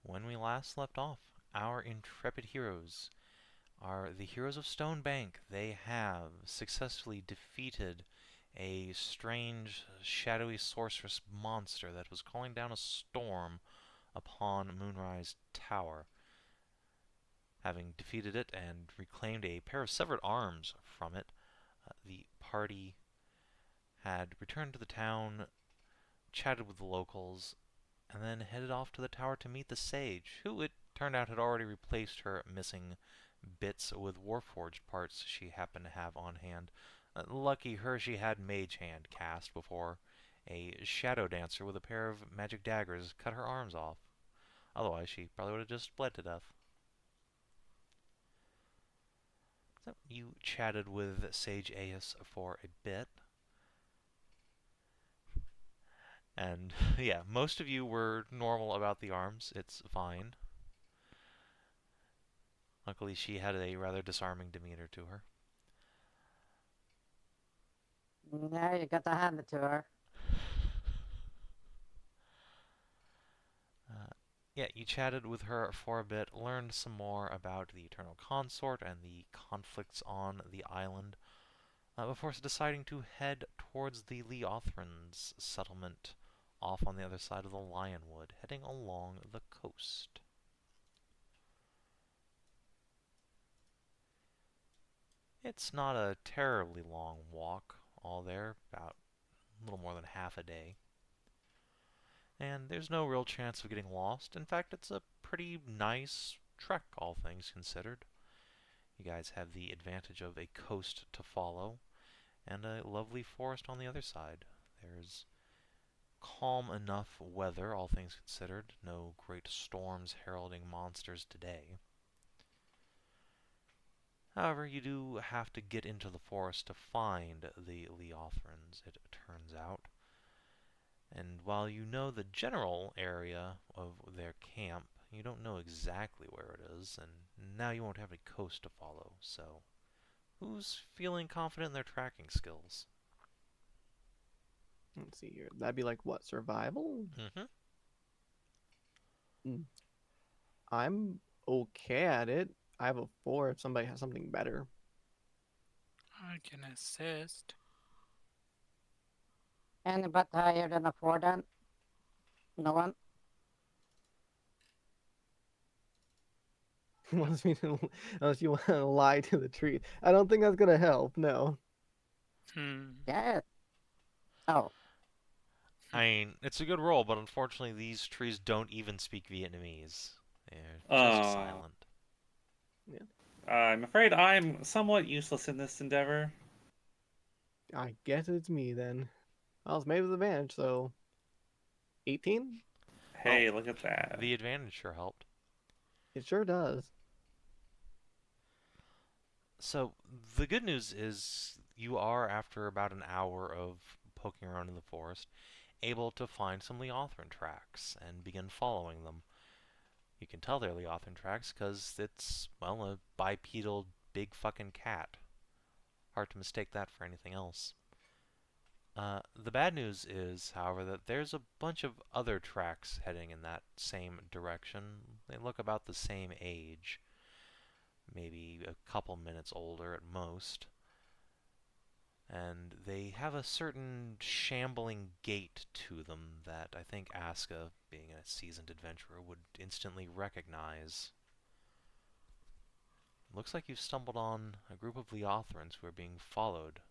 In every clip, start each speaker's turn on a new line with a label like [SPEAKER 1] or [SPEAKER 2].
[SPEAKER 1] when we last left off, our intrepid heroes are the heroes of Stonebank. They have successfully defeated a strange, shadowy sorceress monster that was calling down a storm upon Moonrise Tower. Having defeated it and reclaimed a pair of severed arms from it, the party had returned to the town, chatted with the locals, and then headed off to the tower to meet the sage, who it turned out had already replaced her missing bits with warforged parts she happened to have on hand. Lucky her, she had Mage Hand cast before a shadow dancer with a pair of magic daggers cut her arms off. Otherwise, she probably would have just bled to death. So you chatted with Sage Aias for a bit. And yeah, most of you were normal about the arms. It's fine. Luckily, she had a rather disarming demeanor to her.
[SPEAKER 2] Yeah, you got to hand it to her.
[SPEAKER 1] Yeah, you chatted with her for a bit, learned some more about the Eternal Consort and the conflicts on the island, before deciding to head towards the leothrans settlement off on the other side of the Lionwood, heading along the coast. It's not a terribly long walk, all there, about a little more than half a day. And there's no real chance of getting lost. In fact, it's a pretty nice trek, all things considered. You guys have the advantage of a coast to follow, and a lovely forest on the other side. There's calm enough weather, all things considered. No great storms heralding monsters today. However, you do have to get into the forest to find the leothrans, it turns out. And while you know the general area of their camp, you don't know exactly where it is, and now you won't have a coast to follow, so who's feeling confident in their tracking skills?
[SPEAKER 3] Let's see here. That'd be like what, survival? I'm okay at it. I have a 4 if somebody has something better.
[SPEAKER 4] I can assist.
[SPEAKER 2] Anybody higher than a 4 then? No one?
[SPEAKER 3] Unless you want to lie to the truth. I don't think that's gonna help. No.
[SPEAKER 2] Yeah. Oh.
[SPEAKER 1] I mean, it's a good roll, but unfortunately these trees don't even speak Vietnamese. They're just silent.
[SPEAKER 3] Yeah.
[SPEAKER 5] I'm afraid I'm somewhat useless in this endeavor.
[SPEAKER 3] I guess it's me then. I was made with advantage, so 18?
[SPEAKER 5] Hey, look at that.
[SPEAKER 1] The advantage sure helped.
[SPEAKER 3] It sure does.
[SPEAKER 1] So, the good news is you are, after about an hour of poking around in the forest, able to find some leothran tracks and begin following them. You can tell they're leothran tracks because it's, well, a bipedal big fucking cat. Hard to mistake that for anything else. The bad news is, however, that there's a bunch of other tracks heading in that same direction. They look about the same age, maybe a couple minutes older at most. And they have a certain shambling gait to them that I think Aska, being a seasoned adventurer, would instantly recognize. Looks like you've stumbled on a group of leothrans who are being followed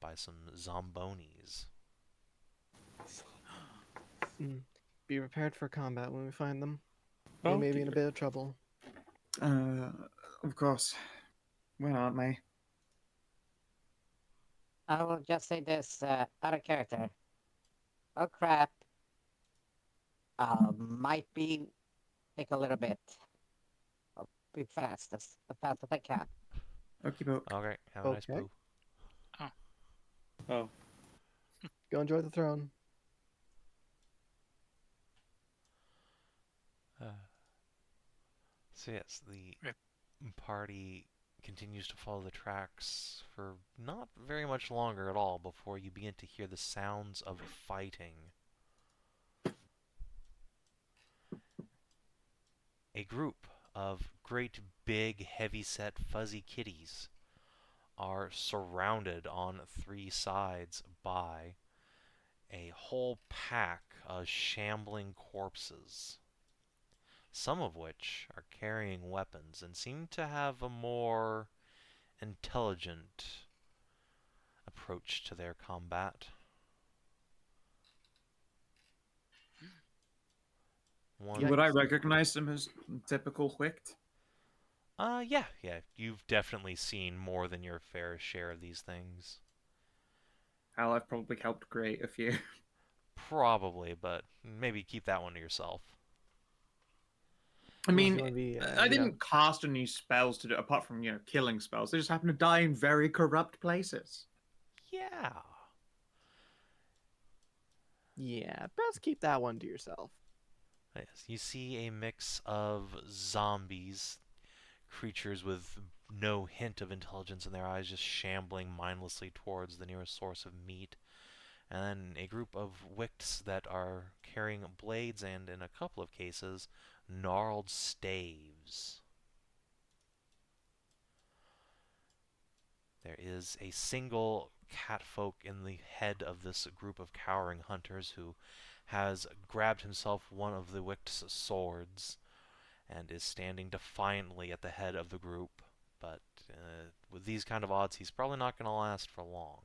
[SPEAKER 1] by some zombonis.
[SPEAKER 3] Be prepared for combat when we find them.
[SPEAKER 5] Oh,
[SPEAKER 3] We may be in a bit of trouble.
[SPEAKER 6] Of course. Where aren't they?
[SPEAKER 2] I will just say this out of character. Oh crap. Might be take a little bit. I'll be fast as fast as I can.
[SPEAKER 6] Okie doke.
[SPEAKER 1] Okay, have a nice poo.
[SPEAKER 5] Oh.
[SPEAKER 3] Go enjoy the throne.
[SPEAKER 1] So yes, the party continues to follow the tracks for not very much longer at all before you begin to hear the sounds of fighting. a group of great big heavy-set fuzzy kitties are surrounded on 3 sides by a whole pack of shambling corpses, some of which are carrying weapons and seem to have a more intelligent approach to their combat. One,
[SPEAKER 6] Would I recognize them as typical Wicht?
[SPEAKER 1] yeah, you've definitely seen more than your fair share of these things.
[SPEAKER 6] Hell, I've probably helped create a few.
[SPEAKER 1] Probably, but maybe keep that one to yourself.
[SPEAKER 6] I
[SPEAKER 3] Unless
[SPEAKER 6] mean,
[SPEAKER 3] you wanna be,
[SPEAKER 6] I
[SPEAKER 3] you know,
[SPEAKER 6] didn't cast any spells to do apart from killing spells. They just happen to die in very corrupt places.
[SPEAKER 1] Yeah.
[SPEAKER 3] Yeah, best keep that one to yourself.
[SPEAKER 1] Yes, you see a mix of zombies, creatures with no hint of intelligence in their eyes, just shambling mindlessly towards the nearest source of meat, and then a group of Wicts that are carrying blades and, in a couple of cases, gnarled staves. There is a single catfolk in the head of this group of cowering hunters who has grabbed himself one of the Wict's swords and is standing defiantly at the head of the group, but with these kind of odds, he's probably not going to last for long.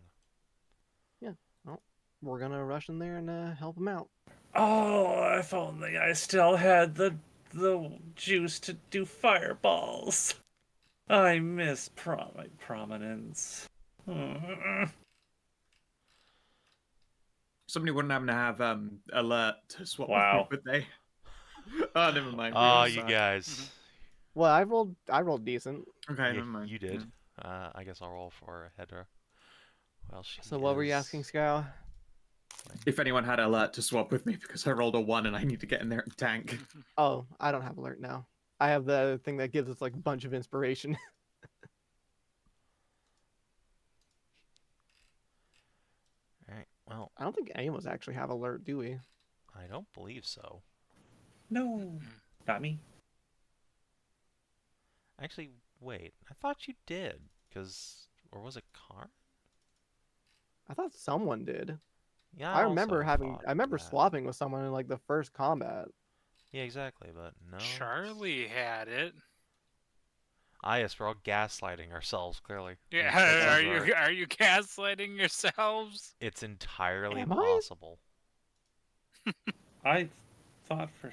[SPEAKER 3] Yeah, well, we're gonna rush in there and help him out.
[SPEAKER 5] Oh, if only I still had the juice to do fireballs. I miss prominence.
[SPEAKER 6] Somebody wouldn't happen to have alert to swap with me,
[SPEAKER 5] Wow.
[SPEAKER 6] would they? Oh, never mind.
[SPEAKER 1] Oh,
[SPEAKER 6] Really
[SPEAKER 1] you
[SPEAKER 6] sad.
[SPEAKER 1] guys.
[SPEAKER 3] Well, I rolled decent.
[SPEAKER 6] Okay,
[SPEAKER 1] Yeah,
[SPEAKER 6] never mind.
[SPEAKER 1] you did.
[SPEAKER 6] Yeah.
[SPEAKER 1] I guess I'll roll for Hedrah. Well, she
[SPEAKER 3] So what were you
[SPEAKER 1] is-
[SPEAKER 3] asking, Skow?
[SPEAKER 6] If anyone had alert to swap with me because I rolled a 1 and I need to get in there and tank.
[SPEAKER 3] Oh, I don't have alert now. I have the thing that gives us like a bunch of inspiration.
[SPEAKER 1] Alright, well,
[SPEAKER 3] I don't think any of us actually have alert, do we?
[SPEAKER 1] I don't believe so.
[SPEAKER 5] No, not me.
[SPEAKER 1] Actually, wait. I thought you did. Or was it Karin?
[SPEAKER 3] I thought someone did.
[SPEAKER 1] Yeah,
[SPEAKER 3] I remember
[SPEAKER 1] also thought
[SPEAKER 3] I remember
[SPEAKER 1] that.
[SPEAKER 3] swapping with someone in like the first combat.
[SPEAKER 1] Yeah, exactly, but no.
[SPEAKER 4] Charlie had it.
[SPEAKER 1] Ah, yes, we're all gaslighting ourselves, clearly.
[SPEAKER 4] Yeah,
[SPEAKER 1] Yes, that
[SPEAKER 4] are
[SPEAKER 1] sounds
[SPEAKER 4] you
[SPEAKER 1] right.
[SPEAKER 4] are you gaslighting yourselves?
[SPEAKER 1] It's entirely
[SPEAKER 3] Am I?
[SPEAKER 1] possible.
[SPEAKER 5] I thought for.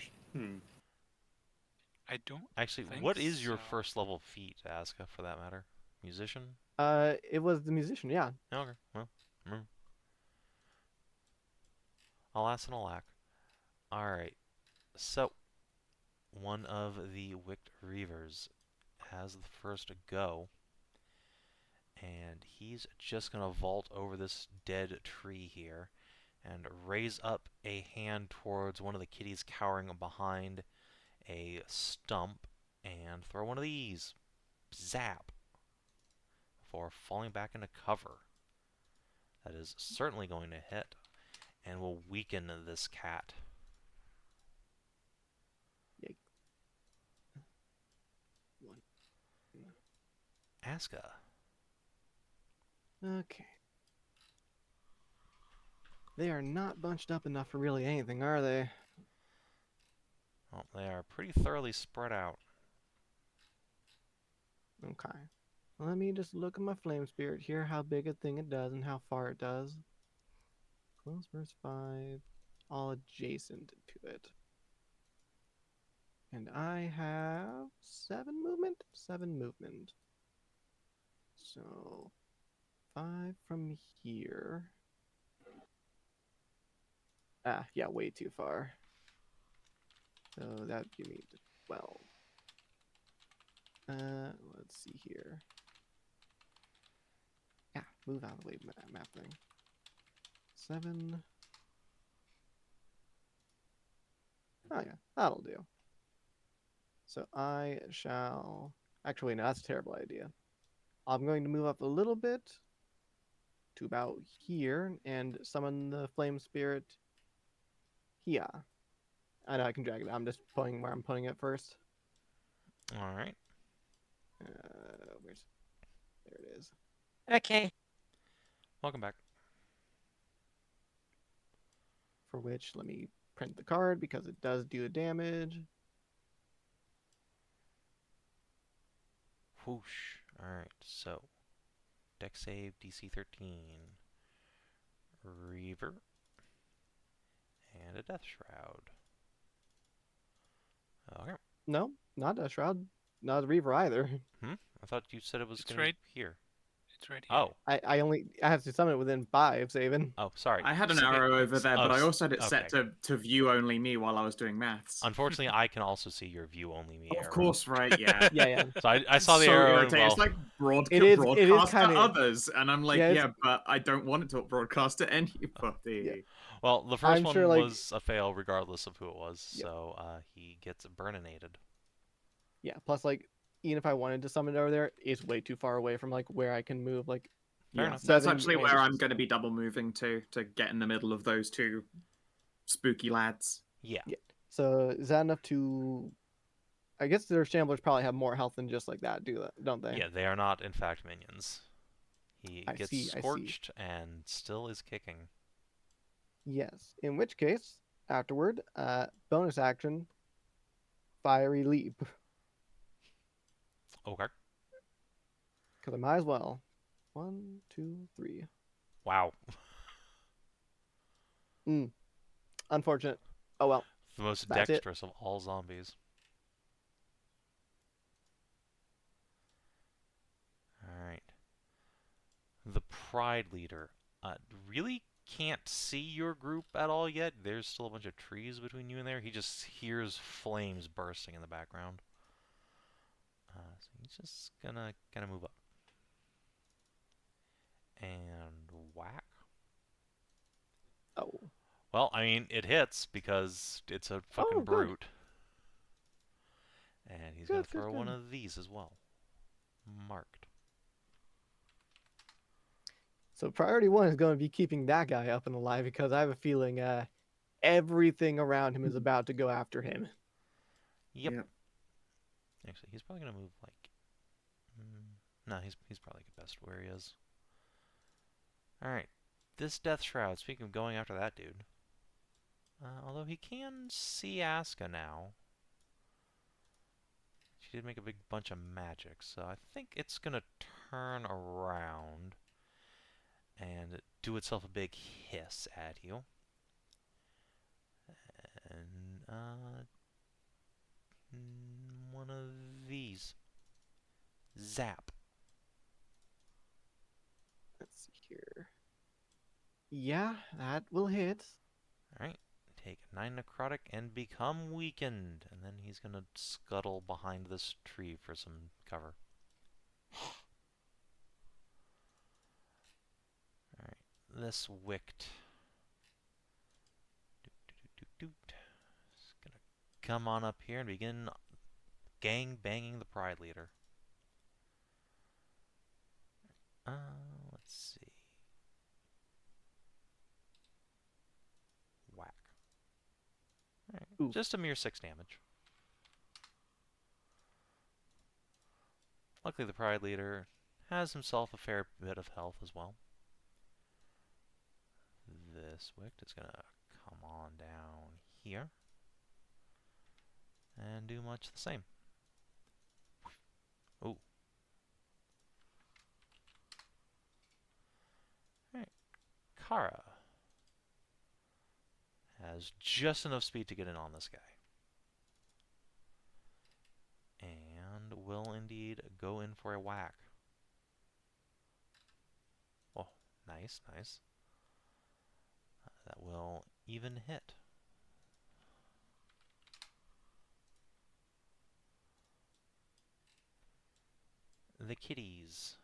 [SPEAKER 4] I don't.
[SPEAKER 1] Actually,
[SPEAKER 4] think
[SPEAKER 1] what is your
[SPEAKER 4] so.
[SPEAKER 1] first level feat, Aska, for that matter? Musician?
[SPEAKER 3] It was the musician, yeah.
[SPEAKER 1] Okay, well, alas and alack. Alright, so, one of the Wicked Reavers has the first go, and he's just going to vault over this dead tree here and raise up a hand towards one of the kitties cowering behind a stump and throw one of these. Zap. Before falling back into cover. That is certainly going to hit and will weaken this cat.
[SPEAKER 3] Yikes.
[SPEAKER 1] Aska.
[SPEAKER 3] Okay. They are not bunched up enough for really anything, are they?
[SPEAKER 1] Well, they are pretty thoroughly spread out.
[SPEAKER 3] Okay. Let me just look at my flame spirit here, how big a thing it does and how far it does. Close verse 5, all adjacent to it. And I have 7 movement? 7 movement. So 5 from here. Ah, yeah, way too far. So that would give me 12. Let's see here. Yeah, move out of the way, map thing. 7. Oh yeah, that'll do. So I shall... Actually, no, that's a terrible idea. I'm going to move up a little bit to about here and summon the flame spirit here. I know I can drag it. I'm just putting where I'm putting it first.
[SPEAKER 1] All right.
[SPEAKER 3] Where's there it is.
[SPEAKER 2] Okay.
[SPEAKER 1] Welcome back.
[SPEAKER 3] For which, let me print the card because it does do damage.
[SPEAKER 1] Whoosh. All right. So, Dex save DC 13. Reaver. And a Death Shroud. Okay.
[SPEAKER 3] No, not a shroud, not a reaver either.
[SPEAKER 1] I thought you said it was
[SPEAKER 4] It's
[SPEAKER 1] going to
[SPEAKER 4] right-
[SPEAKER 1] be here.
[SPEAKER 4] It's right here.
[SPEAKER 1] Oh.
[SPEAKER 3] I have to summon it within 5, Savin.
[SPEAKER 1] Oh, sorry.
[SPEAKER 6] I had an
[SPEAKER 1] So-
[SPEAKER 6] arrow over there, but I also had it set
[SPEAKER 1] okay.
[SPEAKER 6] to view only me while I was doing maths.
[SPEAKER 1] Unfortunately, I can also see your view only me
[SPEAKER 6] Of
[SPEAKER 1] arrow.
[SPEAKER 6] course, right? Yeah.
[SPEAKER 3] Yeah.
[SPEAKER 1] So I saw the
[SPEAKER 6] so
[SPEAKER 1] arrow.
[SPEAKER 6] irritating.
[SPEAKER 1] Well,
[SPEAKER 6] It's like
[SPEAKER 3] It is
[SPEAKER 6] broadcast
[SPEAKER 3] kinda-
[SPEAKER 6] to others, and I'm like,
[SPEAKER 3] Yeah,
[SPEAKER 6] yeah,
[SPEAKER 3] it's-
[SPEAKER 6] but I don't want it to broadcast to anybody.
[SPEAKER 3] Yeah.
[SPEAKER 1] well, the 1st
[SPEAKER 3] I'm
[SPEAKER 1] one
[SPEAKER 3] sure, like-
[SPEAKER 1] was a fail, regardless of who it was.
[SPEAKER 3] Yep.
[SPEAKER 1] So he gets burninated.
[SPEAKER 3] Yeah, plus, like, even if I wanted to summon it over there, it's way too far away from, like, where I can move, like,
[SPEAKER 1] Fair
[SPEAKER 6] Yeah,
[SPEAKER 1] enough.
[SPEAKER 6] that's
[SPEAKER 3] 7
[SPEAKER 6] actually where
[SPEAKER 3] and
[SPEAKER 6] I'm going to be double moving to get in the middle of those two spooky lads.
[SPEAKER 1] Yeah.
[SPEAKER 3] So is that enough to? I guess their shamblers probably have more health than just like that, don't they?
[SPEAKER 1] Yeah, they are not, in fact, minions. He
[SPEAKER 3] I
[SPEAKER 1] gets
[SPEAKER 3] see, I see.
[SPEAKER 1] scorched and still is kicking.
[SPEAKER 3] Yes. In which case, afterward, bonus action, fiery leap,
[SPEAKER 1] Okay.
[SPEAKER 3] because I might as well. 1, 2, 3.
[SPEAKER 1] Wow.
[SPEAKER 3] Unfortunate. Oh well.
[SPEAKER 1] The most
[SPEAKER 3] That's it.
[SPEAKER 1] dexterous of all zombies. Alright. The Pride Leader. Really can't see your group at all yet. There's still a bunch of trees between you and there. He just hears flames bursting in the background. So he's just gonna move up. And whack.
[SPEAKER 3] Oh.
[SPEAKER 1] Well, I mean, it hits because it's a fucking
[SPEAKER 3] Oh, good.
[SPEAKER 1] brute. And he's going to
[SPEAKER 3] Good, good,
[SPEAKER 1] throw one
[SPEAKER 3] good.
[SPEAKER 1] of these as well. Marked.
[SPEAKER 3] So priority 1 is going to be keeping that guy up and alive because I have a feeling everything around him is about to go after him.
[SPEAKER 1] Yep.
[SPEAKER 6] Yep.
[SPEAKER 1] Actually, he's probably going to move like... no, he's probably best where he is. Alright. This Death Shroud, speaking of going after that dude. Although he can see Aska now. She did make a big bunch of magic, so I think it's going to turn around and do itself a big hiss at you. And, one of these. Zap.
[SPEAKER 3] Let's see here. Yeah, that will hit.
[SPEAKER 1] Alright. Take 9 necrotic and become weakened. And then he's going to scuttle behind this tree for some cover. Alright. This wicked. It's going to come on up here and begin gang banging the Pride Leader. Let's see. Whack. Alright,
[SPEAKER 3] Ooh.
[SPEAKER 1] just a mere 6 damage. Luckily the Pride Leader has himself a fair bit of health as well. This wick is going to come on down here and do much the same. Ooh. Alright. Kara has just enough speed to get in on this guy. And will indeed go in for a whack. Oh, nice, nice. That will even hit. The kitties.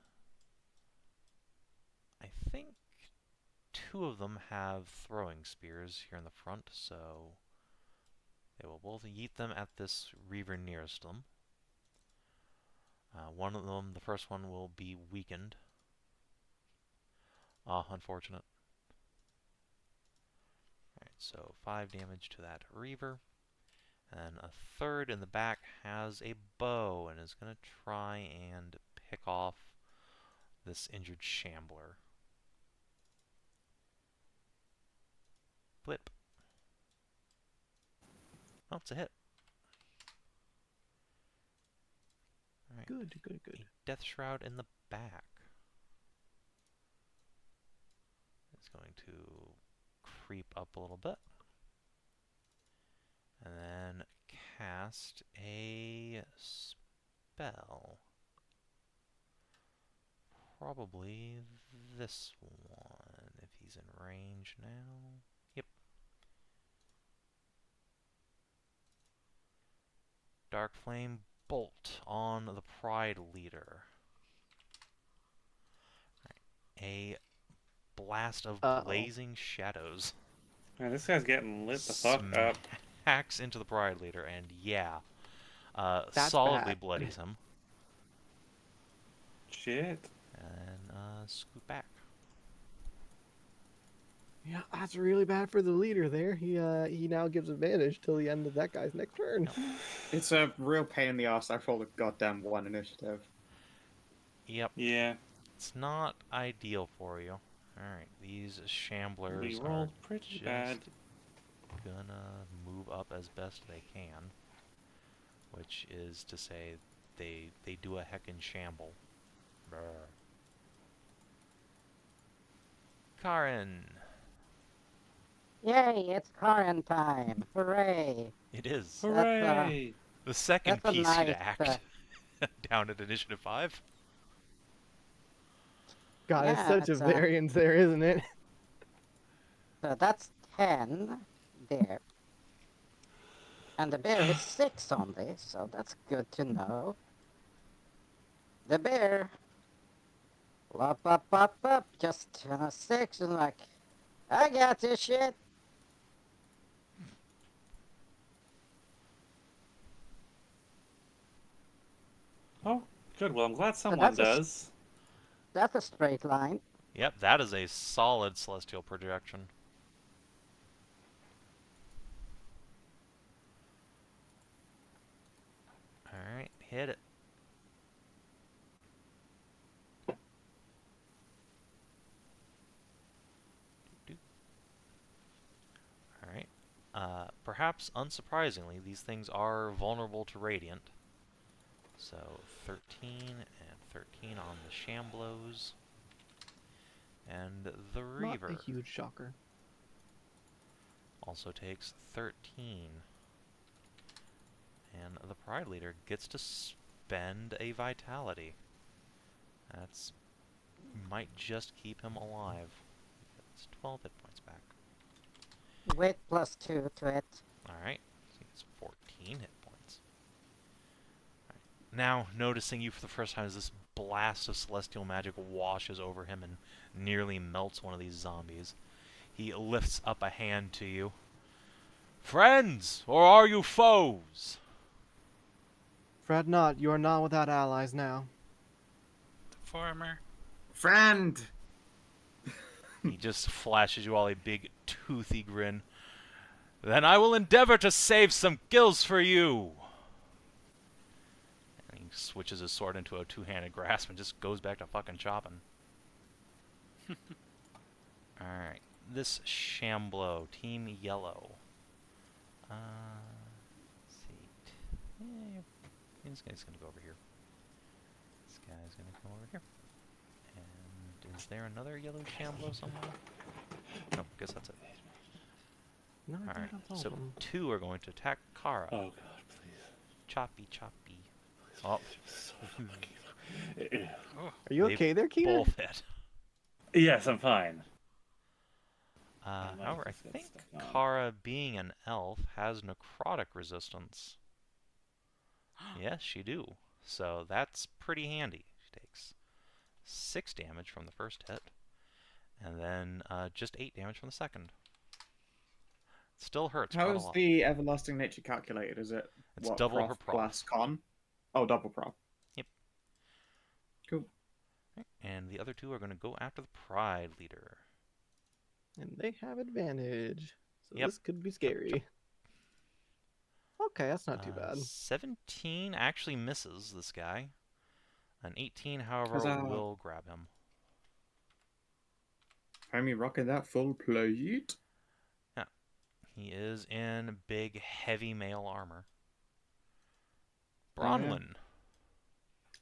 [SPEAKER 1] I think 2 of them have throwing spears here in the front, so they will both yeet them at this reaver nearest them. One of them, the first one, will be weakened. Unfortunate. Alright, so 5 damage to that reaver. And a third in the back has a bow and is going to try and pick off this injured shambler. Blip. Oh, it's a hit. All right.
[SPEAKER 3] Good, good, good.
[SPEAKER 1] A Death Shroud in the back. It's going to creep up a little bit. And then cast a spell. Probably this one, if he's in range now. Yep. Dark Flame Bolt on the Pride Leader. Right. A blast of blazing shadows.
[SPEAKER 5] Man, this guy's getting lit the fuck up.
[SPEAKER 1] Hacks into the Pride Leader, and yeah,
[SPEAKER 3] That's
[SPEAKER 1] solidly
[SPEAKER 3] bad.
[SPEAKER 1] bloodies him.
[SPEAKER 5] Shit.
[SPEAKER 1] And scoot back.
[SPEAKER 3] Yeah, that's really bad for the leader there. He now gives advantage till the end of that guy's next turn.
[SPEAKER 6] It's a real pain in the ass. I rolled a goddamn 1 initiative.
[SPEAKER 1] Yep.
[SPEAKER 5] Yeah.
[SPEAKER 1] It's not ideal for you. Alright, these shamblers
[SPEAKER 5] We
[SPEAKER 1] are
[SPEAKER 5] rolled pretty
[SPEAKER 1] just
[SPEAKER 5] bad.
[SPEAKER 1] gonna move up as best they can. Which is to say, they do a heckin' shamble. Brr. Karin!
[SPEAKER 2] Yay, it's Karin time. Hooray.
[SPEAKER 1] It is.
[SPEAKER 5] Hooray!
[SPEAKER 1] The second
[SPEAKER 2] that's a
[SPEAKER 1] PC to
[SPEAKER 2] nice,
[SPEAKER 1] act. Down at Initiative 5.
[SPEAKER 3] God, it's
[SPEAKER 2] Yeah,
[SPEAKER 3] such a
[SPEAKER 2] it's,
[SPEAKER 3] variance there, isn't it?
[SPEAKER 2] So that's 10 there. And the bear is 6 on this, so that's good to know. The bear, up, just 6, and like, I got this shit.
[SPEAKER 5] Oh, good. Well, I'm glad someone
[SPEAKER 2] that's a s-
[SPEAKER 5] does.
[SPEAKER 2] That's a straight line.
[SPEAKER 1] Yep, that is a solid Celestial Projection. Alright, hit it. Alright. Perhaps unsurprisingly, these things are vulnerable to Radiant. So 13 and 13 on the Shamblos. And the Reaver
[SPEAKER 3] Not a huge shocker.
[SPEAKER 1] also takes 13. And the Pride Leader gets to spend a Vitality. That's might just keep him alive. It's 12 hit points back.
[SPEAKER 2] Weight +2 to it.
[SPEAKER 1] Alright, so he gets 14 hit points. Alright. Now, noticing you for the first time as this blast of celestial magic washes over him and nearly melts one of these zombies, he lifts up a hand to you. Friends, or are you foes?
[SPEAKER 3] Fret not, you are not without allies now.
[SPEAKER 4] Farmer.
[SPEAKER 6] Friend!
[SPEAKER 1] He just flashes you all a big, toothy grin. Then I will endeavor to save some gills for you. And he switches his sword into a two-handed grasp and just goes back to fucking chopping. Alright, this Shamblo, Team Yellow. Let's see. This guy's gonna go over here. This guy's gonna come over here. And is there another yellow Shamblo somewhere? No, guess that's it.
[SPEAKER 3] No, I
[SPEAKER 1] Alright,
[SPEAKER 3] think that's all
[SPEAKER 1] so
[SPEAKER 3] of them.
[SPEAKER 1] 2 are going to attack Kara.
[SPEAKER 5] Oh god, please.
[SPEAKER 1] Choppy, choppy. Oh,
[SPEAKER 3] Are you
[SPEAKER 1] they
[SPEAKER 3] okay there, Keener?
[SPEAKER 1] both hit.
[SPEAKER 5] Yes, I'm fine.
[SPEAKER 1] However, I
[SPEAKER 5] just got
[SPEAKER 1] think
[SPEAKER 5] stuck on.
[SPEAKER 1] Kara, being an elf, has necrotic resistance. Yes, she do. So that's pretty handy. She takes 6 damage from the first hit, and then just 8 damage from the second. Still hurts
[SPEAKER 6] How
[SPEAKER 1] quite a
[SPEAKER 6] is
[SPEAKER 1] lot.
[SPEAKER 6] the everlasting nature calculated? Is it
[SPEAKER 1] It's
[SPEAKER 6] what,
[SPEAKER 1] double
[SPEAKER 6] prof
[SPEAKER 1] her proc.
[SPEAKER 6] plus con? Oh, double proc.
[SPEAKER 1] Yep.
[SPEAKER 6] Cool.
[SPEAKER 1] And the other 2 are going to go after the Pride Leader.
[SPEAKER 3] And they have advantage. So
[SPEAKER 1] Yep.
[SPEAKER 3] this could be scary. Okay, that's not too bad.
[SPEAKER 1] 17 actually misses this guy. An 18, however,
[SPEAKER 6] Huzzah.
[SPEAKER 1] will grab him.
[SPEAKER 6] Homie rocking that full plate.
[SPEAKER 1] He is in big, heavy mail armor.
[SPEAKER 6] Oh, yeah.
[SPEAKER 1] Bronwyn.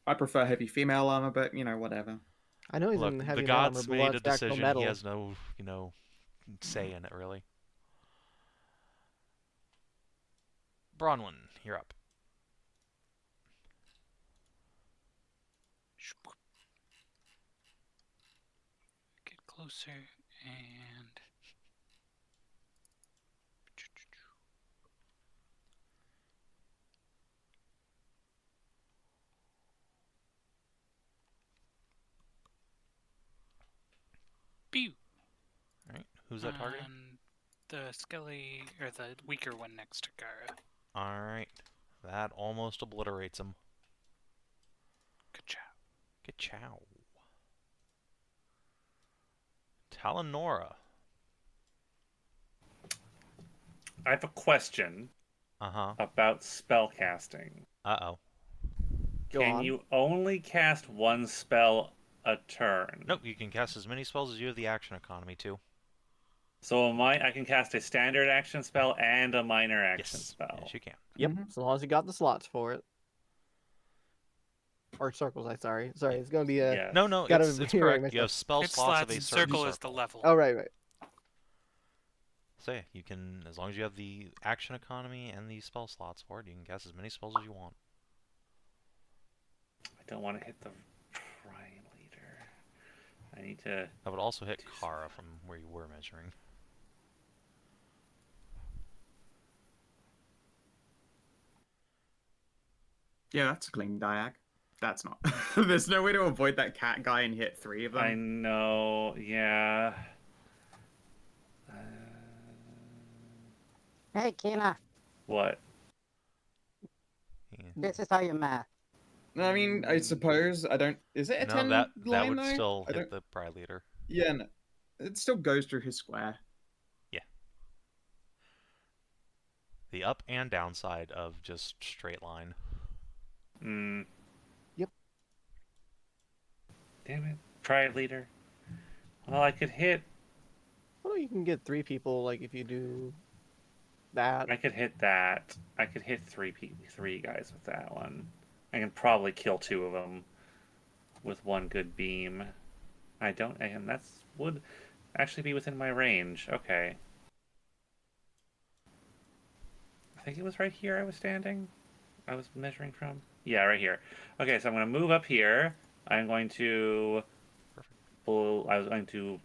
[SPEAKER 6] I prefer heavy female armor, but whatever.
[SPEAKER 3] I know he's
[SPEAKER 1] Look,
[SPEAKER 3] in
[SPEAKER 1] the
[SPEAKER 3] heavy metal armor,
[SPEAKER 1] gods
[SPEAKER 3] but
[SPEAKER 1] made
[SPEAKER 3] what's
[SPEAKER 1] a
[SPEAKER 3] the actual
[SPEAKER 1] decision.
[SPEAKER 3] metal?
[SPEAKER 1] He has no, say in it, really. Bronwyn, you're up.
[SPEAKER 4] Get closer and. Pew!
[SPEAKER 1] Alright, who's that targeting?
[SPEAKER 4] The skelly, or the weaker one next to Gara.
[SPEAKER 1] Alright, that almost obliterates him.
[SPEAKER 4] Good job.
[SPEAKER 1] Good chow. Talanora.
[SPEAKER 5] I have a question
[SPEAKER 1] Uh-huh.
[SPEAKER 5] about spellcasting.
[SPEAKER 1] Uh-oh.
[SPEAKER 3] Go
[SPEAKER 5] Can
[SPEAKER 3] on.
[SPEAKER 5] you only cast one spell a turn?
[SPEAKER 1] Nope, you can cast as many spells as you have the action economy to.
[SPEAKER 5] So I can cast a standard action spell and a minor action
[SPEAKER 1] Yes.
[SPEAKER 5] spell.
[SPEAKER 1] Yes, you can.
[SPEAKER 3] Yep,
[SPEAKER 6] Mhm.
[SPEAKER 3] as long as you got the slots for it. Or circles, sorry. Sorry, it's going to be a...
[SPEAKER 5] Yes.
[SPEAKER 1] No,
[SPEAKER 3] Gotta
[SPEAKER 1] it's
[SPEAKER 3] be right
[SPEAKER 1] correct. You have
[SPEAKER 3] myself.
[SPEAKER 1] spell
[SPEAKER 4] Hit
[SPEAKER 1] slots of
[SPEAKER 4] slots
[SPEAKER 1] a
[SPEAKER 4] and
[SPEAKER 1] certain
[SPEAKER 4] circle is the level.
[SPEAKER 3] Oh, right.
[SPEAKER 1] So yeah, you can, as long as you have the action economy and the spell slots for it, you can cast as many spells as you want.
[SPEAKER 5] I don't want to hit the Prime Leader. I need to...
[SPEAKER 1] That would also hit Kara from where you were measuring.
[SPEAKER 6] Yeah, that's a clean diag. That's not. There's no way to avoid that cat guy and hit 3 of them.
[SPEAKER 5] I know, yeah.
[SPEAKER 2] Hey, Kina,
[SPEAKER 5] What?
[SPEAKER 1] Yeah.
[SPEAKER 2] this is how you math.
[SPEAKER 6] I mean, I suppose I don't. Is it a
[SPEAKER 1] No,
[SPEAKER 6] 10
[SPEAKER 1] that
[SPEAKER 6] line
[SPEAKER 1] would
[SPEAKER 6] though?
[SPEAKER 1] still
[SPEAKER 6] I
[SPEAKER 1] hit
[SPEAKER 6] don't.
[SPEAKER 1] the Pride Leader.
[SPEAKER 6] Yeah, no. It still goes through his square.
[SPEAKER 1] The up and down side of just straight line.
[SPEAKER 3] Yep.
[SPEAKER 5] Damn it. Pride Leader. Well, I could hit...
[SPEAKER 3] Well, you can get 3 people, like, if you do that.
[SPEAKER 5] I could hit that. I could hit three guys with that one. I can probably kill 2 of them with one good beam. I don't... And that would actually be within my range. Okay. I think it was right here I was standing. I was measuring from. Yeah, right here. Okay, so I'm going to move up here. I'm going to... I was going to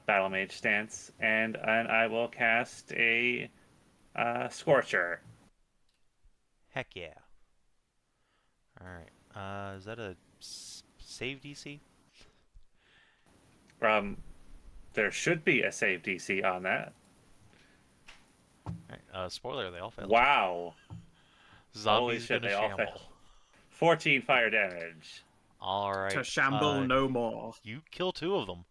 [SPEAKER 5] Battle Mage stance, and I will cast a Scorcher.
[SPEAKER 1] Heck yeah. Alright. Is that a save DC?
[SPEAKER 5] There should be a save DC on that.
[SPEAKER 1] Alright, spoiler, they all failed.
[SPEAKER 5] Wow. Holy
[SPEAKER 1] Zombies
[SPEAKER 5] shit,
[SPEAKER 1] gonna
[SPEAKER 5] they all
[SPEAKER 1] shamble.
[SPEAKER 5] failed. 14 fire damage.
[SPEAKER 1] Alright.
[SPEAKER 6] To shamble no more.
[SPEAKER 1] You kill 2 of them.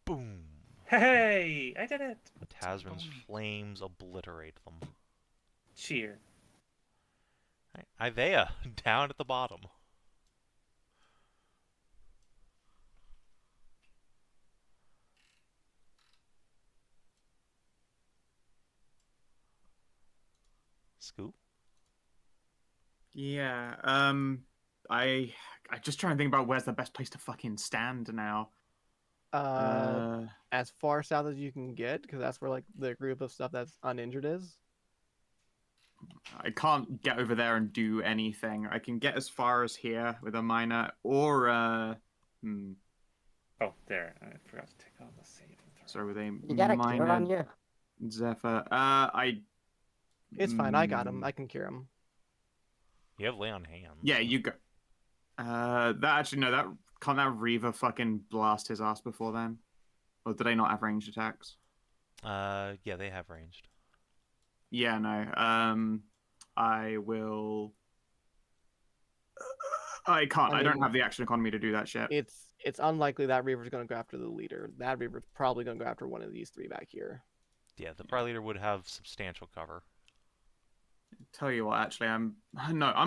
[SPEAKER 1] Boom.
[SPEAKER 5] Hey, I did it.
[SPEAKER 1] Tasman's
[SPEAKER 4] bony.
[SPEAKER 1] flames obliterate them.
[SPEAKER 5] Cheer.
[SPEAKER 1] Right, Aiveah, down at the bottom. Skow?
[SPEAKER 6] Yeah. I just trying to think about where's the best place to fucking stand now.
[SPEAKER 3] As far south as you can get, because that's where, like, the group of stuff that's uninjured is.
[SPEAKER 6] I can't get over there and do anything. I can get as far as here with a minor, or
[SPEAKER 5] Oh, there. I forgot to take off the saving throw.
[SPEAKER 6] sorry, with a
[SPEAKER 2] You got a cure on
[SPEAKER 6] minor
[SPEAKER 2] you?
[SPEAKER 6] Zephyr.
[SPEAKER 3] It's fine, I got him. I can cure him.
[SPEAKER 1] You have lay on hands.
[SPEAKER 6] Yeah, you go. That actually no. That can't that Reaver fucking blast his ass before then, or do they not have ranged attacks?
[SPEAKER 1] Yeah, they have ranged.
[SPEAKER 6] Yeah, no. I will. I can't. I don't
[SPEAKER 3] mean,
[SPEAKER 6] have the action economy to do that shit.
[SPEAKER 3] It's unlikely that Reaver's going to go after the leader. That Reaver's probably going to go after one of these 3 back here.
[SPEAKER 1] Yeah, the Pride Leader would have substantial cover.
[SPEAKER 6] Tell you what, actually, I'm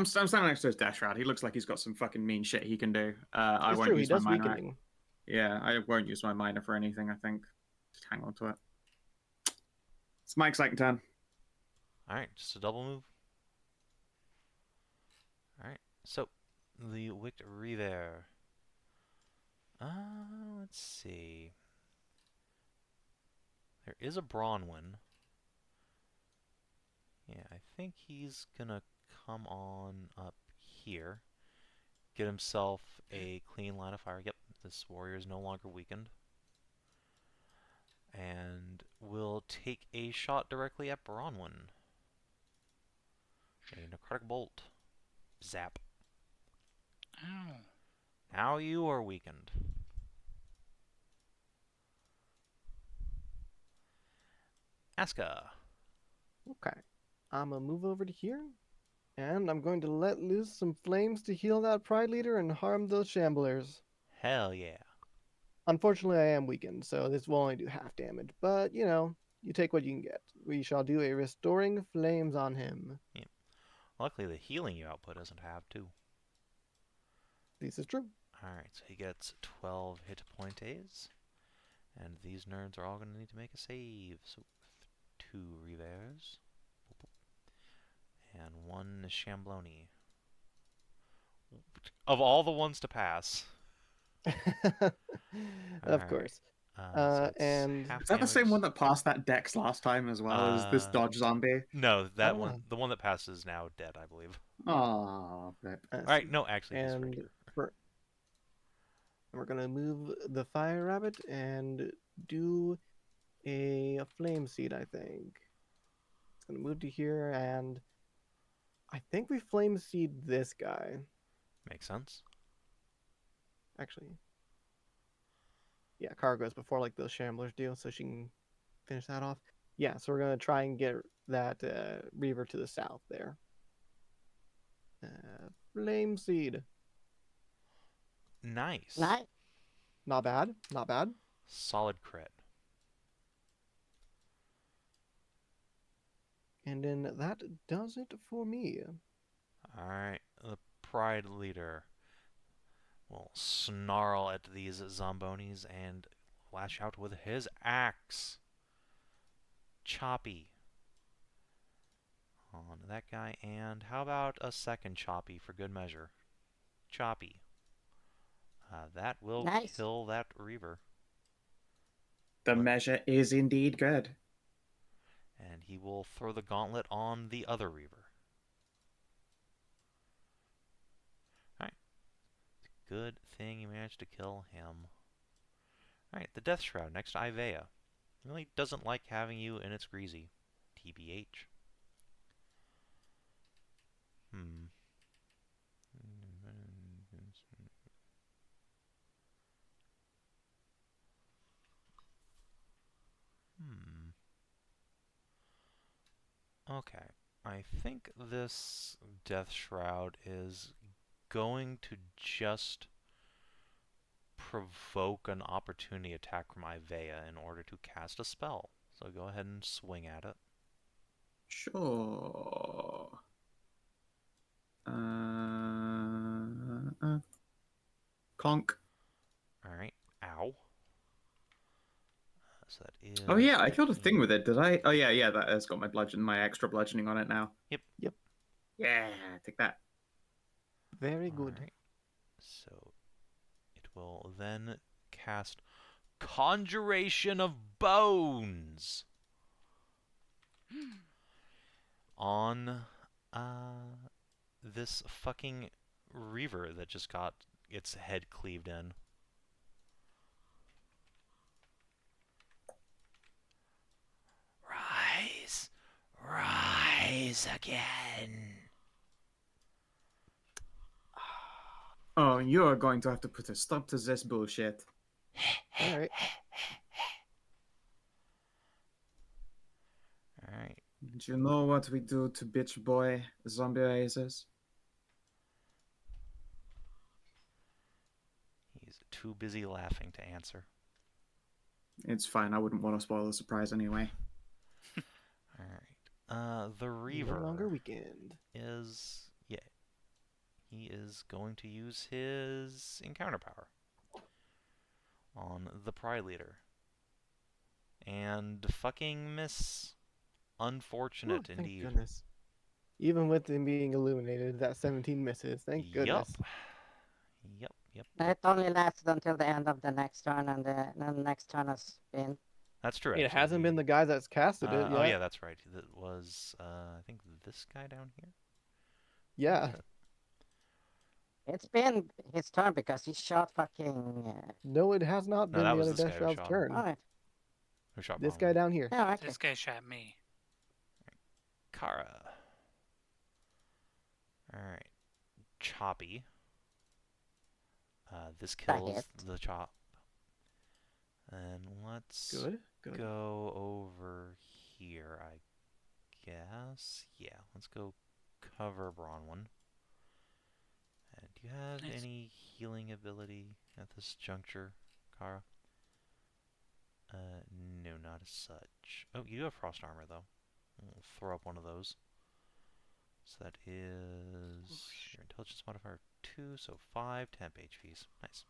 [SPEAKER 6] standing next to his Death Shroud. He looks like he's got some fucking mean shit he can do. I
[SPEAKER 3] It's
[SPEAKER 6] won't
[SPEAKER 3] true. He
[SPEAKER 6] use my
[SPEAKER 3] does
[SPEAKER 6] minor.
[SPEAKER 3] weakening.
[SPEAKER 6] Yeah, I won't use my minor for anything. I think just hang on to it. It's Mike's second turn.
[SPEAKER 1] All right, just a double move. All right, so the Wicked Reaver. Let's see. There is a Bronwyn. Yeah, I think he's gonna come on up here. Get himself a clean line of fire. Yep, this warrior is no longer weakened. And will take a shot directly at Bronwyn. A necrotic bolt. Zap.
[SPEAKER 4] Ow.
[SPEAKER 1] Now you are weakened. Aska.
[SPEAKER 3] Okay. I'm gonna move over to here, and I'm going to let loose some flames to heal that Pride Leader and harm those Shamblers.
[SPEAKER 1] Hell yeah.
[SPEAKER 3] Unfortunately, I am weakened, so this will only do half damage, but, you know, you take what you can get. We shall do a Restoring Flames on him.
[SPEAKER 1] Yeah. Luckily, the healing you output doesn't have, too.
[SPEAKER 3] This is true.
[SPEAKER 1] Alright, so he gets 12 hit points. And these nerds are all going to need to make a save. So, 2 Reavers. And 1 Shambloni. Of all the ones to pass.
[SPEAKER 3] Of
[SPEAKER 1] Alright.
[SPEAKER 3] course.
[SPEAKER 1] So it's
[SPEAKER 3] and
[SPEAKER 1] half
[SPEAKER 6] Is that the same
[SPEAKER 1] damage.
[SPEAKER 6] one that passed that dex last time as well as this dodge zombie?
[SPEAKER 1] No, that
[SPEAKER 3] Ah.
[SPEAKER 1] one. The one that passes is now dead, I believe.
[SPEAKER 6] Oh, rip.
[SPEAKER 1] Alright, no, actually, he's right
[SPEAKER 3] And
[SPEAKER 1] here.
[SPEAKER 3] we're gonna move the Fire Rabbit and do a Flame Seed, I think. It's gonna move to here, and I think we Flame Seed this guy.
[SPEAKER 1] Makes sense.
[SPEAKER 3] Actually, yeah, Kara goes before like those Shamblers do, so she can finish that off. Yeah, so we're gonna try and get that Reaver to the south there. Flame Seed.
[SPEAKER 1] Nice.
[SPEAKER 2] Nice.
[SPEAKER 3] Not bad. Not bad.
[SPEAKER 1] Solid crit.
[SPEAKER 3] And then that does it for me.
[SPEAKER 1] Alright, the Pride Leader will snarl at these Zombonis and lash out with his axe. Choppy. On that guy, and how about a second Choppy for good measure? Choppy. That will
[SPEAKER 2] Nice.
[SPEAKER 1] kill that Reaver.
[SPEAKER 6] The
[SPEAKER 1] What?
[SPEAKER 6] measure is indeed good.
[SPEAKER 1] And he will throw the gauntlet on the other Reaver. Alright. Good thing you managed to kill him. Alright, the Death Shroud next to Aiveah. Really doesn't like having you in its greasy. TBH. Okay. I think this Death Shroud is going to just provoke an opportunity attack from Aiveah in order to cast a spell. So go ahead and swing at it.
[SPEAKER 6] Sure. Conk.
[SPEAKER 1] Alright. Ow. So that is...
[SPEAKER 6] Oh yeah, I killed a thing with it, did I? Oh yeah, that has got my extra bludgeoning on it now.
[SPEAKER 1] Yep.
[SPEAKER 6] Yeah, take that.
[SPEAKER 3] Very good.
[SPEAKER 1] Alright. So it will then cast Conjuration of Bones on this fucking Reaver that just got its head cleaved in. Rise! Rise again!
[SPEAKER 6] Oh, you are going to have to put a stop to this bullshit.
[SPEAKER 3] All right.
[SPEAKER 1] Alright.
[SPEAKER 6] Do you know what we do to bitch boy zombie races?
[SPEAKER 1] He's too busy laughing to answer.
[SPEAKER 6] It's fine, I wouldn't want to spoil the surprise anyway.
[SPEAKER 1] Alright. The
[SPEAKER 3] No
[SPEAKER 1] Reaver
[SPEAKER 3] longer weakened.
[SPEAKER 1] is, yeah, he is going to use his encounter power on the Pride Leader. And fucking miss. Unfortunate
[SPEAKER 3] Thank
[SPEAKER 1] indeed.
[SPEAKER 3] goodness. Even with him being illuminated, that 17 misses. Thank goodness.
[SPEAKER 1] Yep.
[SPEAKER 2] It only lasted until the end of the next turn, and the next turn has been.
[SPEAKER 1] That's true.
[SPEAKER 3] It
[SPEAKER 1] Actually.
[SPEAKER 3] hasn't been the guy that's casted it yet.
[SPEAKER 1] Oh yeah, that's right. That was I think this guy down here.
[SPEAKER 3] Yeah.
[SPEAKER 2] It's been his turn because he shot fucking.
[SPEAKER 3] No, it has not
[SPEAKER 1] No,
[SPEAKER 3] been
[SPEAKER 1] that
[SPEAKER 3] the
[SPEAKER 1] was
[SPEAKER 3] other
[SPEAKER 1] this guy
[SPEAKER 3] Death
[SPEAKER 1] who
[SPEAKER 3] Shroud's
[SPEAKER 1] shot him.
[SPEAKER 3] turn.
[SPEAKER 2] Alright.
[SPEAKER 1] Who shot
[SPEAKER 3] This
[SPEAKER 1] Bronwyn?
[SPEAKER 3] guy down here.
[SPEAKER 2] Yeah, okay.
[SPEAKER 4] This guy shot me.
[SPEAKER 1] Kara. Alright. Choppy. This
[SPEAKER 2] That
[SPEAKER 1] kills
[SPEAKER 2] hit.
[SPEAKER 1] the chop. And let's
[SPEAKER 3] Good.
[SPEAKER 1] go over here, I guess. Yeah, let's go cover Bronwyn. And do you have
[SPEAKER 4] Nice.
[SPEAKER 1] any healing ability at this juncture, Kara? No, not as such. Oh, you do have frost armor, though. We'll throw up one of those. So that is your intelligence modifier 2, so 5 temp HPs. Nice.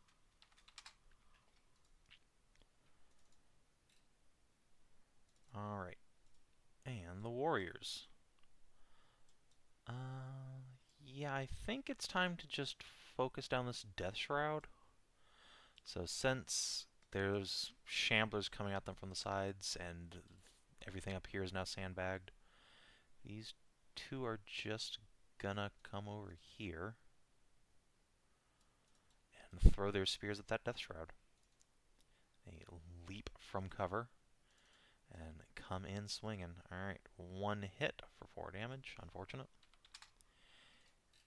[SPEAKER 1] Alright. And the warriors. Yeah, I think it's time to just focus down this Death Shroud. So since there's shamblers coming at them from the sides and everything up here is now sandbagged, these two are just gonna come over here and throw their spears at that Death Shroud. They leap from cover and come in swinging. Alright, one hit for 4 damage, unfortunate.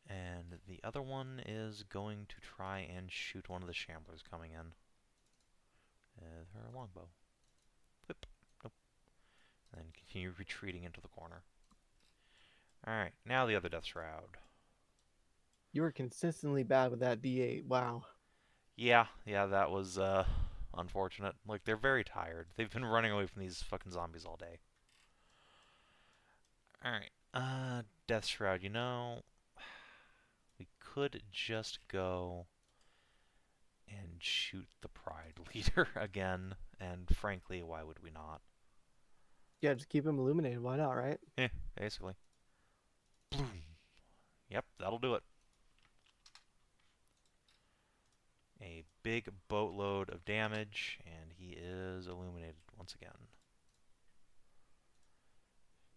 [SPEAKER 1] And the other one is going to try and shoot one of the shamblers coming in. Her longbow. Whip. Nope. And then continue retreating into the corner. Alright, now the other Death Shroud.
[SPEAKER 3] You were consistently bad with that D8. Wow.
[SPEAKER 1] Yeah, that was unfortunate. Like, they're very tired. They've been running away from these fucking zombies all day. Alright, Death Shroud, you know, we could just go and shoot the Pride Leader again, and frankly, why would we not?
[SPEAKER 3] Yeah, just keep him illuminated. Why not, right?
[SPEAKER 1] Eh, basically. Bloom. Yep, that'll do it. A big boatload of damage, and he is illuminated once again.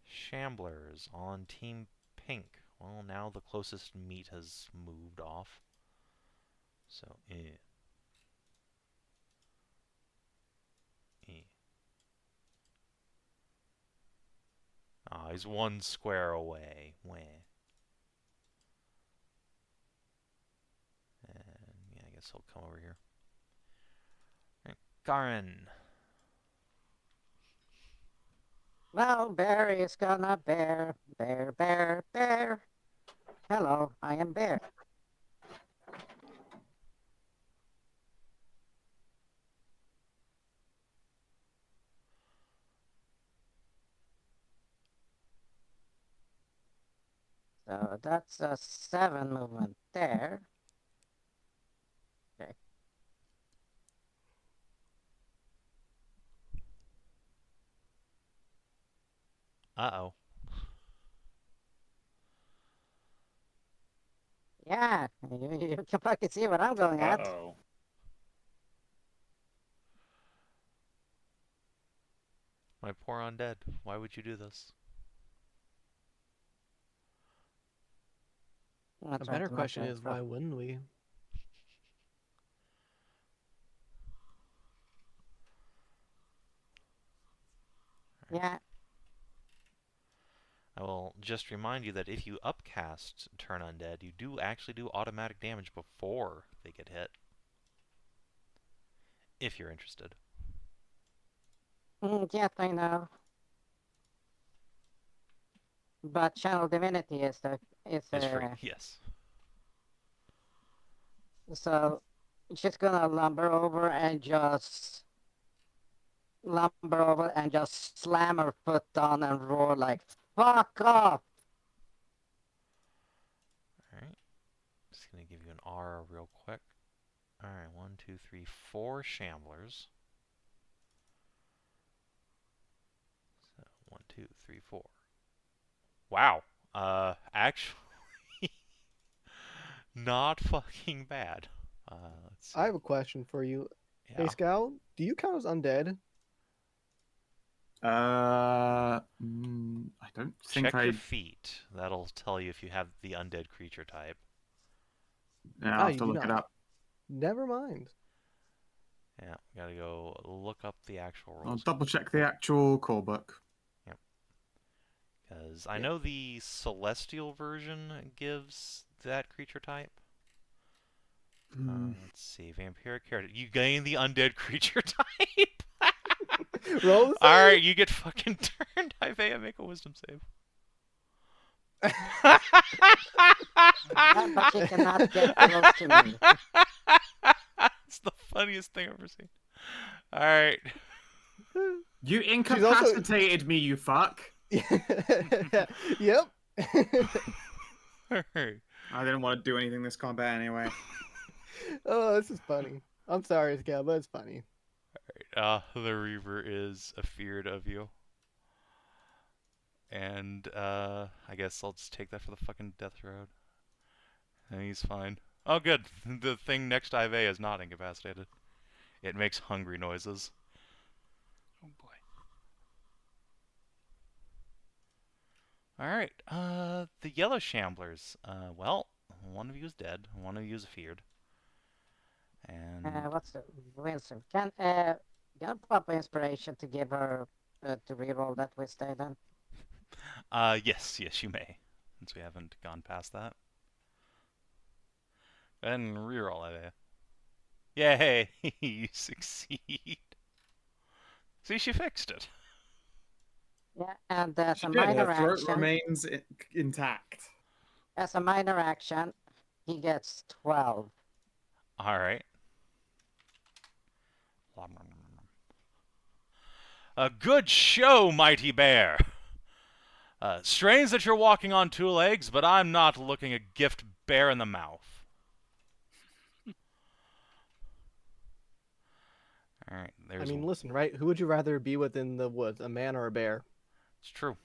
[SPEAKER 1] Shamblers on Team Pink. Well, now the closest meat has moved off. So, Ah, he's 1 square away. Wah. And yeah, I guess he'll come over here. Right, Karin.
[SPEAKER 2] Well, Bear is gonna bear. Bear, bear, bear. Hello, I am Bear. So that's a 7 movement there. Okay.
[SPEAKER 1] Uh-oh.
[SPEAKER 2] Yeah, you can fucking see what I'm going at.
[SPEAKER 5] Uh-oh.
[SPEAKER 1] My poor undead. Why would you do this?
[SPEAKER 3] A better question is, why wouldn't we?
[SPEAKER 2] Yeah.
[SPEAKER 1] I will just remind you that if you upcast Turn Undead, you do actually do automatic damage before they get hit. If you're interested.
[SPEAKER 2] Yes, I know. But Channel Divinity is
[SPEAKER 1] Free, yes.
[SPEAKER 2] So she's gonna lumber over and just slam her foot down and roar like, fuck off!
[SPEAKER 1] Alright. Just gonna give you an R real quick. Alright, 1, 2, 3, 4 shamblers. So 1, 2, 3, 4. Wow. Actually not fucking bad. Let's see.
[SPEAKER 3] I have a question for you.
[SPEAKER 1] Yeah.
[SPEAKER 3] Hey, Skow, do you count as undead?
[SPEAKER 6] I don't think
[SPEAKER 1] Check
[SPEAKER 6] I.
[SPEAKER 1] your feet. That'll tell you if you have the undead creature type.
[SPEAKER 6] Yeah, I'll have
[SPEAKER 3] you
[SPEAKER 6] to
[SPEAKER 3] do
[SPEAKER 6] look it
[SPEAKER 3] not.
[SPEAKER 6] up.
[SPEAKER 3] Never mind.
[SPEAKER 1] Yeah, gotta go look up the actual
[SPEAKER 6] I'll
[SPEAKER 1] rules.
[SPEAKER 6] double check the actual core book.
[SPEAKER 1] Because I know the Celestial version gives that creature type. Let's see. Vampiric Heritage. You gain the undead creature type!
[SPEAKER 3] Roll the
[SPEAKER 1] Alright, you get fucking turned. Aiveah, make a wisdom save.
[SPEAKER 2] But you cannot get close to me.
[SPEAKER 1] It's the funniest thing I've ever seen. Alright.
[SPEAKER 6] You
[SPEAKER 3] also-
[SPEAKER 6] incapacitated me, you fuck.
[SPEAKER 3] Yep.
[SPEAKER 1] Alright.
[SPEAKER 6] I didn't want to do anything this combat anyway.
[SPEAKER 3] Oh, this is funny. I'm sorry, Skow, but it's funny.
[SPEAKER 1] The Reaver is afeared of you. And, I guess I'll just take that for the fucking death road. And he's fine. Oh, good. The thing next to Aiveah is not incapacitated. It makes hungry noises.
[SPEAKER 4] Oh boy.
[SPEAKER 1] Alright, the Yellow Shamblers. Well, one of you is dead, one of you is afeared. And...
[SPEAKER 2] What's the wisdom? Can pop inspiration to give her to reroll that wisdom then?
[SPEAKER 1] yes, you may. Since we haven't gone past that. And reroll Aiveah. Yay! You succeed. See, she fixed it.
[SPEAKER 2] Yeah, and as a
[SPEAKER 6] Her
[SPEAKER 2] minor
[SPEAKER 6] throat
[SPEAKER 2] action,
[SPEAKER 6] remains intact.
[SPEAKER 2] as a minor action, he gets 12.
[SPEAKER 1] Alright. A good show, mighty bear! Strange that you're walking on two legs, but I'm not looking a gift bear in the mouth. Alright, there's...
[SPEAKER 3] I mean, listen, right? Who would you rather be with in the woods, a man or a bear?
[SPEAKER 1] It's true.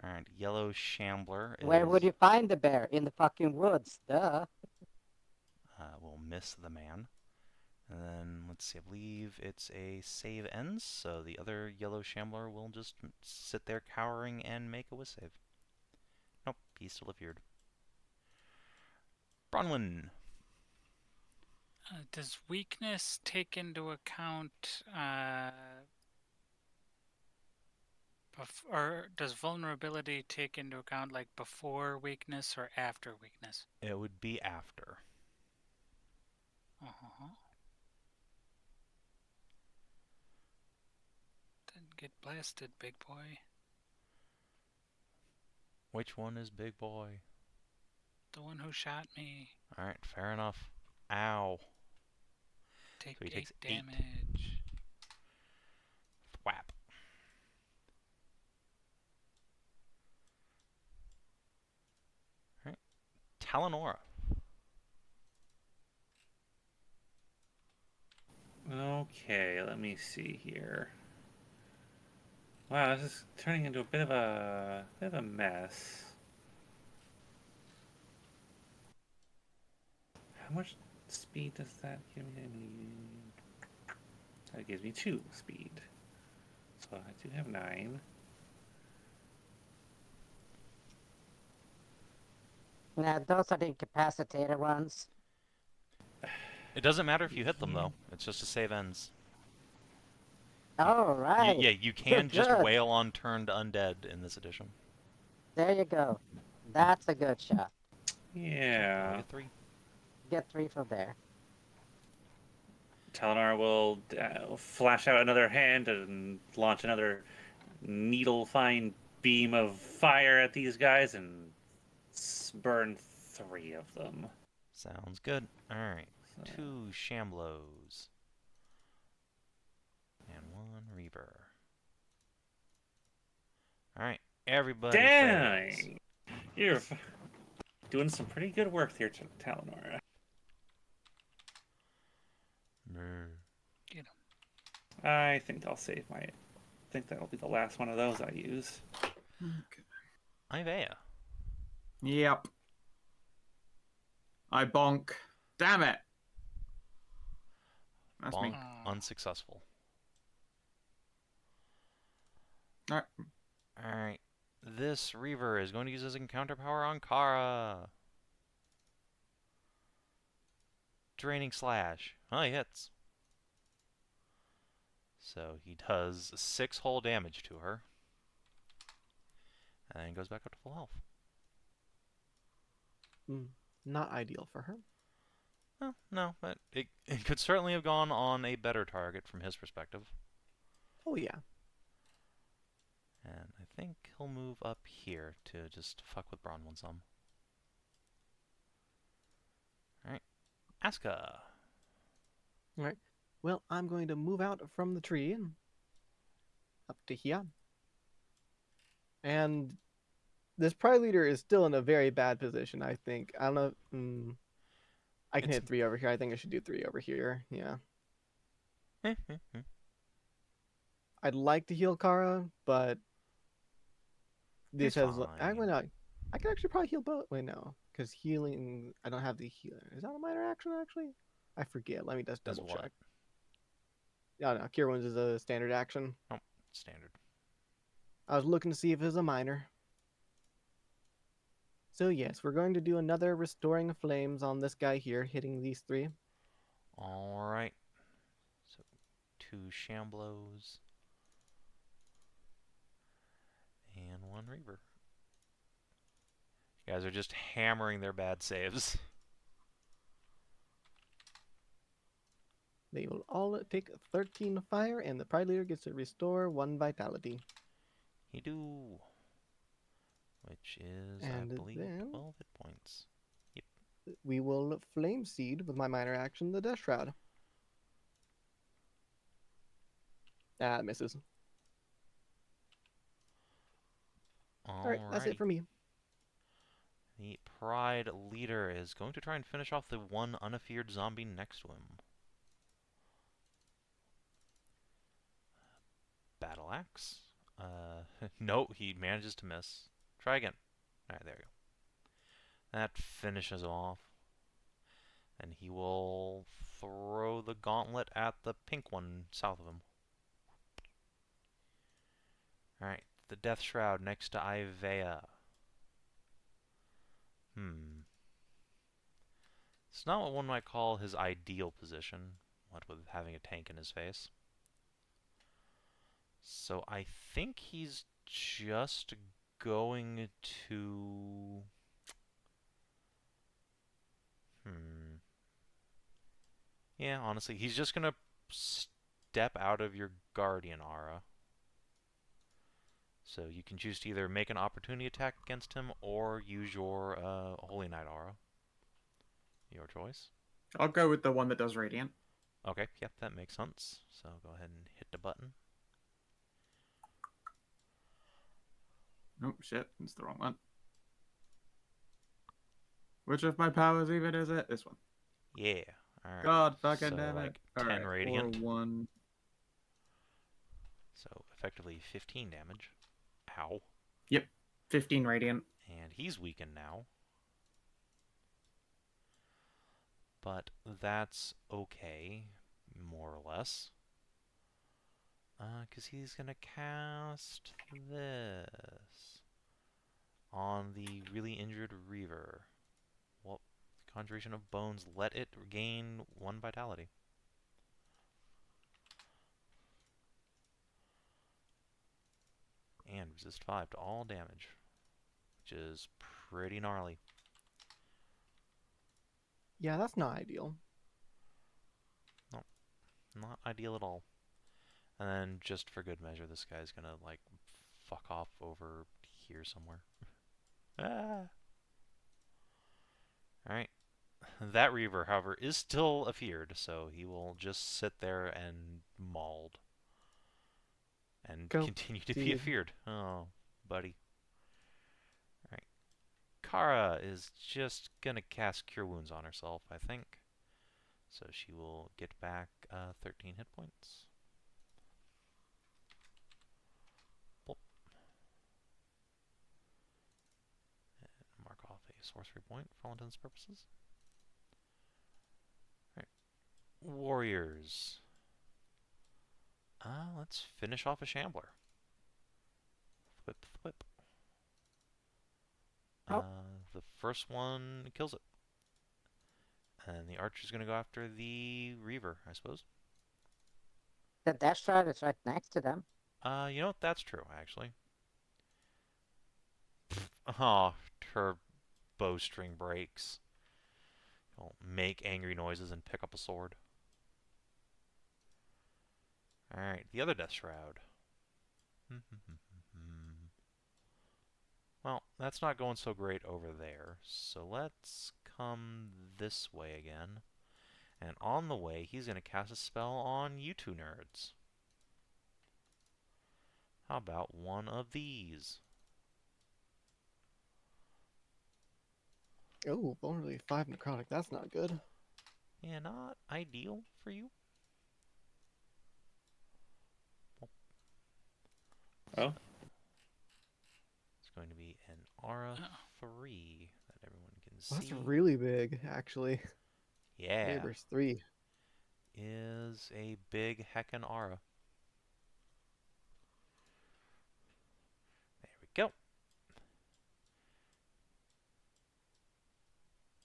[SPEAKER 1] Alright, Yellow Shambler is...
[SPEAKER 2] Where would you find the bear? In the fucking woods, duh.
[SPEAKER 1] We'll miss the man. And then, let's see, I believe it's a save ends, so the other Yellow Shambler will just sit there cowering and make a whiz save. Nope, he's still afeared. Bronwyn.
[SPEAKER 4] Does weakness take into account, or does vulnerability take into account like before weakness or after weakness?
[SPEAKER 1] It would be after.
[SPEAKER 4] Uh-huh. Then get blasted, big boy.
[SPEAKER 1] Which one is big boy?
[SPEAKER 4] The one who shot me.
[SPEAKER 1] Alright, fair enough. Ow.
[SPEAKER 4] Take
[SPEAKER 1] So he takes 8
[SPEAKER 4] damage.
[SPEAKER 1] Thwap. Alright. Talanora.
[SPEAKER 5] Okay, let me see here. Wow, this is turning into a bit of a mess. How much speed does that give me? That gives me 2 speed. So I do have 9.
[SPEAKER 2] Yeah, those are the incapacitated ones.
[SPEAKER 1] It doesn't matter if you hit them, though. It's just a save ends.
[SPEAKER 2] Oh, right.
[SPEAKER 1] Yeah, you can just
[SPEAKER 2] Good.
[SPEAKER 1] wail on turned undead in this edition.
[SPEAKER 2] There you go. That's a good shot.
[SPEAKER 5] Yeah.
[SPEAKER 1] Get 3.
[SPEAKER 2] Get 3 from there.
[SPEAKER 5] Talanora will flash out another hand and launch another needle-fine beam of fire at these guys and burn 3 of them.
[SPEAKER 1] Sounds good. Alright.
[SPEAKER 5] So,
[SPEAKER 1] 2 Shamblos. And 1 Reaver. Alright. Everybody fails.
[SPEAKER 5] Dang! You're doing some pretty good work here, Talanora. I think I'll save my... I think that'll be the last one of those I use.
[SPEAKER 6] Okay.
[SPEAKER 1] Aiveah.
[SPEAKER 6] Yep. I bonk. Damn it. That's me.
[SPEAKER 1] Bonk. Unsuccessful.
[SPEAKER 6] Alright.
[SPEAKER 1] Alright. This Reaver is going to use his encounter power on Kara. Draining Slash. Oh, he hits. So he does 6 whole damage to her. And then goes back up to full health.
[SPEAKER 3] Not ideal for her.
[SPEAKER 1] Well, no, but it could certainly have gone on a better target from his perspective.
[SPEAKER 3] Oh, yeah.
[SPEAKER 1] And I think he'll move up here to just fuck with Bronwyn some. Alright. Aska.
[SPEAKER 3] Alright. Well, I'm going to move out from the tree and up to here. And this Pride Leader is still in a very bad position, I think. I don't know. I can hit 3 over here. I think I should do 3 over here. Yeah. I'd like to heal Kara, but this has... Actually, no. I can actually probably heal both. Wait, no. Because healing... I don't have the healer. Is that a minor action, actually? I forget. Let me just double check. Oh, no. Cure Wounds is a standard action.
[SPEAKER 1] Oh, standard.
[SPEAKER 3] I was looking to see if it was a minor. So yes, we're going to do another Restoring Flames on this guy here, hitting these 3.
[SPEAKER 1] Alright. So, 2 Shamblos. And 1 Reaver. You guys are just hammering their bad saves.
[SPEAKER 3] They will all take 13 fire, and the Pride Leader gets to restore 1 vitality.
[SPEAKER 1] He do. Which is,
[SPEAKER 3] And
[SPEAKER 1] I believe,
[SPEAKER 3] then
[SPEAKER 1] 12 hit points. Yep.
[SPEAKER 3] We will Flame Seed with my minor action, the Death Shroud. That misses. Alright, that's it for me.
[SPEAKER 1] The Pride Leader is going to try and finish off the one unafeared zombie next to him. Battle Axe. No, he manages to miss. Try again. Alright, there you go. That finishes off. And he will throw the gauntlet at the pink one south of him. Alright, the Death Shroud next to Aiveah. It's not what one might call his ideal position, what with having a tank in his face. So I think he's just going to... Yeah, honestly, he's just going to step out of your Guardian Aura. So you can choose to either make an opportunity attack against him or use your Holy Knight Aura. Your choice.
[SPEAKER 6] I'll go with the one that does Radiant.
[SPEAKER 1] Okay, yep, that makes sense. So go ahead and hit the button.
[SPEAKER 6] Oh, shit. It's the wrong one. Which of my powers even is it? This one.
[SPEAKER 1] Yeah. Alright.
[SPEAKER 6] God fucking
[SPEAKER 1] so,
[SPEAKER 6] damn it.
[SPEAKER 1] Like 10
[SPEAKER 6] right,
[SPEAKER 1] radiant.
[SPEAKER 6] 1.
[SPEAKER 1] So effectively 15 damage. Ow.
[SPEAKER 6] Yep. 15 radiant.
[SPEAKER 1] And he's weakened now. But that's okay, more or less. Because he's going to cast this on the really injured Reaver. Well, Conjuration of Bones, let it gain 1 vitality. And resist 5 to all damage, which is pretty gnarly.
[SPEAKER 3] Yeah, that's not ideal.
[SPEAKER 1] No, not ideal at all. And then, just for good measure, this guy's gonna, like, fuck off over here somewhere. Ah! Alright. That Reaver, however, is still afeared, so he will just sit there and mauled. And continue to be afeared. Oh, buddy. Kara is just gonna cast Cure Wounds on herself, I think. So she will get back 13 hit points. Boop. And mark off a sorcery point for all intents and purposes. Alright. Warriors. Let's finish off a Shambler. Whip, whip.
[SPEAKER 2] Oh.
[SPEAKER 1] The first one kills it. And the archer's going to go after the Reaver, I suppose.
[SPEAKER 2] The Dash Rod is right next to them.
[SPEAKER 1] You know what? That's true, actually. Oh, her bowstring breaks. Don't make angry noises and pick up a sword. Alright, the other Death Shroud. Well, that's not going so great over there. So let's come this way again. And on the way, he's going to cast a spell on you two nerds. How about one of these?
[SPEAKER 3] Oh, only 5 necrotic. That's not good.
[SPEAKER 1] Yeah, not ideal for you.
[SPEAKER 5] Oh.
[SPEAKER 1] It's going to be an Aura 3 that everyone can see.
[SPEAKER 3] That's really big, actually.
[SPEAKER 1] Yeah.
[SPEAKER 3] Neighbors 3.
[SPEAKER 1] Is a big heckin' Aura. There we go.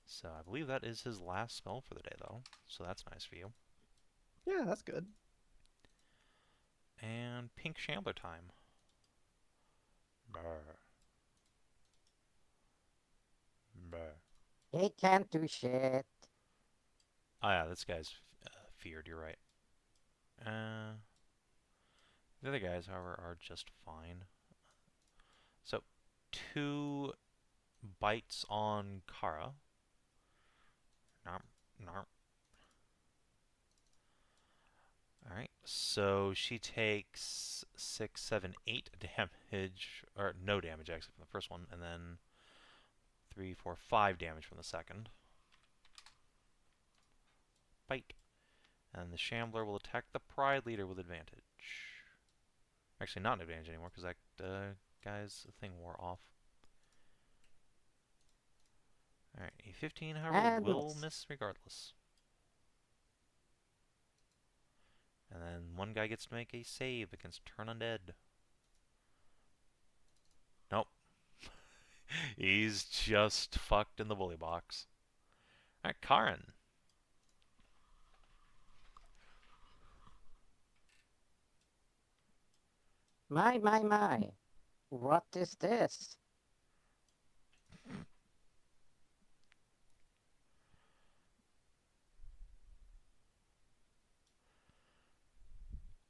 [SPEAKER 1] So I believe that is his last spell for the day, though. So that's nice for you.
[SPEAKER 3] Yeah, that's good.
[SPEAKER 1] And pink Shambler time. Brr. Brr.
[SPEAKER 2] He can't do shit.
[SPEAKER 1] Oh yeah, this guy's feared, you're right. The other guys, however, are just fine. So, 2 bites on Kara. Narp, narp. Alright, so she takes 6, 7, 8 damage, or no damage actually from the first one, and then 3, 4, 5 damage from the second. Bite. And the Shambler will attack the Pride Leader with advantage. Actually, not an advantage anymore, because that guy's thing wore off. Alright, a 15, however,
[SPEAKER 2] And
[SPEAKER 1] will
[SPEAKER 2] miss.
[SPEAKER 1] miss regardless. And then one guy gets to make a save against Turn Undead. Nope. He's just fucked in the bully box. Alright, Karin.
[SPEAKER 2] My. What is this?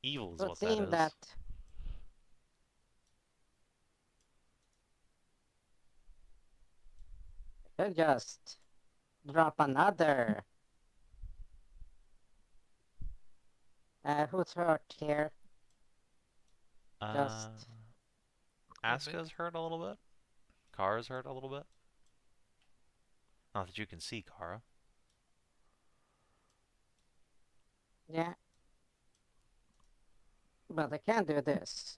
[SPEAKER 1] Evil is
[SPEAKER 2] Would
[SPEAKER 1] what that
[SPEAKER 2] seem
[SPEAKER 1] is.
[SPEAKER 2] that could just drop another. Who's hurt here? Just
[SPEAKER 1] Aska's hurt a little bit. Kara's hurt a little bit. Not that you can see Kara.
[SPEAKER 2] yeah. But I can do this.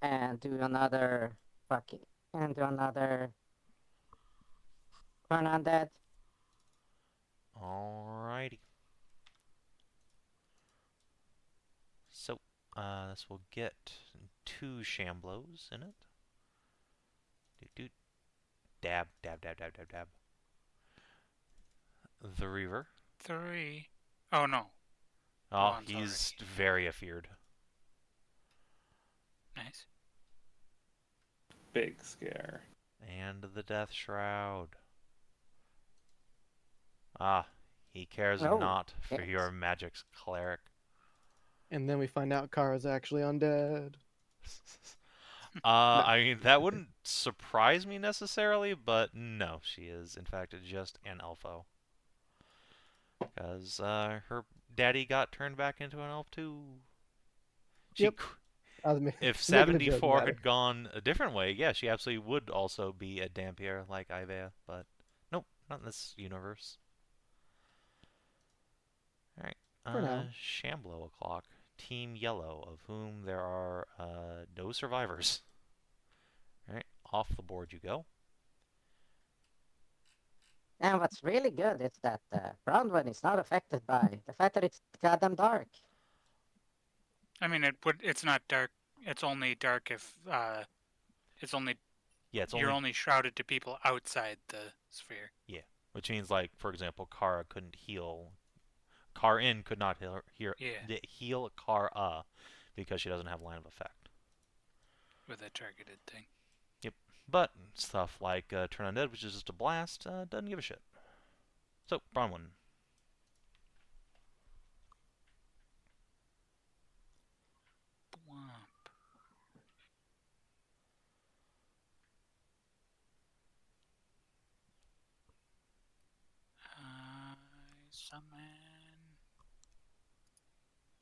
[SPEAKER 2] And do another and do another turn on that.
[SPEAKER 1] Alrighty. So, this will get 2 Shamblos in it. Doot. Dab. The Reaver.
[SPEAKER 4] 3. Oh no.
[SPEAKER 1] Oh,
[SPEAKER 4] I'm
[SPEAKER 1] he's very afeared.
[SPEAKER 4] Nice.
[SPEAKER 5] Big scare.
[SPEAKER 1] And the Death Shroud. Ah, he cares
[SPEAKER 2] Oh,
[SPEAKER 1] not for
[SPEAKER 2] yes.
[SPEAKER 1] your magic's cleric.
[SPEAKER 3] And then we find out Kara's actually undead.
[SPEAKER 1] I mean, that wouldn't surprise me necessarily, but no, she is, in fact, just an elfo. Because her daddy got turned back into an elf, too.
[SPEAKER 3] Yep. I was
[SPEAKER 1] If
[SPEAKER 3] making a joke
[SPEAKER 1] 74
[SPEAKER 3] about it.
[SPEAKER 1] had gone a different way, yeah, she absolutely would also be a Dampier like Aiveah, but nope, not in this universe. Alright,
[SPEAKER 3] For now.
[SPEAKER 1] Shamblo o'clock. Team Yellow, of whom there are no survivors. Alright, off the board you go.
[SPEAKER 2] And what's really good is that Bronwyn is not affected by the fact that it's goddamn dark.
[SPEAKER 4] I mean, it's not dark. It's only dark if it's only
[SPEAKER 1] Yeah, it's
[SPEAKER 4] you're
[SPEAKER 1] only
[SPEAKER 4] only shrouded to people outside the sphere.
[SPEAKER 1] yeah, which means like for example, Kara couldn't heal. Karin could not heal Kara because she doesn't have line of effect.
[SPEAKER 4] With a targeted thing.
[SPEAKER 1] Yep, but stuff like Turn Undead, which is just a blast, doesn't give a shit. So Bronwyn.
[SPEAKER 4] Womp. I summon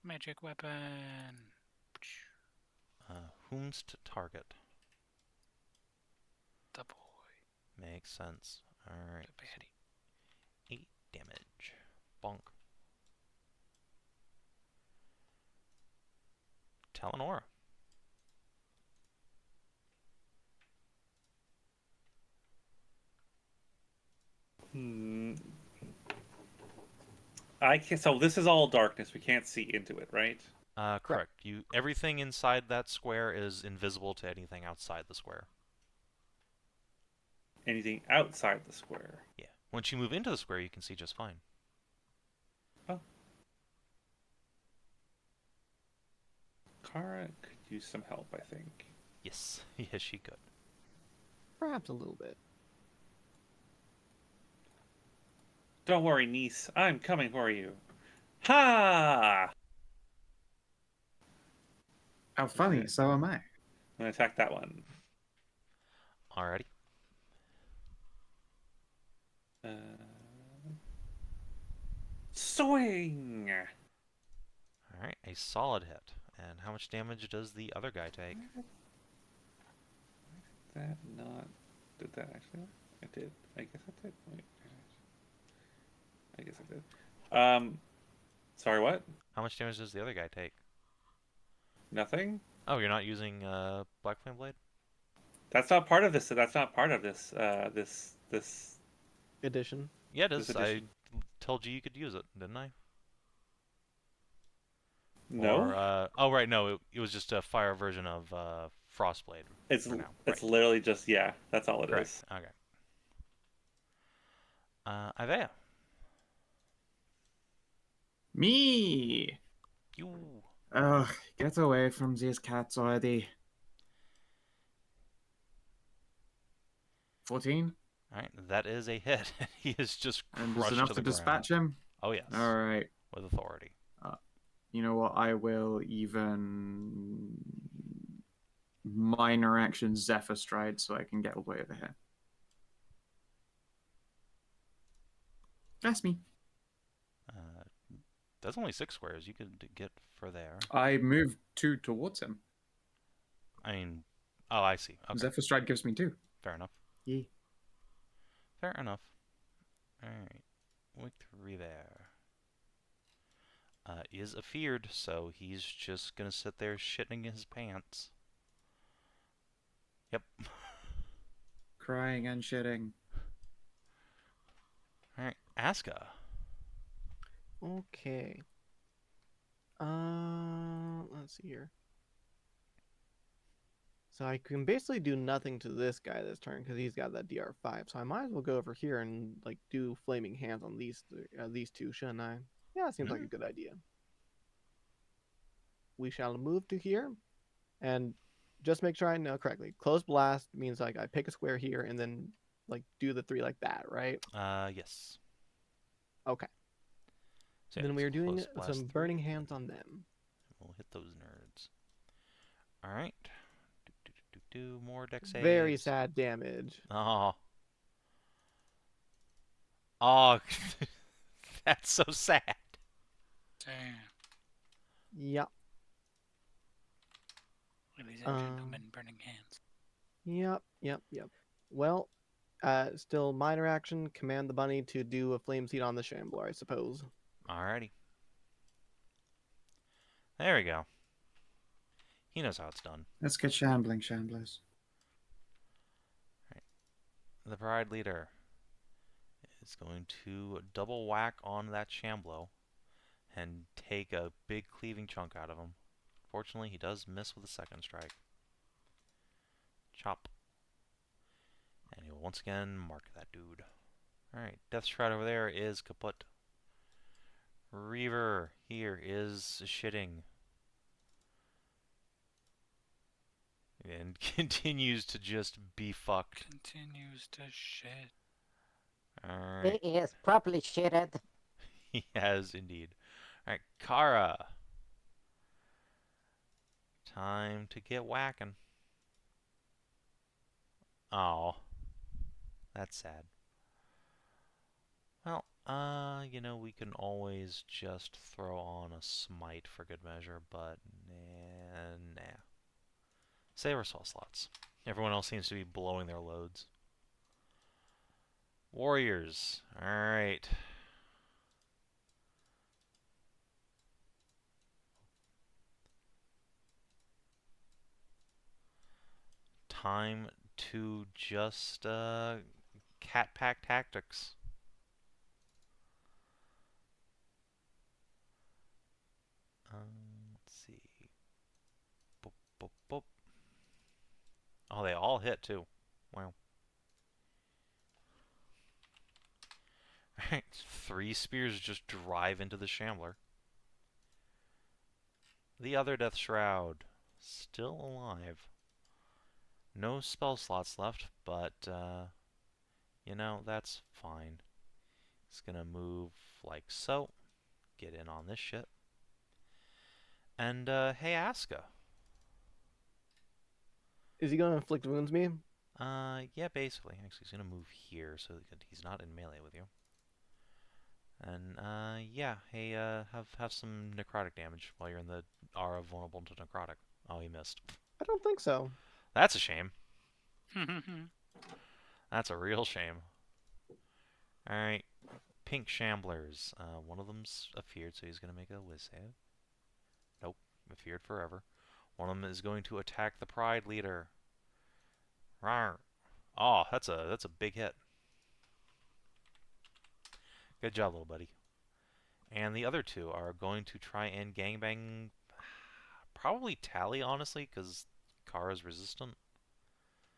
[SPEAKER 4] magic weapon.
[SPEAKER 1] Whom's to target?
[SPEAKER 4] The boy.
[SPEAKER 1] Makes sense. Alright.
[SPEAKER 4] The baddie.
[SPEAKER 1] 8 damage. Bonk. Talanora.
[SPEAKER 5] So this is all darkness. We can't see into it, right?
[SPEAKER 1] Correct. Everything inside that square is invisible to anything outside the square.
[SPEAKER 5] Anything outside the square.
[SPEAKER 1] Yeah. Once you move into the square, you can see just fine.
[SPEAKER 5] Oh. Kara could use some help, I think.
[SPEAKER 1] Yes. Yes, she could.
[SPEAKER 3] Perhaps a little bit.
[SPEAKER 5] Don't worry, niece. I'm coming for you. Ha!
[SPEAKER 6] How funny, so am I.
[SPEAKER 5] I'm gonna attack that one.
[SPEAKER 1] Alrighty.
[SPEAKER 5] Swing!
[SPEAKER 1] Alright, a solid hit. And how much damage does the other guy take?
[SPEAKER 5] That not... Did that actually? I did. I guess I did. Wait. I guess I did. Sorry, what?
[SPEAKER 1] How much damage does the other guy take?
[SPEAKER 5] Nothing?
[SPEAKER 1] Oh, you're not using Black Flame Blade?
[SPEAKER 5] That's not part of this. That's not part of this. This
[SPEAKER 3] Edition.
[SPEAKER 1] Yeah, it
[SPEAKER 5] This
[SPEAKER 1] is. I
[SPEAKER 5] edition.
[SPEAKER 1] told you you could use it, didn't I?
[SPEAKER 5] No.
[SPEAKER 1] Or, oh, right, no. It was just a fire version of Frostblade.
[SPEAKER 5] It's
[SPEAKER 1] for now.
[SPEAKER 5] it's
[SPEAKER 1] Right.
[SPEAKER 5] literally just that's all it
[SPEAKER 1] Correct.
[SPEAKER 5] is.
[SPEAKER 1] Okay. Aiveah.
[SPEAKER 6] Me!
[SPEAKER 1] You.
[SPEAKER 6] Ugh, get away from these cats already. 14?
[SPEAKER 1] Alright, that is a hit. He is just
[SPEAKER 6] And
[SPEAKER 1] crushed
[SPEAKER 6] is enough
[SPEAKER 1] to
[SPEAKER 6] to
[SPEAKER 1] the
[SPEAKER 6] dispatch
[SPEAKER 1] ground.
[SPEAKER 6] him?
[SPEAKER 1] Oh, yes.
[SPEAKER 6] Alright.
[SPEAKER 1] With authority.
[SPEAKER 6] You know what? I will even minor action Zephyr Stride so I can get all the way over here. That's me.
[SPEAKER 1] That's only 6 squares. You could get for there.
[SPEAKER 6] I moved 2 towards him.
[SPEAKER 1] I mean, oh, I see. Okay,
[SPEAKER 6] Zephyr Stride gives me 2.
[SPEAKER 1] fair enough.
[SPEAKER 6] Yeah.
[SPEAKER 1] Fair enough. Alright. Week 3 there. Is afeared, so he's just gonna sit there shitting his pants. Yep.
[SPEAKER 6] Crying and shitting.
[SPEAKER 1] Alright, Aska.
[SPEAKER 3] Okay. Let's see here. So I can basically do nothing to this guy this turn because he's got that DR5. So I might as well go over here and like do flaming hands on these two, shouldn't I? Yeah, it seems like a good idea. We shall move to here, and just make sure I know correctly. Close blast means like I pick a square here and then like do the 3 like that, right?
[SPEAKER 1] Yes.
[SPEAKER 3] Okay.
[SPEAKER 1] So
[SPEAKER 3] Then we
[SPEAKER 1] it's
[SPEAKER 3] are doing
[SPEAKER 1] close blast
[SPEAKER 3] some
[SPEAKER 1] 3.
[SPEAKER 3] burning hands on them.
[SPEAKER 1] We'll hit those nerds. Alright. More deck saves.
[SPEAKER 3] Very sad damage.
[SPEAKER 1] Oh. Oh. That's so sad.
[SPEAKER 4] Damn.
[SPEAKER 3] Yep.
[SPEAKER 4] Ladies and gentlemen, burning hands.
[SPEAKER 3] Yep. Well, still minor action. Command the bunny to do a flame seed on the shambler, I suppose.
[SPEAKER 1] Alrighty. There we go. He knows how it's done.
[SPEAKER 6] Let's get shambling, shamblers.
[SPEAKER 1] The Pride Leader is going to double whack on that Shamblo and take a big cleaving chunk out of him. Fortunately, he does miss with a second strike. Chop. And he'll once again mark that dude. Alright, Death Shroud over there is kaput. Reaver here is shitting. And continues to just be fucked.
[SPEAKER 4] Continues to shit.
[SPEAKER 1] Alright.
[SPEAKER 2] He is properly shitted.
[SPEAKER 1] He has indeed. Alright, Kara. Time to get whacking. Oh. That's sad. Well, you know, we can always just throw on a smite for good measure, but nah. Save our spell slots. Everyone else seems to be blowing their loads. Warriors. Alright. Time to just cat pack tactics. Let's see. Boop, boop, boop. Oh, they all hit too. Wow. Alright, 3 spears just drive into the Shambler. The other Death Shroud, still alive. No spell slots left, but, you know, that's fine. He's gonna move like so. Get in on this shit. And, hey, Aska.
[SPEAKER 3] Is he going to inflict wounds me?
[SPEAKER 1] Yeah, basically. Actually, he's gonna move here so that he's not in melee with you. And, yeah, hey, have some necrotic damage while you're in the aura vulnerable to necrotic. Oh, he missed.
[SPEAKER 3] I don't think so.
[SPEAKER 1] That's a shame. That's a real shame. Alright, pink shamblers. One of them's afeared, so he's gonna make a whiz save. Nope, afeared forever. One of them is going to attack the Pride Leader. Rawr. Oh, that's a big hit. Good job, little buddy. And the other two are going to try and gangbang. Probably Tally, honestly, because Kara's resistant.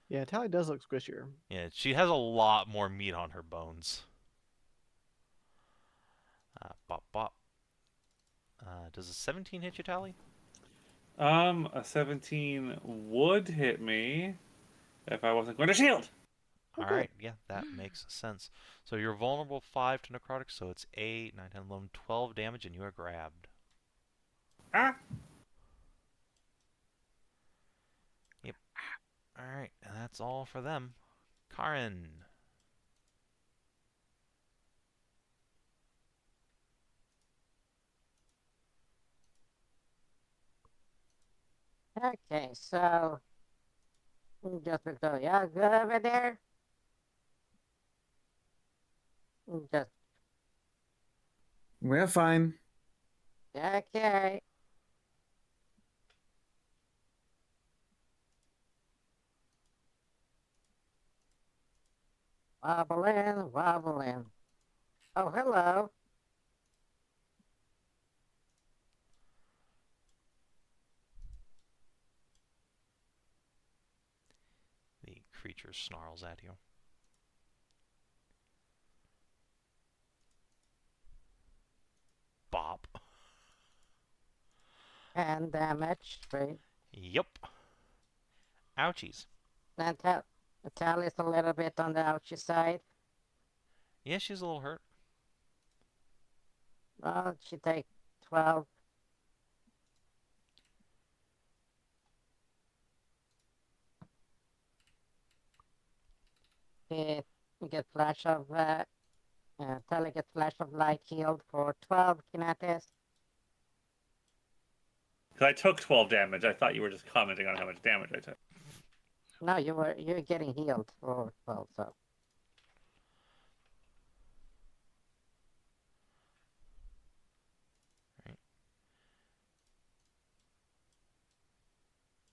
[SPEAKER 3] Yeah, Tally does look squishier.
[SPEAKER 1] Yeah, she has a lot more meat on her bones. Bop, bop. Does a 17 hit you, Tally?
[SPEAKER 5] A 17 would hit me if I wasn't going to shield.
[SPEAKER 1] Alright, yeah, that makes sense. So you're vulnerable 5 to necrotic, so it's 8, 9, 10, 11, 12 damage, and you are grabbed.
[SPEAKER 5] Ah!
[SPEAKER 1] Yep. Alright, and that's all for them. Karin.
[SPEAKER 2] Okay, so just to go, yeah, good over there. Just
[SPEAKER 6] We're fine.
[SPEAKER 2] okay. Wobble in, wobble in. Oh, hello.
[SPEAKER 1] The creature snarls at you. Bop.
[SPEAKER 2] And damage, right?
[SPEAKER 1] Yep. Ouchies.
[SPEAKER 2] And Tally's a little bit on the ouchy side.
[SPEAKER 1] Yeah, she's a little hurt.
[SPEAKER 2] Well, she take 12. It get flash of Tally gets flash of light healed for 12 Kinathis.
[SPEAKER 5] Because I took 12 damage. I thought you were just commenting on how much damage I took.
[SPEAKER 2] No, you're getting healed for 12, so.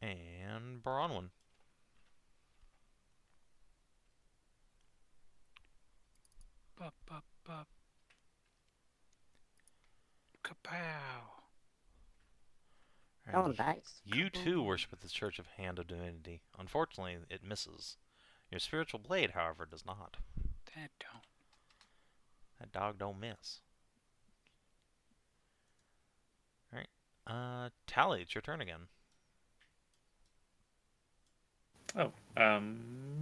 [SPEAKER 1] And Bronwyn.
[SPEAKER 4] Bup, bup, bup. Kapow.
[SPEAKER 2] Oh,
[SPEAKER 1] And
[SPEAKER 2] nice.
[SPEAKER 1] you too worship at the Church of Hand of Divinity. Unfortunately, it misses. Your spiritual blade, however, does not.
[SPEAKER 4] That don't.
[SPEAKER 1] That dog don't miss. Alright. Tally, it's your turn again.
[SPEAKER 5] Oh,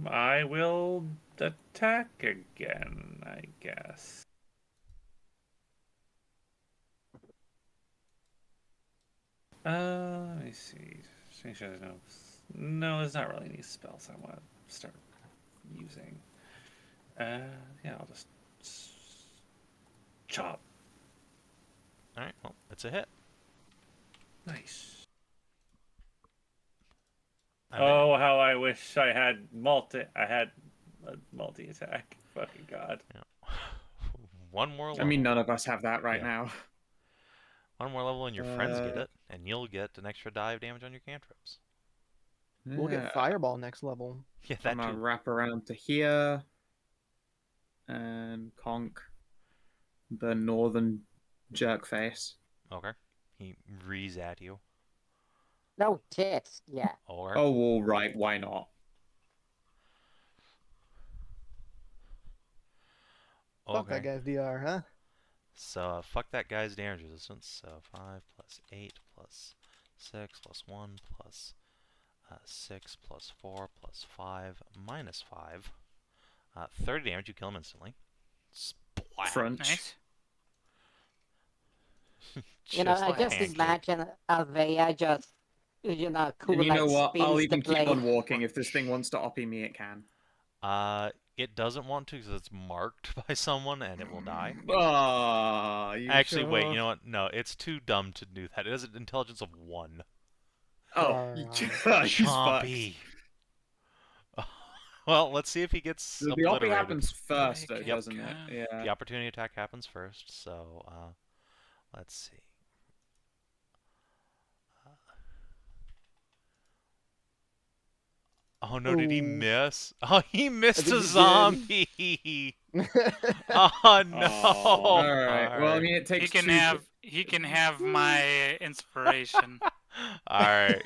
[SPEAKER 5] I will attack again, I guess. Let me see. Just make sure there's no, there's not really any spells I want to start using. Yeah, I'll just chop.
[SPEAKER 1] Alright, well, it's a hit.
[SPEAKER 5] Nice.
[SPEAKER 1] And
[SPEAKER 5] Oh, how I wish I had a multi attack. Fucking god.
[SPEAKER 1] yeah. One more level.
[SPEAKER 6] I mean, none of us have that right
[SPEAKER 1] Yeah.
[SPEAKER 6] now.
[SPEAKER 1] One more level and your friends get it, and you'll get an extra die of damage on your cantrips.
[SPEAKER 3] We'll get Fireball next level.
[SPEAKER 1] Yeah, that
[SPEAKER 6] I'm gonna
[SPEAKER 1] too.
[SPEAKER 6] wrap around to here and conk the northern jerk face.
[SPEAKER 1] Okay. He rees at you.
[SPEAKER 2] No tits, yeah.
[SPEAKER 1] Or
[SPEAKER 6] Oh, all right. Why not?
[SPEAKER 3] Fuck that
[SPEAKER 1] okay.
[SPEAKER 3] guy's DR, huh?
[SPEAKER 1] So fuck that guy's damage resistance. So 5 plus 8 plus 6 plus 1 plus 6 plus 4 plus 5 minus 5. 30 damage. You kill him instantly. Splat.
[SPEAKER 6] Crunch.
[SPEAKER 4] Nice.
[SPEAKER 2] You know, I
[SPEAKER 1] like
[SPEAKER 2] just
[SPEAKER 1] pancake.
[SPEAKER 2] imagine Aiveah just, cool,
[SPEAKER 6] And you know what?
[SPEAKER 2] spins
[SPEAKER 6] I'll
[SPEAKER 2] the
[SPEAKER 6] even keep
[SPEAKER 2] blade.
[SPEAKER 6] on walking. If this thing wants to oppie me, it can.
[SPEAKER 1] It doesn't want to because it's marked by someone and it will die.
[SPEAKER 6] Ah,
[SPEAKER 1] Actually,
[SPEAKER 6] sure?
[SPEAKER 1] wait, you know what? No, it's too dumb to do that. It has an intelligence of 1.
[SPEAKER 6] Oh, he's fucked.
[SPEAKER 1] Chompy. Well, let's see if he gets
[SPEAKER 6] The oppie
[SPEAKER 1] obliterated.
[SPEAKER 6] happens first, though,
[SPEAKER 4] Yep.
[SPEAKER 6] doesn't it? Yeah.
[SPEAKER 1] The opportunity attack happens first, so let's see. Oh no, did he
[SPEAKER 3] Ooh.
[SPEAKER 1] miss? Oh, he missed
[SPEAKER 3] think
[SPEAKER 1] a
[SPEAKER 3] he did.
[SPEAKER 1] zombie. Oh no.
[SPEAKER 6] All right. Well, I mean, it takes
[SPEAKER 4] He can have my inspiration.
[SPEAKER 1] All right.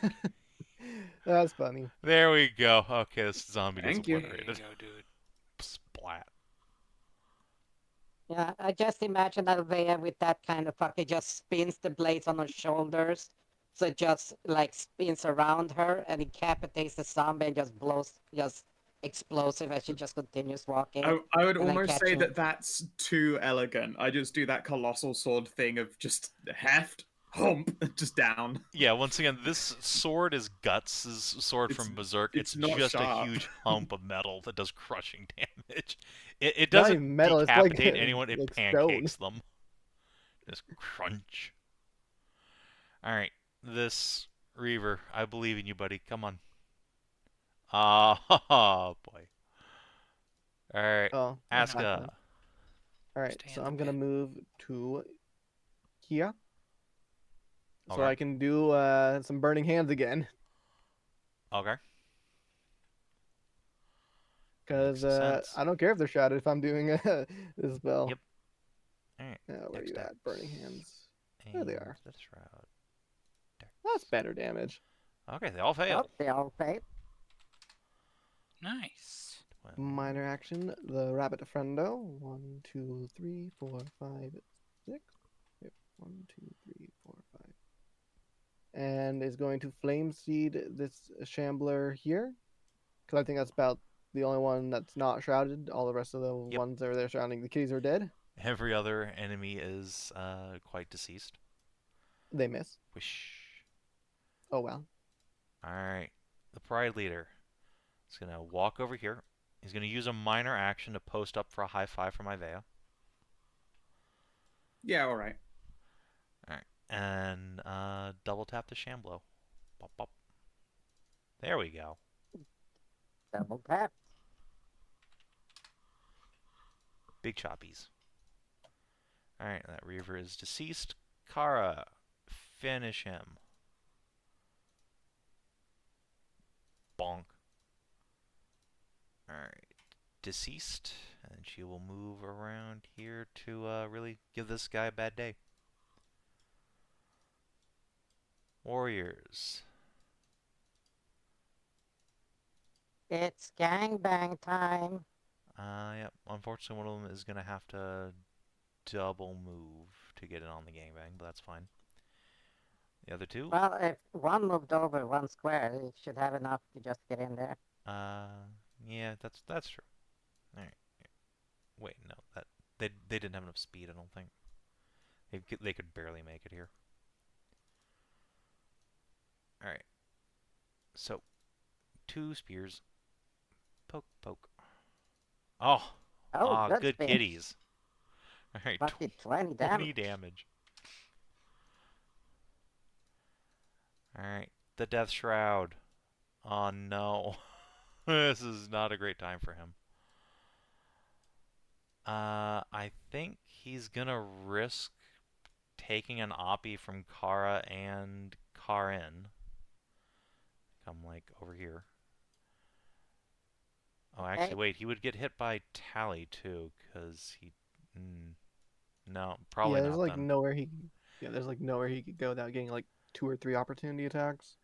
[SPEAKER 3] That's funny.
[SPEAKER 1] There we go. Okay, this zombie gets
[SPEAKER 6] Thank you.
[SPEAKER 4] There you
[SPEAKER 1] obliterated.
[SPEAKER 4] go, dude.
[SPEAKER 1] Splat.
[SPEAKER 2] Yeah, I just imagine Aiveah with that kind of fuck. He just spins the blades on her shoulders. So it just, spins around her and decapitates the zombie and just blows, just explosive as she just continues walking.
[SPEAKER 6] I would
[SPEAKER 2] and then
[SPEAKER 6] almost say
[SPEAKER 2] catching-
[SPEAKER 6] that that's too elegant. I just do that colossal sword thing of just heft, hump, just down.
[SPEAKER 1] Yeah, once again, this sword is Guts' sword
[SPEAKER 6] It's-
[SPEAKER 1] from Berserk.
[SPEAKER 6] it's
[SPEAKER 1] It's
[SPEAKER 6] not
[SPEAKER 1] just a
[SPEAKER 6] sharp.
[SPEAKER 1] huge hump of metal that does crushing damage. It
[SPEAKER 3] Not
[SPEAKER 1] doesn't
[SPEAKER 3] even metal, it's like-
[SPEAKER 1] decapitate anyone, it
[SPEAKER 3] like stone.
[SPEAKER 1] pancakes them. Just crunch. Alright, this Reaver, I believe in you, buddy. Come on. Oh, boy. Alright,
[SPEAKER 3] Oh,
[SPEAKER 1] Aska.
[SPEAKER 3] Alright,
[SPEAKER 4] Stay
[SPEAKER 3] so
[SPEAKER 4] in the
[SPEAKER 3] I'm gonna
[SPEAKER 4] pit.
[SPEAKER 3] move to here. So
[SPEAKER 1] Okay.
[SPEAKER 3] I can do some Burning Hands again.
[SPEAKER 1] Okay.
[SPEAKER 3] Because
[SPEAKER 1] Makes sense.
[SPEAKER 3] I don't care if they're shrouded if I'm doing this spell.
[SPEAKER 1] Yep. Alright.
[SPEAKER 3] Where are you
[SPEAKER 1] Dex,
[SPEAKER 3] at? Burning Hands. There they
[SPEAKER 1] and
[SPEAKER 3] are.
[SPEAKER 1] the Shroud. Dex.
[SPEAKER 3] That's better damage.
[SPEAKER 1] Okay, they all fail.
[SPEAKER 2] Oh, they all fail.
[SPEAKER 4] Nice.
[SPEAKER 3] Minor action, the Rabbit Friendo. 1, 2, 3, 4, 5, 6. Yep. 1, 2, 3, 4, 5. And is going to Flame Seed this Shambler here. Because I think that's about the only one that's not shrouded. All the rest of the
[SPEAKER 1] Yep.
[SPEAKER 3] ones that are there surrounding the kitties are dead.
[SPEAKER 1] Every other enemy is quite deceased.
[SPEAKER 3] They miss.
[SPEAKER 1] Whoosh.
[SPEAKER 3] Oh well.
[SPEAKER 1] Alright. The Pride Leader is going to walk over here. He's going to use a minor action to post up for a high five from Aiveah.
[SPEAKER 6] Yeah, all right.
[SPEAKER 1] And double tap the Shamblo. Bop, bop. There we go.
[SPEAKER 2] Double tap.
[SPEAKER 1] Big choppies. Alright, that Reaver is deceased. Kara, finish him. Bonk. Alright, deceased. And she will move around here to really give this guy a bad day. Warriors.
[SPEAKER 2] It's gangbang time.
[SPEAKER 1] Yep. Unfortunately, one of them is going to have to double move to get in on the gangbang, but that's fine. The other two?
[SPEAKER 2] Well, if one moved over 1 square, it should have enough to just get in there.
[SPEAKER 1] Yeah, that's true. All right. Wait, no, they didn't have enough speed. I don't think they could barely make it here. All right. So, 2 spears. Poke, poke. Oh, good
[SPEAKER 2] spear.
[SPEAKER 1] kitties. All right,
[SPEAKER 2] But did 20
[SPEAKER 1] 20
[SPEAKER 2] damage.
[SPEAKER 1] damage. All right, the Death Shroud. Oh no, this is not a great time for him. I think he's gonna risk taking an Oppie from Kara and Karin. Come like over here. Oh, actually, wait. He would get hit by Tally too, cause he. No, probably
[SPEAKER 3] yeah, there's
[SPEAKER 1] not
[SPEAKER 3] like
[SPEAKER 1] then.
[SPEAKER 3] nowhere he. Yeah, there's like nowhere he could go without getting like 2 or 3 opportunity attacks.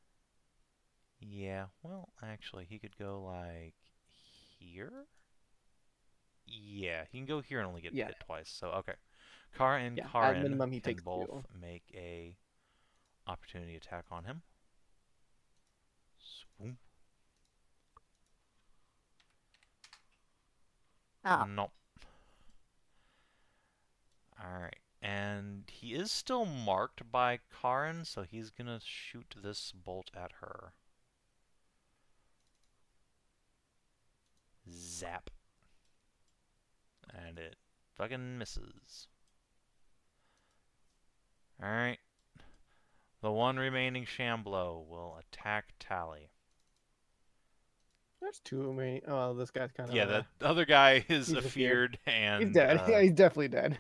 [SPEAKER 1] Yeah. Well, actually, he could go like here. Yeah, he can go here and only get
[SPEAKER 3] Yeah.
[SPEAKER 1] hit twice. So okay, Kara and
[SPEAKER 3] Yeah, at
[SPEAKER 1] Karin
[SPEAKER 3] minimum he
[SPEAKER 1] can
[SPEAKER 3] takes
[SPEAKER 1] both
[SPEAKER 3] 2.
[SPEAKER 1] make a opportunity attack on him. Swoop.
[SPEAKER 2] Oh,
[SPEAKER 1] Nope. Alright. And he is still marked by Karin, so he's gonna shoot this bolt at her. Zap. And it fucking misses. Alright. The one remaining Shamblo will attack Tally.
[SPEAKER 3] There's 2 many. Oh, this guy's kind of.
[SPEAKER 1] Yeah, the other guy is
[SPEAKER 3] he's
[SPEAKER 1] afeared and
[SPEAKER 3] He's dead. Yeah, he's definitely dead.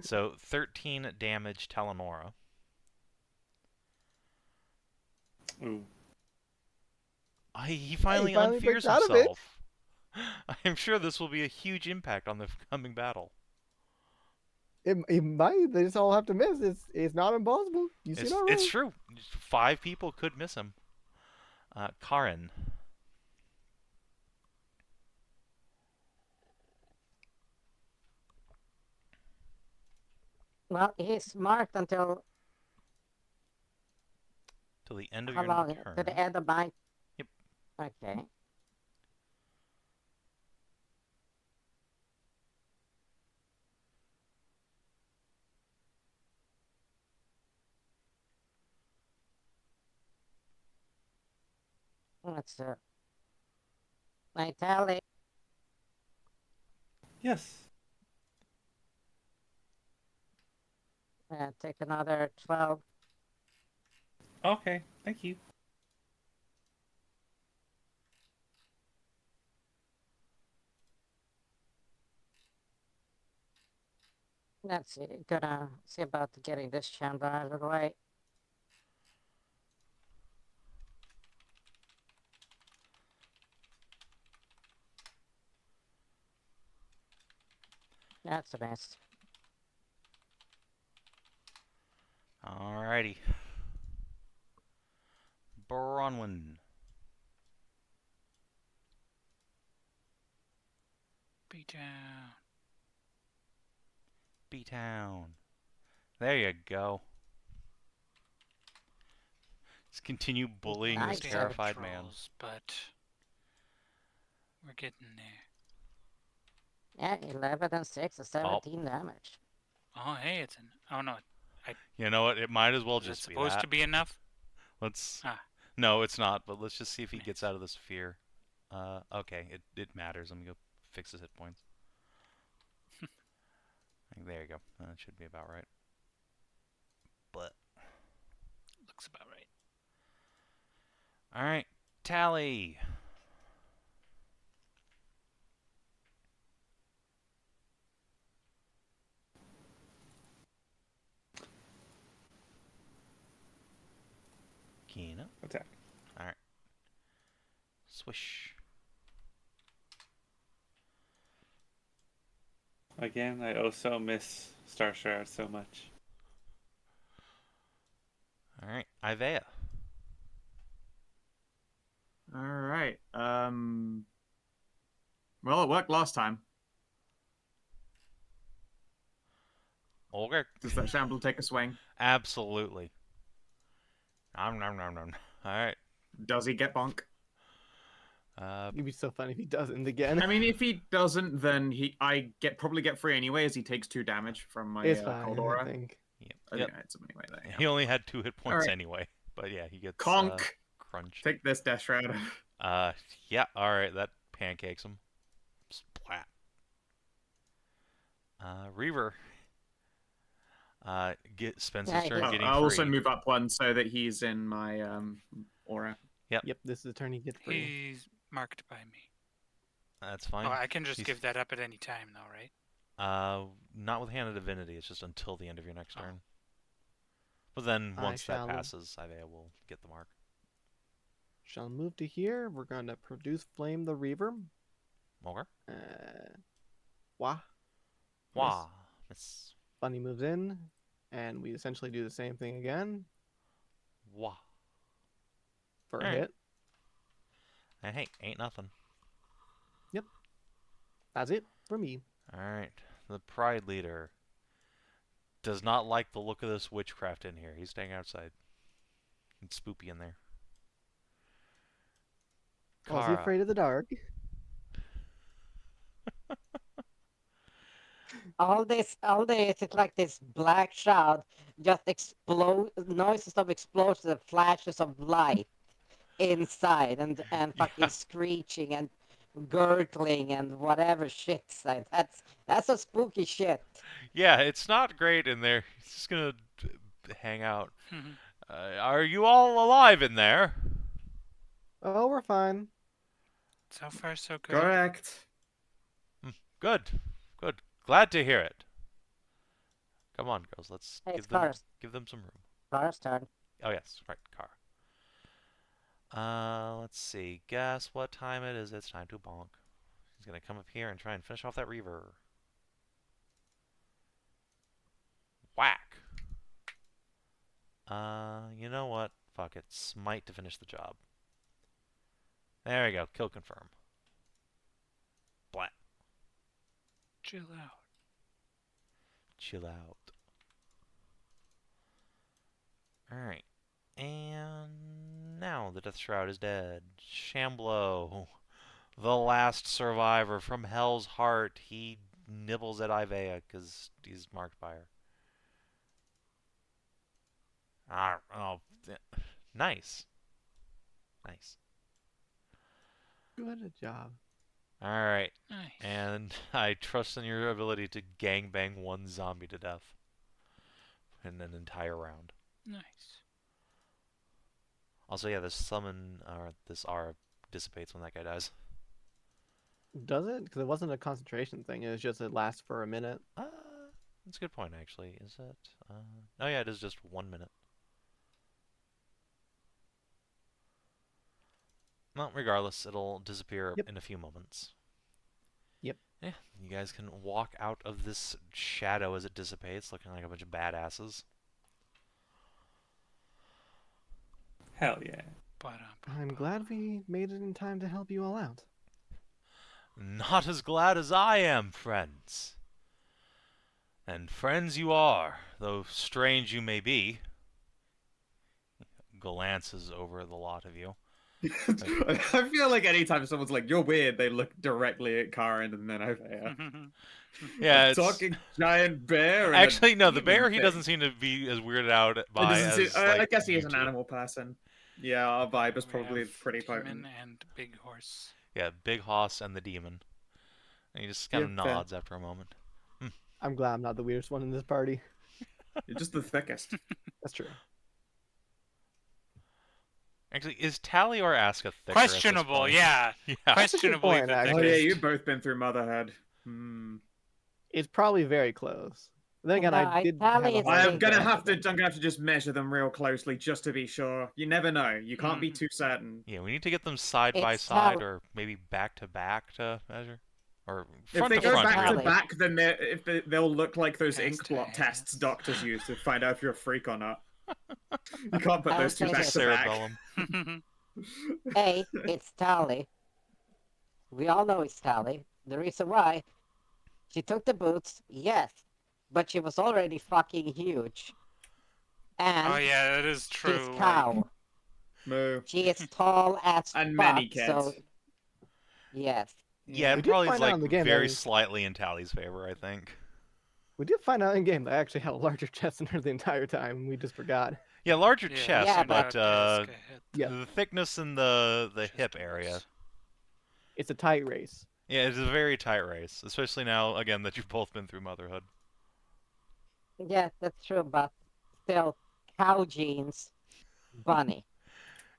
[SPEAKER 1] so 13 damage Talanora.
[SPEAKER 5] Ooh.
[SPEAKER 1] He finally
[SPEAKER 3] finally
[SPEAKER 1] unfears
[SPEAKER 3] breaks out of it.
[SPEAKER 1] himself. I'm sure this will be a huge impact on the coming battle.
[SPEAKER 3] It might. They just all have to miss. It's not impossible. You see that?
[SPEAKER 1] It's true. 5 people could miss him. Karin.
[SPEAKER 2] well, he's marked until
[SPEAKER 1] Till the end of
[SPEAKER 2] how
[SPEAKER 1] your
[SPEAKER 2] long?
[SPEAKER 1] turn.
[SPEAKER 2] To the end of my.
[SPEAKER 1] Yep.
[SPEAKER 2] Okay. Let's my Tally.
[SPEAKER 5] Yes.
[SPEAKER 2] Take another 12.
[SPEAKER 5] Okay, thank you.
[SPEAKER 2] Let's see. Gonna see about getting this chamber out of the way. That's a miss.
[SPEAKER 1] Alrighty. Bronwyn.
[SPEAKER 4] Beat down.
[SPEAKER 1] B-Town. There you go. Just continue bullying
[SPEAKER 2] Nice.
[SPEAKER 1] this terrified man.
[SPEAKER 4] Trolls, but we're getting there.
[SPEAKER 2] Yeah, 11 and 6 is 17 damage.
[SPEAKER 4] Oh, hey, it's an. Oh no,
[SPEAKER 1] You know what? It might as well
[SPEAKER 4] is it
[SPEAKER 1] just be
[SPEAKER 4] supposed
[SPEAKER 1] that.
[SPEAKER 4] to be enough?
[SPEAKER 1] Let's.
[SPEAKER 4] Ah.
[SPEAKER 1] No, it's not. But let's just see if he gets
[SPEAKER 4] Nice.
[SPEAKER 1] out of this fear. Okay, it matters. Let me go fix his hit points. There you go. That should be about right. But Alright, Tally. Kina.
[SPEAKER 5] Attack.
[SPEAKER 1] Alright. Swish.
[SPEAKER 5] Again, I also miss Star Shroud so much.
[SPEAKER 1] Alright, Aiveah.
[SPEAKER 6] All right. Well, it worked last time.
[SPEAKER 1] Okay.
[SPEAKER 6] Does that shamble take a swing?
[SPEAKER 1] Absolutely. Nom nom nom nom. Alright.
[SPEAKER 6] Does he get bonk?
[SPEAKER 3] It'd be so funny if he doesn't again.
[SPEAKER 6] I mean, if he doesn't, then I probably get free anyway, as he takes 2 damage from my
[SPEAKER 3] It's fine,
[SPEAKER 6] cold
[SPEAKER 3] I
[SPEAKER 6] aura.
[SPEAKER 3] think.
[SPEAKER 1] Yep.
[SPEAKER 6] I
[SPEAKER 1] Yep.
[SPEAKER 6] think I hit him anyway. There,
[SPEAKER 1] He only had 2 hit points
[SPEAKER 6] Alright.
[SPEAKER 1] anyway. But yeah, he gets
[SPEAKER 6] Conk.
[SPEAKER 1] crunched.
[SPEAKER 6] Take this, Death Shroud.
[SPEAKER 1] Yeah, alright, that pancakes him. Splat. Reaver. Spends his
[SPEAKER 2] Yeah,
[SPEAKER 1] turn
[SPEAKER 2] he's-
[SPEAKER 1] getting
[SPEAKER 6] I'll also
[SPEAKER 1] free.
[SPEAKER 6] move up 1 so that he's in my aura.
[SPEAKER 3] Yep, this is the turn he gets free.
[SPEAKER 4] He's marked by me.
[SPEAKER 1] That's fine.
[SPEAKER 4] Oh, I can just
[SPEAKER 1] He's-
[SPEAKER 4] give that up at any time, though, right?
[SPEAKER 1] Not with Hand of Divinity, it's just until the end of your next
[SPEAKER 4] Oh.
[SPEAKER 1] turn. But then
[SPEAKER 3] I
[SPEAKER 1] once that
[SPEAKER 3] shall-
[SPEAKER 1] passes, Aiveah will get the mark.
[SPEAKER 3] Shall move to here. We're going to produce Flame the Reaver.
[SPEAKER 1] Okay.
[SPEAKER 3] Wah.
[SPEAKER 1] Wah. Miss.
[SPEAKER 3] Bunny moves in, and we essentially do the same thing again
[SPEAKER 1] Wah.
[SPEAKER 3] for a
[SPEAKER 1] Alright.
[SPEAKER 3] hit.
[SPEAKER 1] And hey, ain't nothing.
[SPEAKER 3] That's it for me.
[SPEAKER 1] Alright. The Pride Leader does not like the look of this witchcraft in here. He's staying outside. It's spoopy in there.
[SPEAKER 3] Oh, is he
[SPEAKER 1] Kara.
[SPEAKER 3] afraid of the dark?
[SPEAKER 2] all this, it's like this black shroud just explode, noises of explosions and flashes of light inside, and fucking
[SPEAKER 1] Yeah.
[SPEAKER 2] screeching and gurgling and whatever shit. Like, that's a spooky shit.
[SPEAKER 1] Yeah, it's not great in there. He's just gonna hang out. Are you all alive in there?
[SPEAKER 3] Oh, we're fine.
[SPEAKER 4] So far, so good.
[SPEAKER 6] Correct.
[SPEAKER 1] Good. Good. Glad to hear it. Come on, girls. Let's
[SPEAKER 2] Hey,
[SPEAKER 1] give
[SPEAKER 2] it's
[SPEAKER 1] them
[SPEAKER 2] Kara's.
[SPEAKER 1] give them some room.
[SPEAKER 2] First turn.
[SPEAKER 1] Oh yes, right, car. Let's see. Guess what time it is? It's time to bonk. He's gonna come up here and try and finish off that Reaver. Whack. You know what? Fuck it. Smite to finish the job. There we go. Kill confirm. Blat.
[SPEAKER 4] Chill out.
[SPEAKER 1] Chill out. Alright. And now the Death Shroud is dead. Shamblo, the last survivor from Hell's Heart. He nibbles at Aiveah because he's marked by her. Nice. Nice.
[SPEAKER 3] Good job.
[SPEAKER 1] Alright.
[SPEAKER 4] Nice.
[SPEAKER 1] And I trust in your ability to gangbang one zombie to death in an entire round.
[SPEAKER 4] Nice.
[SPEAKER 1] Also, yeah, this summon, or this aura dissipates when that guy dies.
[SPEAKER 3] Does it? Because it wasn't a concentration thing. It was just it lasts for a minute.
[SPEAKER 1] That's a good point, actually. Is it? Oh, yeah, it is just 1 minute. Well, regardless, it'll disappear
[SPEAKER 3] Yep.
[SPEAKER 1] in a few moments.
[SPEAKER 3] Yep.
[SPEAKER 1] Yeah, you guys can walk out of this shadow as it dissipates, looking like a bunch of badasses.
[SPEAKER 5] Hell yeah.
[SPEAKER 3] I'm glad we made it in time to help you all out.
[SPEAKER 1] Not as glad as I am, friends. And friends you are, though strange you may be. Glances over the lot of you.
[SPEAKER 6] I feel like anytime someone's like, "You're weird," they look directly at Karin and then Aiveah.
[SPEAKER 1] Yeah,
[SPEAKER 6] A
[SPEAKER 1] it's...
[SPEAKER 6] talking giant bear. And
[SPEAKER 1] Actually, no, the
[SPEAKER 6] demon
[SPEAKER 1] bear, he
[SPEAKER 6] thing.
[SPEAKER 1] doesn't seem to be as weirded out
[SPEAKER 6] It
[SPEAKER 1] by
[SPEAKER 6] doesn't
[SPEAKER 1] as,
[SPEAKER 6] seem-
[SPEAKER 1] like,
[SPEAKER 6] I guess he
[SPEAKER 1] you
[SPEAKER 6] is an
[SPEAKER 1] two.
[SPEAKER 6] animal person. Yeah, our vibe is
[SPEAKER 4] We
[SPEAKER 6] probably
[SPEAKER 4] have
[SPEAKER 6] pretty
[SPEAKER 4] demon
[SPEAKER 6] potent.
[SPEAKER 4] and big horse.
[SPEAKER 1] Yeah, Big Hoss and the demon. And he just kind of
[SPEAKER 3] Yeah, fair.
[SPEAKER 1] nods after a moment.
[SPEAKER 3] I'm glad I'm not the weirdest one in this party.
[SPEAKER 6] You're just the thickest.
[SPEAKER 3] That's true.
[SPEAKER 1] Actually, is Tally or Aska thicker at this
[SPEAKER 4] Questionable,
[SPEAKER 1] point?
[SPEAKER 4] yeah.
[SPEAKER 1] Yeah.
[SPEAKER 4] Questionably
[SPEAKER 3] point,
[SPEAKER 4] the
[SPEAKER 3] actually.
[SPEAKER 6] Oh yeah,
[SPEAKER 4] thickest.
[SPEAKER 6] you've both been through motherhood.
[SPEAKER 3] It's probably very close. Then again,
[SPEAKER 2] No,
[SPEAKER 3] I did have
[SPEAKER 2] Tally
[SPEAKER 3] a
[SPEAKER 2] is
[SPEAKER 3] hard
[SPEAKER 6] I'm
[SPEAKER 2] bigger.
[SPEAKER 6] gonna
[SPEAKER 3] time
[SPEAKER 6] have to.
[SPEAKER 3] with
[SPEAKER 6] I'm
[SPEAKER 3] it.
[SPEAKER 6] gonna have to just measure them real closely just to be sure. You never know. You can't be too certain.
[SPEAKER 1] Yeah, we need to get them side by
[SPEAKER 2] It's
[SPEAKER 1] side,
[SPEAKER 2] Tally.
[SPEAKER 1] or maybe back to back to measure, or
[SPEAKER 6] If
[SPEAKER 1] front
[SPEAKER 6] they
[SPEAKER 1] to
[SPEAKER 6] go
[SPEAKER 1] front.
[SPEAKER 6] back to
[SPEAKER 1] Really.
[SPEAKER 6] back, then they'll look like those
[SPEAKER 4] Hands
[SPEAKER 6] ink
[SPEAKER 4] to
[SPEAKER 6] blot tests
[SPEAKER 4] hands.
[SPEAKER 6] doctors use to find out if you're a freak or not. You can't put
[SPEAKER 2] I
[SPEAKER 6] those
[SPEAKER 2] would
[SPEAKER 6] two
[SPEAKER 2] say
[SPEAKER 6] back
[SPEAKER 2] this.
[SPEAKER 6] to back.
[SPEAKER 1] Cerebellum.
[SPEAKER 2] A, it's Tally. We all know it's Tally. The reason why, she took the boots, yes, but she was already fucking huge. And
[SPEAKER 4] Oh yeah, that is true.
[SPEAKER 2] she's
[SPEAKER 4] like-
[SPEAKER 2] cow.
[SPEAKER 6] Moo.
[SPEAKER 2] She is tall as
[SPEAKER 6] And
[SPEAKER 2] fuck,
[SPEAKER 6] many kids.
[SPEAKER 2] so yes.
[SPEAKER 1] Yeah,
[SPEAKER 3] We
[SPEAKER 1] it
[SPEAKER 3] did
[SPEAKER 1] probably is
[SPEAKER 3] find out
[SPEAKER 1] like
[SPEAKER 3] in the game
[SPEAKER 1] very
[SPEAKER 3] that-
[SPEAKER 1] slightly in Tally's favor, I think.
[SPEAKER 3] We did find out in game that I actually had a larger chest than her the entire time. We just forgot.
[SPEAKER 1] Yeah, larger
[SPEAKER 4] Yeah,
[SPEAKER 1] chest,
[SPEAKER 2] Yeah,
[SPEAKER 1] but
[SPEAKER 4] find out Aska hit
[SPEAKER 3] Yeah.
[SPEAKER 1] the thickness in the
[SPEAKER 4] chest
[SPEAKER 1] hip
[SPEAKER 4] bones.
[SPEAKER 1] area.
[SPEAKER 3] It's a tight race.
[SPEAKER 1] Yeah, it's a very tight race, especially now again that you've both been through motherhood.
[SPEAKER 2] Yeah, that's true, but still, cow genes, bunny.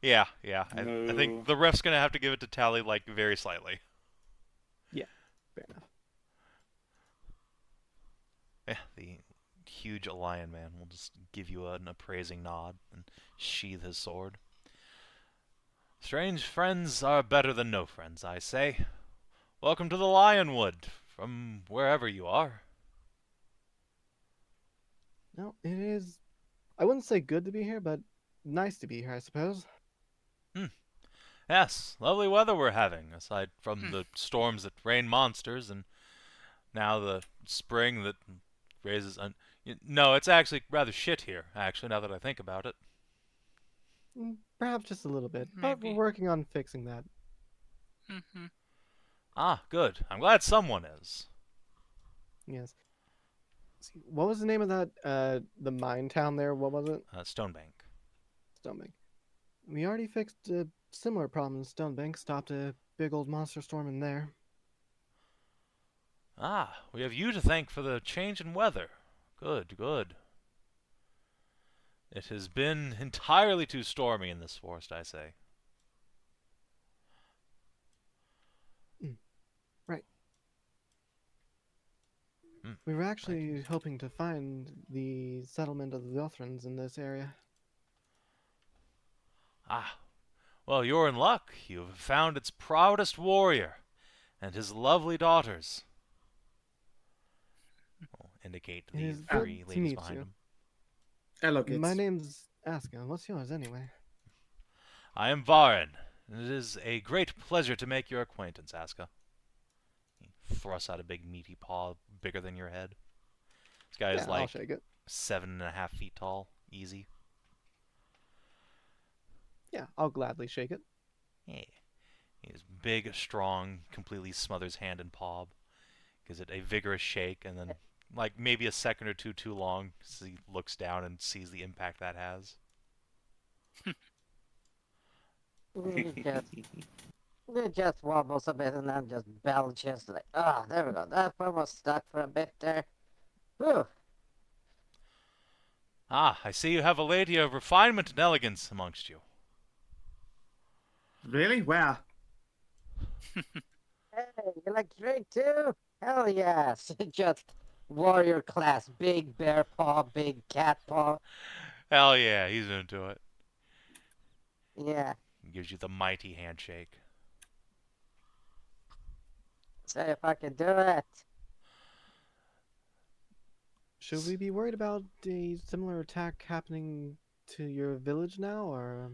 [SPEAKER 1] Yeah, I
[SPEAKER 5] No.
[SPEAKER 1] think the ref's gonna have to give it to Tally like very slightly.
[SPEAKER 3] Fair enough.
[SPEAKER 1] Yeah, the huge lion man will just give you an appraising nod and sheath his sword. Strange friends are better than no friends, I say. Welcome to the Lionwood, from wherever you are.
[SPEAKER 3] No, it is. I wouldn't say good to be here, but nice to be here, I suppose.
[SPEAKER 1] Yes, lovely weather we're having, aside from
[SPEAKER 4] Hmm.
[SPEAKER 1] the storms that rain monsters, and now the spring that raises... No, it's actually rather shit here, actually, now that I think about it.
[SPEAKER 3] Perhaps just a little bit, but
[SPEAKER 4] Maybe.
[SPEAKER 3] we're working on fixing that.
[SPEAKER 4] Mhm.
[SPEAKER 1] Ah, good. I'm glad someone is.
[SPEAKER 3] Yes. See, what was the name of that? The mine town there. What was it?
[SPEAKER 1] Stonebank.
[SPEAKER 3] Stonebank. We already fixed a similar problem in Stonebank. Stopped a big old monster storm in there.
[SPEAKER 1] Ah, we have you to thank for the change in weather. Good, good. It has been entirely too stormy in this forest, I say.
[SPEAKER 3] Right.
[SPEAKER 1] Hmm.
[SPEAKER 3] We were actually hoping to find the settlement of the leothrans in this area.
[SPEAKER 1] Ah, well, you're in luck. You have found its proudest warrior and his lovely daughters. We'll indicate
[SPEAKER 3] It
[SPEAKER 1] the
[SPEAKER 3] is good
[SPEAKER 1] three
[SPEAKER 3] to
[SPEAKER 1] ladies
[SPEAKER 3] meet
[SPEAKER 1] behind
[SPEAKER 3] you.
[SPEAKER 1] him.
[SPEAKER 6] Hello, kids.
[SPEAKER 3] My name's Aska. What's yours, anyway?
[SPEAKER 1] I am Varin, and it is a great pleasure to make your acquaintance, Aska. He thrusts out a big meaty paw bigger than your head. This guy is
[SPEAKER 3] Yeah, I'll
[SPEAKER 1] like
[SPEAKER 3] shake it.
[SPEAKER 1] 7.5 feet tall, easy.
[SPEAKER 3] Yeah, I'll gladly shake it.
[SPEAKER 1] Yeah. He's big, strong, completely smothers hand and paw. Gives it a vigorous shake, and then, like, maybe a second or two too long, so he looks down and sees the impact that has.
[SPEAKER 2] It just wobbles a bit and then just belches like, there we go. That one was stuck for a bit there. Whew.
[SPEAKER 1] Ah, I see you have a lady of refinement and elegance amongst you.
[SPEAKER 6] Really? Where?
[SPEAKER 2] Hey, you like to drink too? Hell yes. Just warrior class. Big bear paw, big cat paw.
[SPEAKER 1] Hell yeah, he's into it.
[SPEAKER 2] Yeah.
[SPEAKER 1] He gives you the mighty handshake.
[SPEAKER 2] Say if I can do it.
[SPEAKER 3] Should we be worried about a similar attack happening to your village now, or?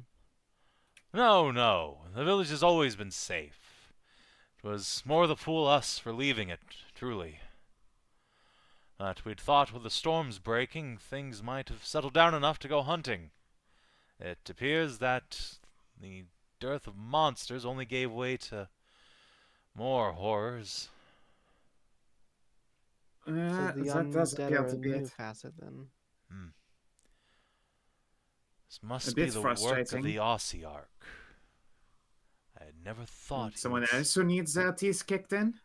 [SPEAKER 1] No, no, the village has always been safe. It was more the fool us for leaving it, truly. But we'd thought with the storms breaking, things might have settled down enough to go hunting. It appears that the dearth of monsters only gave way to more horrors.
[SPEAKER 3] So the
[SPEAKER 6] That does
[SPEAKER 3] undead
[SPEAKER 6] appeal
[SPEAKER 3] are
[SPEAKER 6] to
[SPEAKER 3] a
[SPEAKER 6] be
[SPEAKER 3] new
[SPEAKER 6] it.
[SPEAKER 3] facet then.
[SPEAKER 1] This must
[SPEAKER 6] A
[SPEAKER 1] be
[SPEAKER 6] bit
[SPEAKER 1] the work of
[SPEAKER 6] frustrating.
[SPEAKER 1] the Ossiarch. I had never thought he
[SPEAKER 6] Someone
[SPEAKER 1] would
[SPEAKER 6] else who needs their teeth kicked in?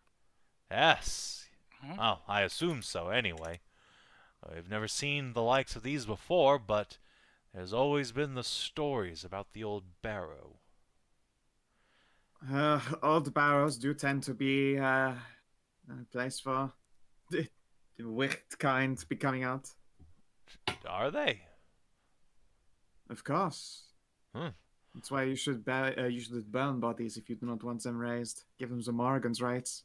[SPEAKER 1] Yes.
[SPEAKER 4] Huh?
[SPEAKER 1] Well, I assume so, anyway. I've never seen the likes of these before, but There's always been the stories about the old barrow.
[SPEAKER 6] Old barrows do tend to be a place for the wicked kind to be coming out.
[SPEAKER 1] Are they?
[SPEAKER 6] Of course.
[SPEAKER 1] Hmm.
[SPEAKER 6] That's why you should burn bodies if you do not want them raised. Give them the Morrigan's rights.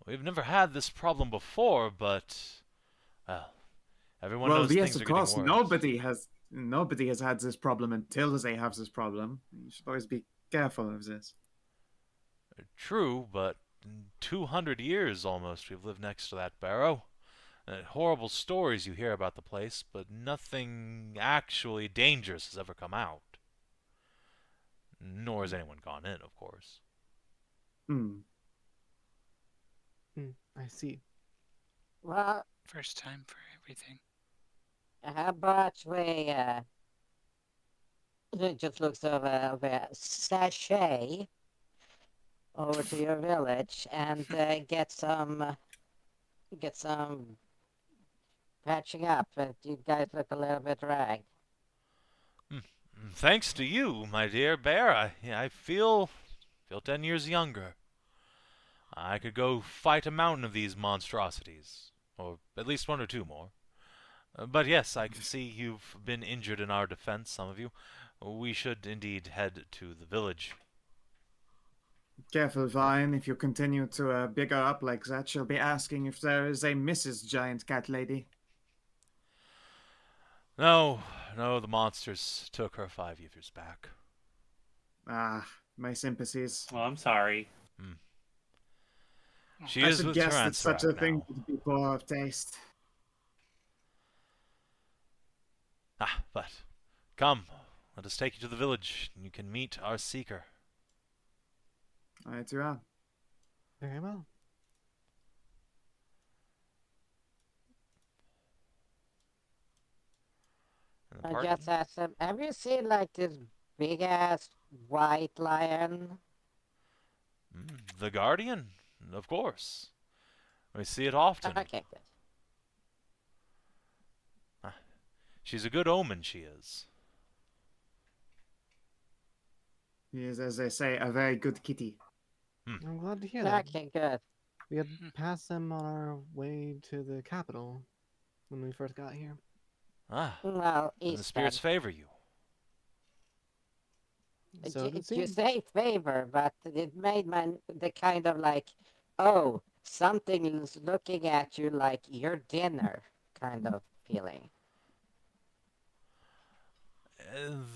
[SPEAKER 1] We've never had this problem before, but well, everyone
[SPEAKER 6] Well,
[SPEAKER 1] knows
[SPEAKER 6] yes,
[SPEAKER 1] things
[SPEAKER 6] of
[SPEAKER 1] are getting
[SPEAKER 6] course.
[SPEAKER 1] worse.
[SPEAKER 6] Nobody has had this problem until they have this problem. You should always be careful of this.
[SPEAKER 1] True, but in 200 years almost we've lived next to that barrow. Horrible stories you hear about the place, but nothing actually dangerous has ever come out. Nor has anyone gone in, of course.
[SPEAKER 3] I see.
[SPEAKER 2] Well,
[SPEAKER 4] First time for everything.
[SPEAKER 2] how about we just looks over a sachet over to your village and get some patching up. You guys look a little bit ragged.
[SPEAKER 1] Thanks to you, my dear bear, I feel 10 years younger. I could go fight a mountain of these monstrosities, or at least one or two more. But yes, I can see you've been injured in our defense, some of you. We should indeed head to the village.
[SPEAKER 6] Careful, Vine. If you continue to big her up like that, she'll be asking if there is a Mrs. Giant Cat Lady.
[SPEAKER 1] No, the monsters took her 5 years back.
[SPEAKER 6] Ah, my sympathies.
[SPEAKER 5] Oh, I'm sorry.
[SPEAKER 1] She
[SPEAKER 6] I
[SPEAKER 1] is
[SPEAKER 6] should
[SPEAKER 1] with
[SPEAKER 6] guess that such a
[SPEAKER 1] Talanora
[SPEAKER 6] thing
[SPEAKER 1] now.
[SPEAKER 6] would be poor of taste.
[SPEAKER 1] But come, let us take you to the village, and you can meet our Seeker.
[SPEAKER 6] Alright, you are.
[SPEAKER 3] Very well.
[SPEAKER 1] And the
[SPEAKER 2] I
[SPEAKER 1] party-
[SPEAKER 2] just asked him, have you seen like this big ass white lion?
[SPEAKER 1] The Guardian, of course. We see it often.
[SPEAKER 2] Okay, good.
[SPEAKER 1] She's a good omen, she is.
[SPEAKER 6] He is, as they say, a very good kitty.
[SPEAKER 3] I'm glad to hear that.
[SPEAKER 2] Okay, good.
[SPEAKER 3] We had passed them on our way to the capital when we first got here.
[SPEAKER 2] Well,
[SPEAKER 1] And the spirits favor you.
[SPEAKER 3] So it
[SPEAKER 2] You
[SPEAKER 3] seems.
[SPEAKER 2] say favor, but it made the kind of like, oh, something is looking at you like your dinner kind of feeling.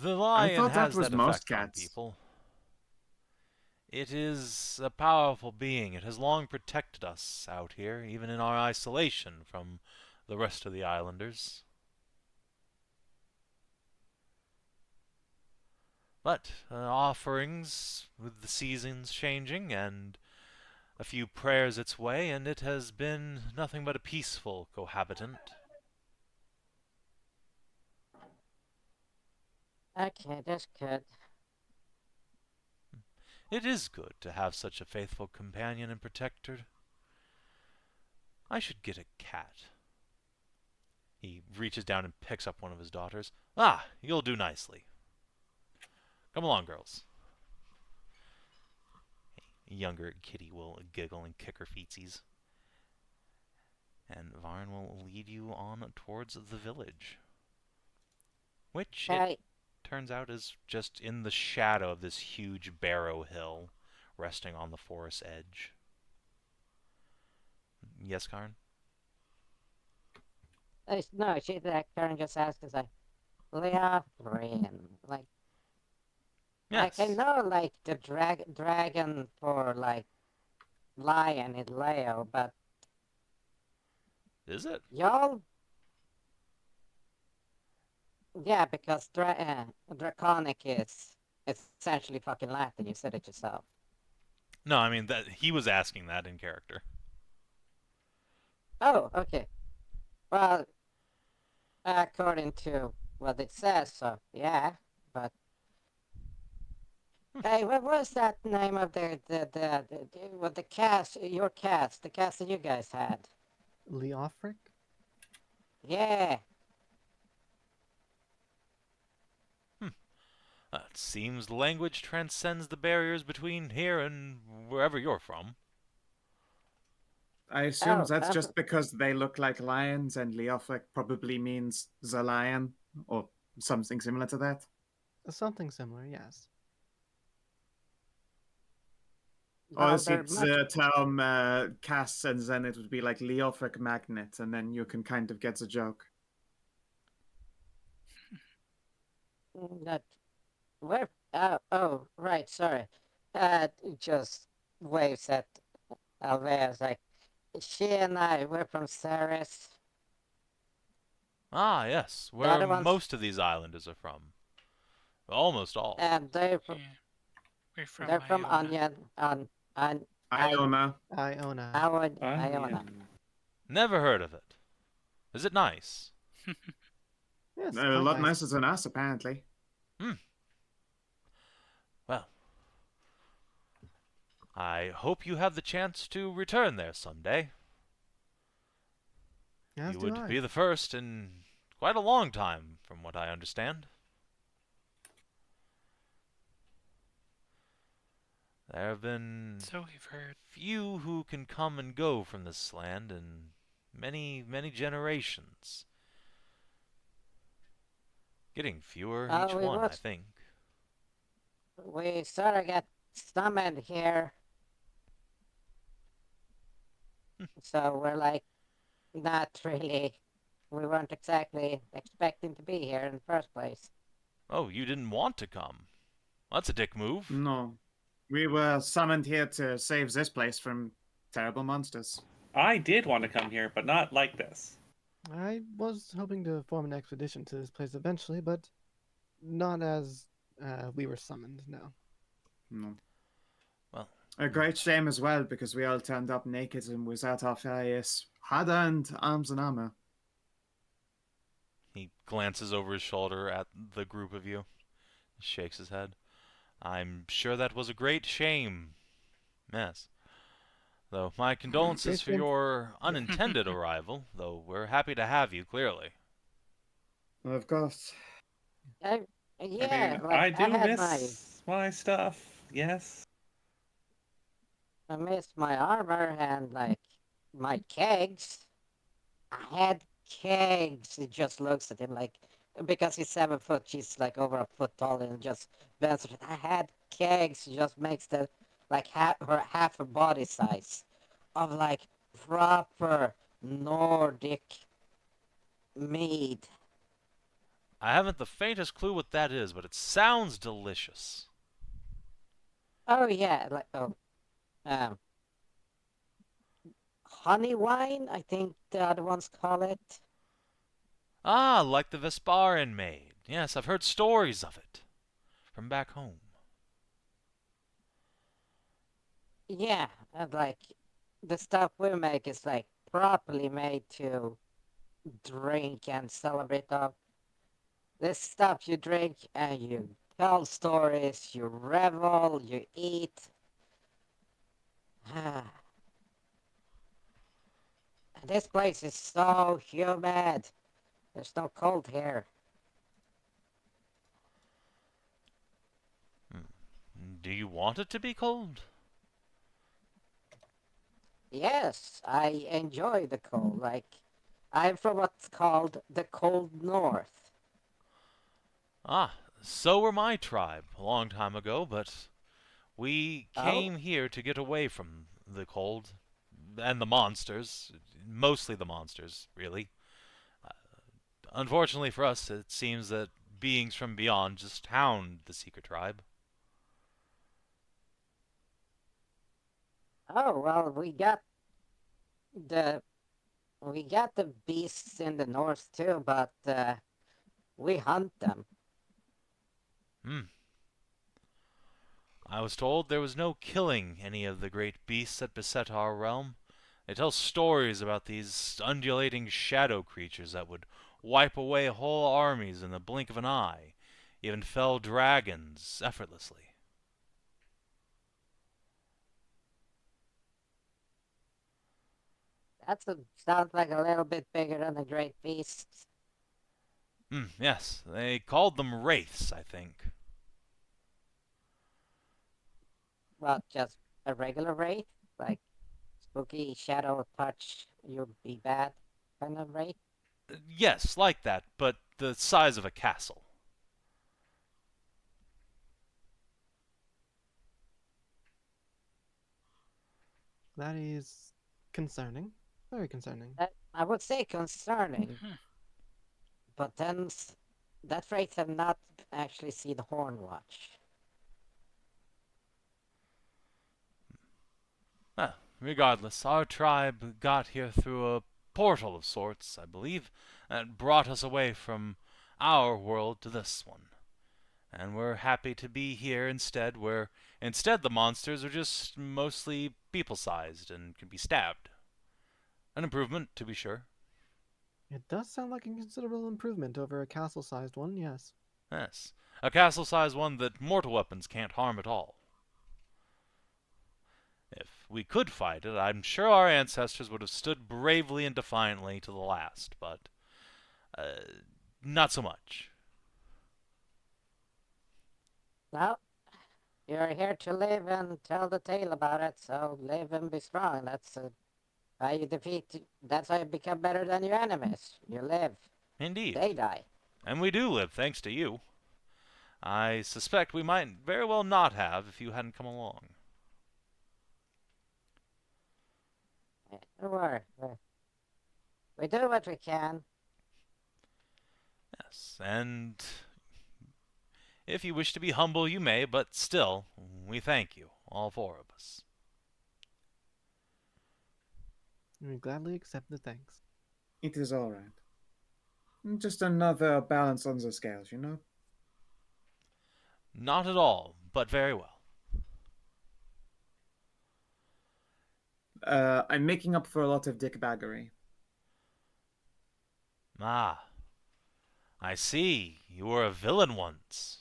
[SPEAKER 1] The lion
[SPEAKER 6] thought that
[SPEAKER 1] has
[SPEAKER 6] was
[SPEAKER 1] that
[SPEAKER 6] most
[SPEAKER 1] effect on
[SPEAKER 6] cats.
[SPEAKER 1] people. It is a powerful being. It has long protected us out here, even in our isolation from the rest of the islanders. But offerings, with the seasons changing, and a few prayers its way, and it has been nothing but a peaceful cohabitant.
[SPEAKER 2] Okay, that's good.
[SPEAKER 1] It is good to have such a faithful companion and protector. I should get a cat. He reaches down and picks up one of his daughters. You'll do nicely. Come along, girls. A younger kitty will giggle and kick her feetsies. And Varn will lead you on towards the village. Which it turns out is just in the shadow of this huge barrow hill, resting on the forest edge. Yes, Karin?
[SPEAKER 2] No, Karin just asked us like, leothrans, like
[SPEAKER 1] Yes.
[SPEAKER 2] I know like the dragon for like lion is Leo, but
[SPEAKER 1] Is it?
[SPEAKER 2] y'all, yeah, because draconic is essentially fucking Latin. You said it yourself.
[SPEAKER 1] No, I mean that he was asking that in character.
[SPEAKER 2] Oh, okay. Well, according to what it says, so yeah, but. Hey, what was that name of the cast, your cast, the cast that you guys had?
[SPEAKER 3] Leofric?
[SPEAKER 2] Yeah.
[SPEAKER 1] It seems language transcends the barriers between here and wherever you're from.
[SPEAKER 6] I assume
[SPEAKER 2] Oh,
[SPEAKER 6] that's just because they look like lions, and Leofric probably means the lion, or something similar to that.
[SPEAKER 3] Something similar, yes.
[SPEAKER 6] Or
[SPEAKER 2] well,
[SPEAKER 6] is
[SPEAKER 2] they're
[SPEAKER 6] it
[SPEAKER 2] much
[SPEAKER 6] the term casts, and then it would be like Leofric magnet, and then you can kind of get the joke.
[SPEAKER 2] not where. Oh, right. Sorry. Just waves at Aiveah. It's like she and we're from Ceres.
[SPEAKER 1] Ah, yes,
[SPEAKER 2] The
[SPEAKER 1] where
[SPEAKER 2] other ones,
[SPEAKER 1] most of these islanders are from. Almost all.
[SPEAKER 2] and
[SPEAKER 4] Yeah. We're from
[SPEAKER 2] they're from
[SPEAKER 4] Iona.
[SPEAKER 2] Onion on
[SPEAKER 6] Iona.
[SPEAKER 3] Iona.
[SPEAKER 2] Iona.
[SPEAKER 1] Never heard of it. Is it nice?
[SPEAKER 3] Yes,
[SPEAKER 6] A
[SPEAKER 3] quite
[SPEAKER 6] lot
[SPEAKER 3] nice.
[SPEAKER 6] nicer than us, apparently.
[SPEAKER 1] Well, I hope you have the chance to return there someday.
[SPEAKER 3] As
[SPEAKER 1] You
[SPEAKER 3] do
[SPEAKER 1] would
[SPEAKER 3] I.
[SPEAKER 1] be the first in quite a long time, from what I understand. There have been
[SPEAKER 4] So we've heard.
[SPEAKER 1] few who can come and go from this land in many, many generations. Getting fewer each
[SPEAKER 2] We
[SPEAKER 1] one, I
[SPEAKER 2] was
[SPEAKER 1] think.
[SPEAKER 2] we sort of got summoned here, so we're like not really. We weren't exactly expecting to be here in the first place.
[SPEAKER 1] Oh, you didn't want to come. That's a dick move.
[SPEAKER 6] No. We were summoned here to save this place from terrible monsters.
[SPEAKER 5] I did want to come here, but not like this.
[SPEAKER 3] I was hoping to form an expedition to this place eventually, but not as we were summoned, no.
[SPEAKER 6] No.
[SPEAKER 1] Well,
[SPEAKER 6] A great shame as well, because we all turned up naked and without our various Hedrah and arms and armor.
[SPEAKER 1] he glances over his shoulder at the group of you, shakes his head. I'm sure that was a great shame. Yes. Though my condolences for
[SPEAKER 3] Great shame.
[SPEAKER 1] your unintended arrival, though we're happy to have you, clearly.
[SPEAKER 6] Of course.
[SPEAKER 2] I,
[SPEAKER 5] I
[SPEAKER 2] yeah,
[SPEAKER 5] mean,
[SPEAKER 2] like
[SPEAKER 5] I do
[SPEAKER 2] had
[SPEAKER 5] miss my stuff. Yes.
[SPEAKER 2] I missed my armor and like my kegs. I had kegs. He just looks at him like because he's 7 foot, she's like over a foot tall and just bends it. I had kegs. She just makes the like half her body size of like proper Nordic mead.
[SPEAKER 1] I haven't the faintest clue what that is, but it sounds delicious.
[SPEAKER 2] Oh yeah, um, honey wine. I think the other ones call it.
[SPEAKER 1] Ah, like the Vesparin made. Yes, I've heard stories of it. From back home.
[SPEAKER 2] Yeah, and like the stuff we make is like properly made to drink and celebrate of. This stuff you drink and you tell stories, you revel, you eat. This place is so humid. There's no cold here.
[SPEAKER 1] Do you want it to be cold?
[SPEAKER 2] Yes, I enjoy the cold. Like, I'm from what's called the cold north.
[SPEAKER 1] Ah, so were my tribe a long time ago, but we
[SPEAKER 2] Oh,
[SPEAKER 1] came here to get away from the cold and the monsters. Mostly the monsters, really. Unfortunately for us, it seems that beings from beyond just hound the Seeker tribe.
[SPEAKER 2] oh well, the we got the beasts in the north too, but we hunt them.
[SPEAKER 1] Hmm. I was told there was no killing any of the great beasts that beset our realm. They tell stories about these undulating shadow creatures that would wipe away whole armies in the blink of an eye, even fell dragons effortlessly.
[SPEAKER 2] Sounds like a little bit bigger than the great beasts.
[SPEAKER 1] Yes, they called them wraiths, I think.
[SPEAKER 2] Well, just a regular wraith, like spooky shadow touch, you'll be bad kind of wraith.
[SPEAKER 1] Yes, like that, but the size of a castle.
[SPEAKER 3] That is concerning. Very concerning.
[SPEAKER 2] I would say concerning, but then that wraith have not actually seen Hornwatch.
[SPEAKER 1] Regardless, our tribe got here through a portal of sorts, I believe, that brought us away from our world to this one. And we're happy to be here instead, where instead the monsters are just mostly people-sized and can be stabbed. An improvement, to be sure.
[SPEAKER 3] It does sound like a considerable improvement over a castle-sized one, yes.
[SPEAKER 1] Yes, a castle-sized one that mortal weapons can't harm at all. If we could fight it, I'm sure our ancestors would have stood bravely and defiantly to the last, but not so much.
[SPEAKER 2] Well, you're here to live and tell the tale about it, so live and be strong. That's how you defeat. That's how you become better than your enemies. You live,
[SPEAKER 1] Indeed.
[SPEAKER 2] they die.
[SPEAKER 1] And we do live, thanks to you. I suspect we might very well not have if you hadn't come along.
[SPEAKER 2] Don't worry. We do what we can.
[SPEAKER 1] Yes, and if you wish to be humble, you may, but still, we thank you, all four of us.
[SPEAKER 3] We gladly accept the thanks.
[SPEAKER 6] It is all right. Just another balance on the scales, you know?
[SPEAKER 1] Not at all, but very well.
[SPEAKER 6] I'm making up for a lot of dickbaggery.
[SPEAKER 1] Ah, I see. You were a villain once.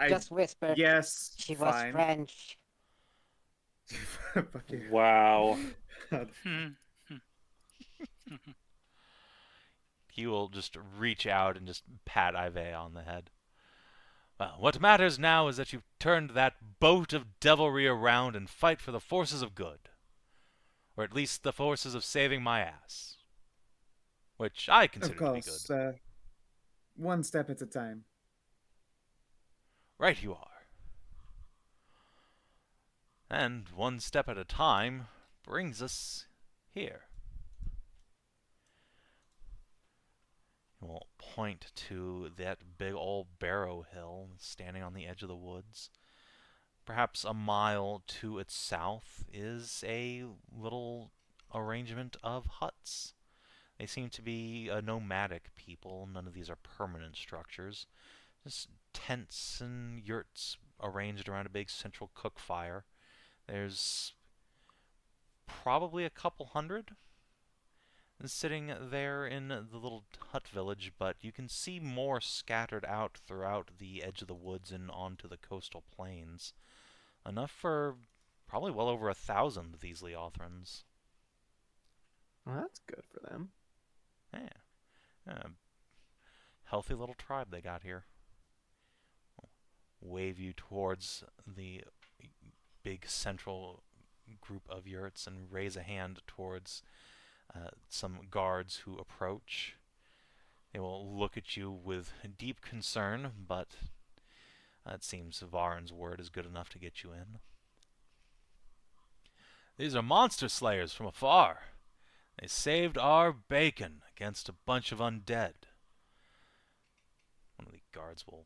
[SPEAKER 2] Just whisper.
[SPEAKER 6] Yes,
[SPEAKER 2] She was
[SPEAKER 6] fine.
[SPEAKER 2] French.
[SPEAKER 6] Fuck you.
[SPEAKER 5] Wow.
[SPEAKER 1] He will just reach out and just pat Aiveah on the head. Well, what matters now is that you've turned that boat of devilry around and fight for the forces of good. Or at least the forces of saving my ass. Which I consider
[SPEAKER 6] Of
[SPEAKER 1] to be
[SPEAKER 6] course,
[SPEAKER 1] good.
[SPEAKER 6] one step at a time.
[SPEAKER 1] Right you are. And one step at a time brings us here. We'll point to that big old barrow hill standing on the edge of the woods. Perhaps a mile to its south is a little arrangement of huts. They seem to be a nomadic people. None of these are permanent structures. Just tents and yurts arranged around a big central cook fire. There's probably a couple hundred sitting there in the little hut village, but you can see more scattered out throughout the edge of the woods and onto the coastal plains. Enough for probably well over 1,000 of these leothrans.
[SPEAKER 3] Well, that's good for them.
[SPEAKER 1] Yeah. Healthy little tribe they got here. I'll wave you towards the big central group of yurts and raise a hand towards some guards who approach. They will look at you with deep concern, but it seems Varen's word is good enough to get you in. These are monster slayers from afar. They saved our bacon against a bunch of undead. One of the guards will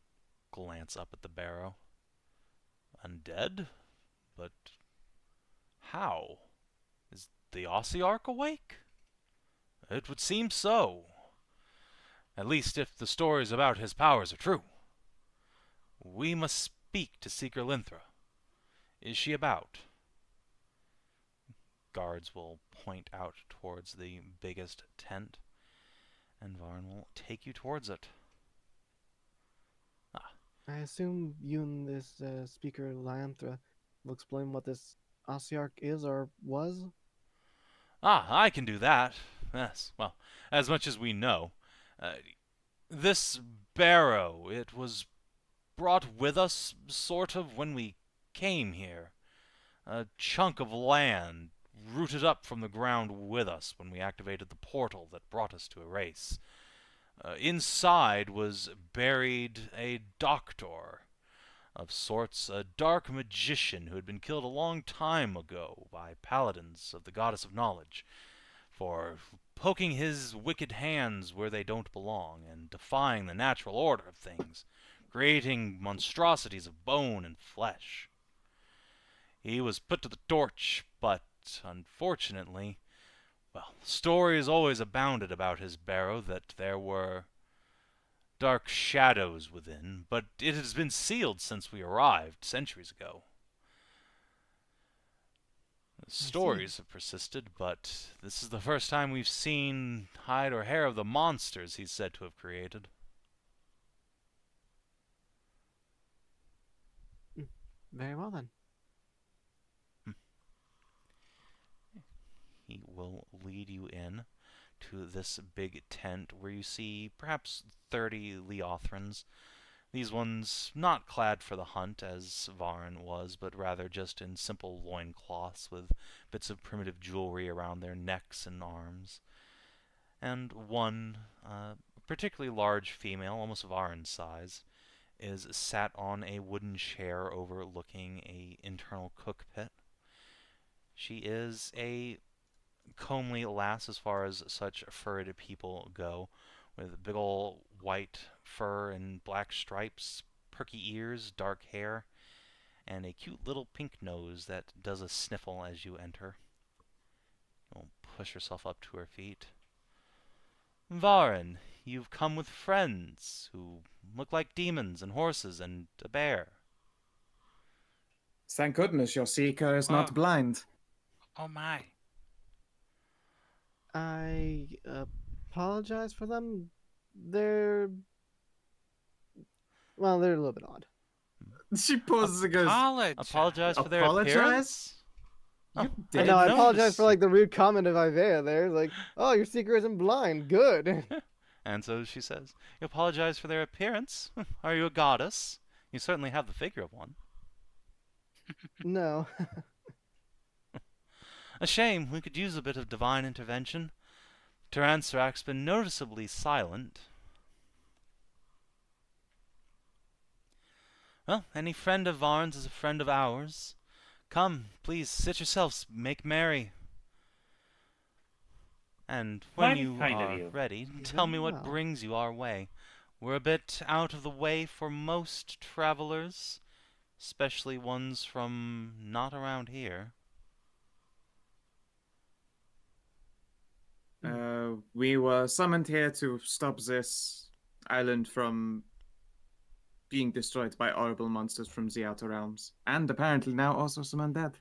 [SPEAKER 1] glance up at the barrow. Undead? But how? Is the Ossiarch awake? It would seem so. At least if the stories about his powers are true. We must speak to Seeker Lynx. Is she about? Guards will point out towards the biggest tent, and Varen will take you towards it.
[SPEAKER 3] I assume you and this speaker, Lyanthra, will explain what this Ossiarch is or was?
[SPEAKER 1] I can do that. Yes, well, as much as we know. This barrow, it was brought with us, sort of, when we came here. A chunk of land rooted up from the ground with us when we activated the portal that brought us to Irayse. Inside was buried a doctor of sorts, a dark magician who had been killed a long time ago by paladins of the goddess of knowledge for poking his wicked hands where they don't belong and defying the natural order of things, creating monstrosities of bone and flesh. He was put to the torch, but unfortunately, well, stories always abounded about his barrow that there were dark shadows within, but it has been sealed since we arrived centuries ago. The stories have persisted, but this is the first time we've seen hide or hair of the monsters he's said to have created.
[SPEAKER 3] Very well then.
[SPEAKER 1] He will lead you in to this big tent where you see perhaps 30 leothrans. These ones not clad for the hunt as Varn was, but rather just in simple loincloths with bits of primitive jewelry around their necks and arms. And one, particularly large female, almost Varn's size, is sat on a wooden chair overlooking a internal cook pit. She is a comely lass as far as such furred people go, with big ol' white fur and black stripes, perky ears, dark hair, and a cute little pink nose that does a sniffle as you enter. You'll push yourself up to her feet. Varin, you've come with friends who look like demons and horses and a bear.
[SPEAKER 6] Thank goodness your Seeker is not blind.
[SPEAKER 4] Oh my.
[SPEAKER 3] I apologize for them. They're a little bit odd.
[SPEAKER 6] She pauses and goes,
[SPEAKER 1] Apologize for their
[SPEAKER 6] Apologize?
[SPEAKER 1] appearance?
[SPEAKER 6] You
[SPEAKER 1] I
[SPEAKER 6] did?
[SPEAKER 3] No, I
[SPEAKER 1] didn't
[SPEAKER 3] apologize
[SPEAKER 1] notice.
[SPEAKER 3] for like the rude comment of Aiveah there. Like, oh, your Seeker isn't blind. Good.
[SPEAKER 1] And so she says, you apologize for their appearance? Are you a goddess? You certainly have the figure of one.
[SPEAKER 3] No.
[SPEAKER 1] A shame, we could use a bit of divine intervention. Taransarak's been noticeably silent. Well, any friend of Varn's is a friend of ours. Come, please, sit yourselves, make merry. And when
[SPEAKER 5] Mighty
[SPEAKER 1] you
[SPEAKER 5] kind of
[SPEAKER 1] are
[SPEAKER 5] you.
[SPEAKER 1] ready, tell me what
[SPEAKER 3] Well.
[SPEAKER 1] brings you our way. We're a bit out of the way for most travelers, especially ones from not around here.
[SPEAKER 6] We were summoned here to stop this island from being destroyed by horrible monsters from the Outer Realms. And apparently now also some undead.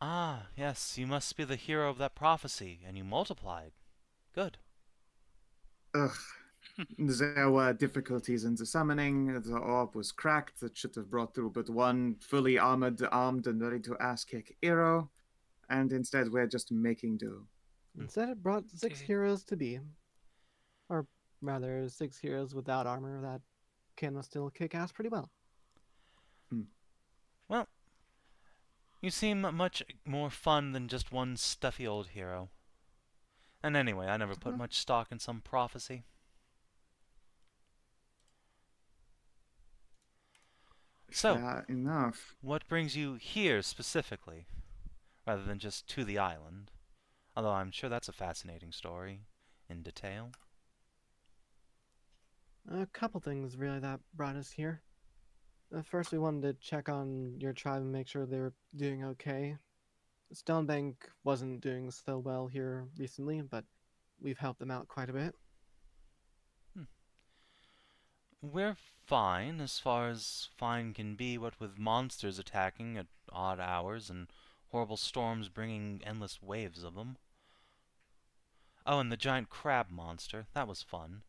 [SPEAKER 1] Ah, yes, you must be the hero of that prophecy, and you multiplied. Good.
[SPEAKER 6] Ugh. There were difficulties in the summoning. The orb was cracked. That should have brought through but one fully armed, and ready to ass-kick hero. And instead we're just making do.
[SPEAKER 3] Instead, it brought 6 heroes to be. Or rather, 6 heroes without armor that can still kick ass pretty well.
[SPEAKER 1] Well, you seem much more fun than just one stuffy old hero. And anyway, I never put much stock in some prophecy. So,
[SPEAKER 6] Fair enough.
[SPEAKER 1] what brings you here specifically, rather than just to the island? Although I'm sure that's a fascinating story, in detail.
[SPEAKER 3] A couple things really that brought us here. First, we wanted to check on your tribe and make sure they were doing okay. Stonebank wasn't doing so well here recently, but we've helped them out quite a bit.
[SPEAKER 1] We're fine, as far as fine can be, what with monsters attacking at odd hours and horrible storms bringing endless waves of them. Oh, and the giant crab monster, that was fun.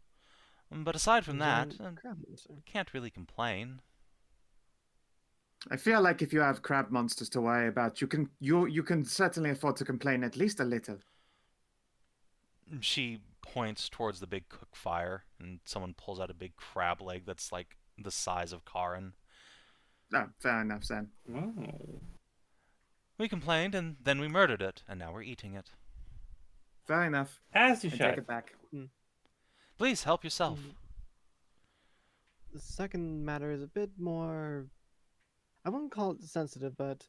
[SPEAKER 1] But aside from that,
[SPEAKER 3] Giant crab monster.
[SPEAKER 1] can't really complain.
[SPEAKER 6] I feel like if you have crab monsters to worry about, you can certainly afford to complain at least a little.
[SPEAKER 1] She points towards the big cook fire, and someone pulls out a big crab leg that's like the size of Karin.
[SPEAKER 6] Oh, fair enough then.
[SPEAKER 5] Oh.
[SPEAKER 1] We complained, and then we murdered it, and now we're eating it.
[SPEAKER 6] Fair enough.
[SPEAKER 5] As you
[SPEAKER 6] I
[SPEAKER 5] should.
[SPEAKER 6] take it back.
[SPEAKER 1] Please help yourself.
[SPEAKER 3] The second matter is a bit more, I wouldn't call it sensitive, but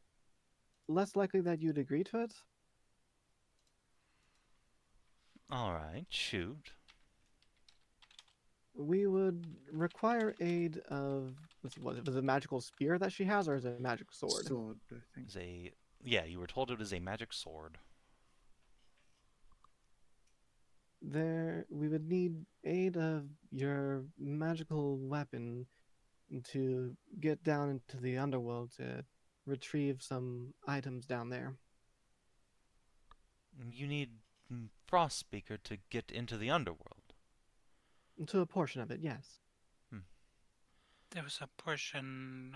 [SPEAKER 3] less likely that you'd agree to it.
[SPEAKER 1] Alright, shoot.
[SPEAKER 3] We would require aid of, was it a magical spear that she has, or is it a magic sword?
[SPEAKER 6] Sword, I think.
[SPEAKER 1] Yeah, you were told it was a magic sword.
[SPEAKER 3] We would need aid of your magical weapon to get down into the underworld to retrieve some items down there.
[SPEAKER 1] You need Frostbeaker to get into the underworld.
[SPEAKER 3] To a portion of it, yes.
[SPEAKER 4] There was a portion,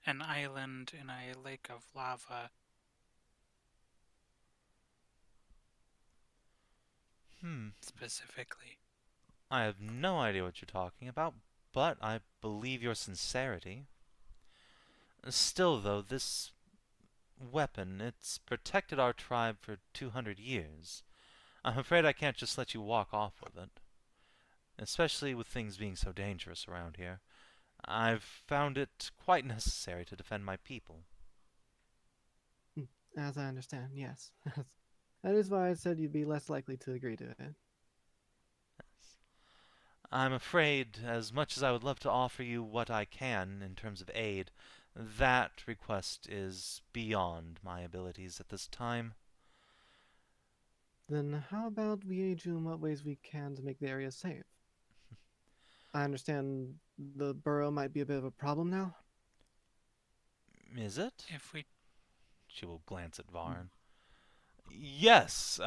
[SPEAKER 4] an island in a lake of lava. Specifically.
[SPEAKER 1] I have no idea what you're talking about, but I believe your sincerity. Still, though, this weapon, it's protected our tribe for 200 years. I'm afraid I can't just let you walk off with it. Especially with things being so dangerous around here. I've found it quite necessary to defend my people.
[SPEAKER 3] As I understand, yes. That is why I said you'd be less likely to agree to it.
[SPEAKER 1] Yes. I'm afraid, as much as I would love to offer you what I can in terms of aid, that request is beyond my abilities at this time.
[SPEAKER 3] Then how about we aid you in what ways we can to make the area safe? I understand the burrow might be a bit of a problem now.
[SPEAKER 1] Is it?
[SPEAKER 4] If we
[SPEAKER 1] She will glance at Varn. Yes,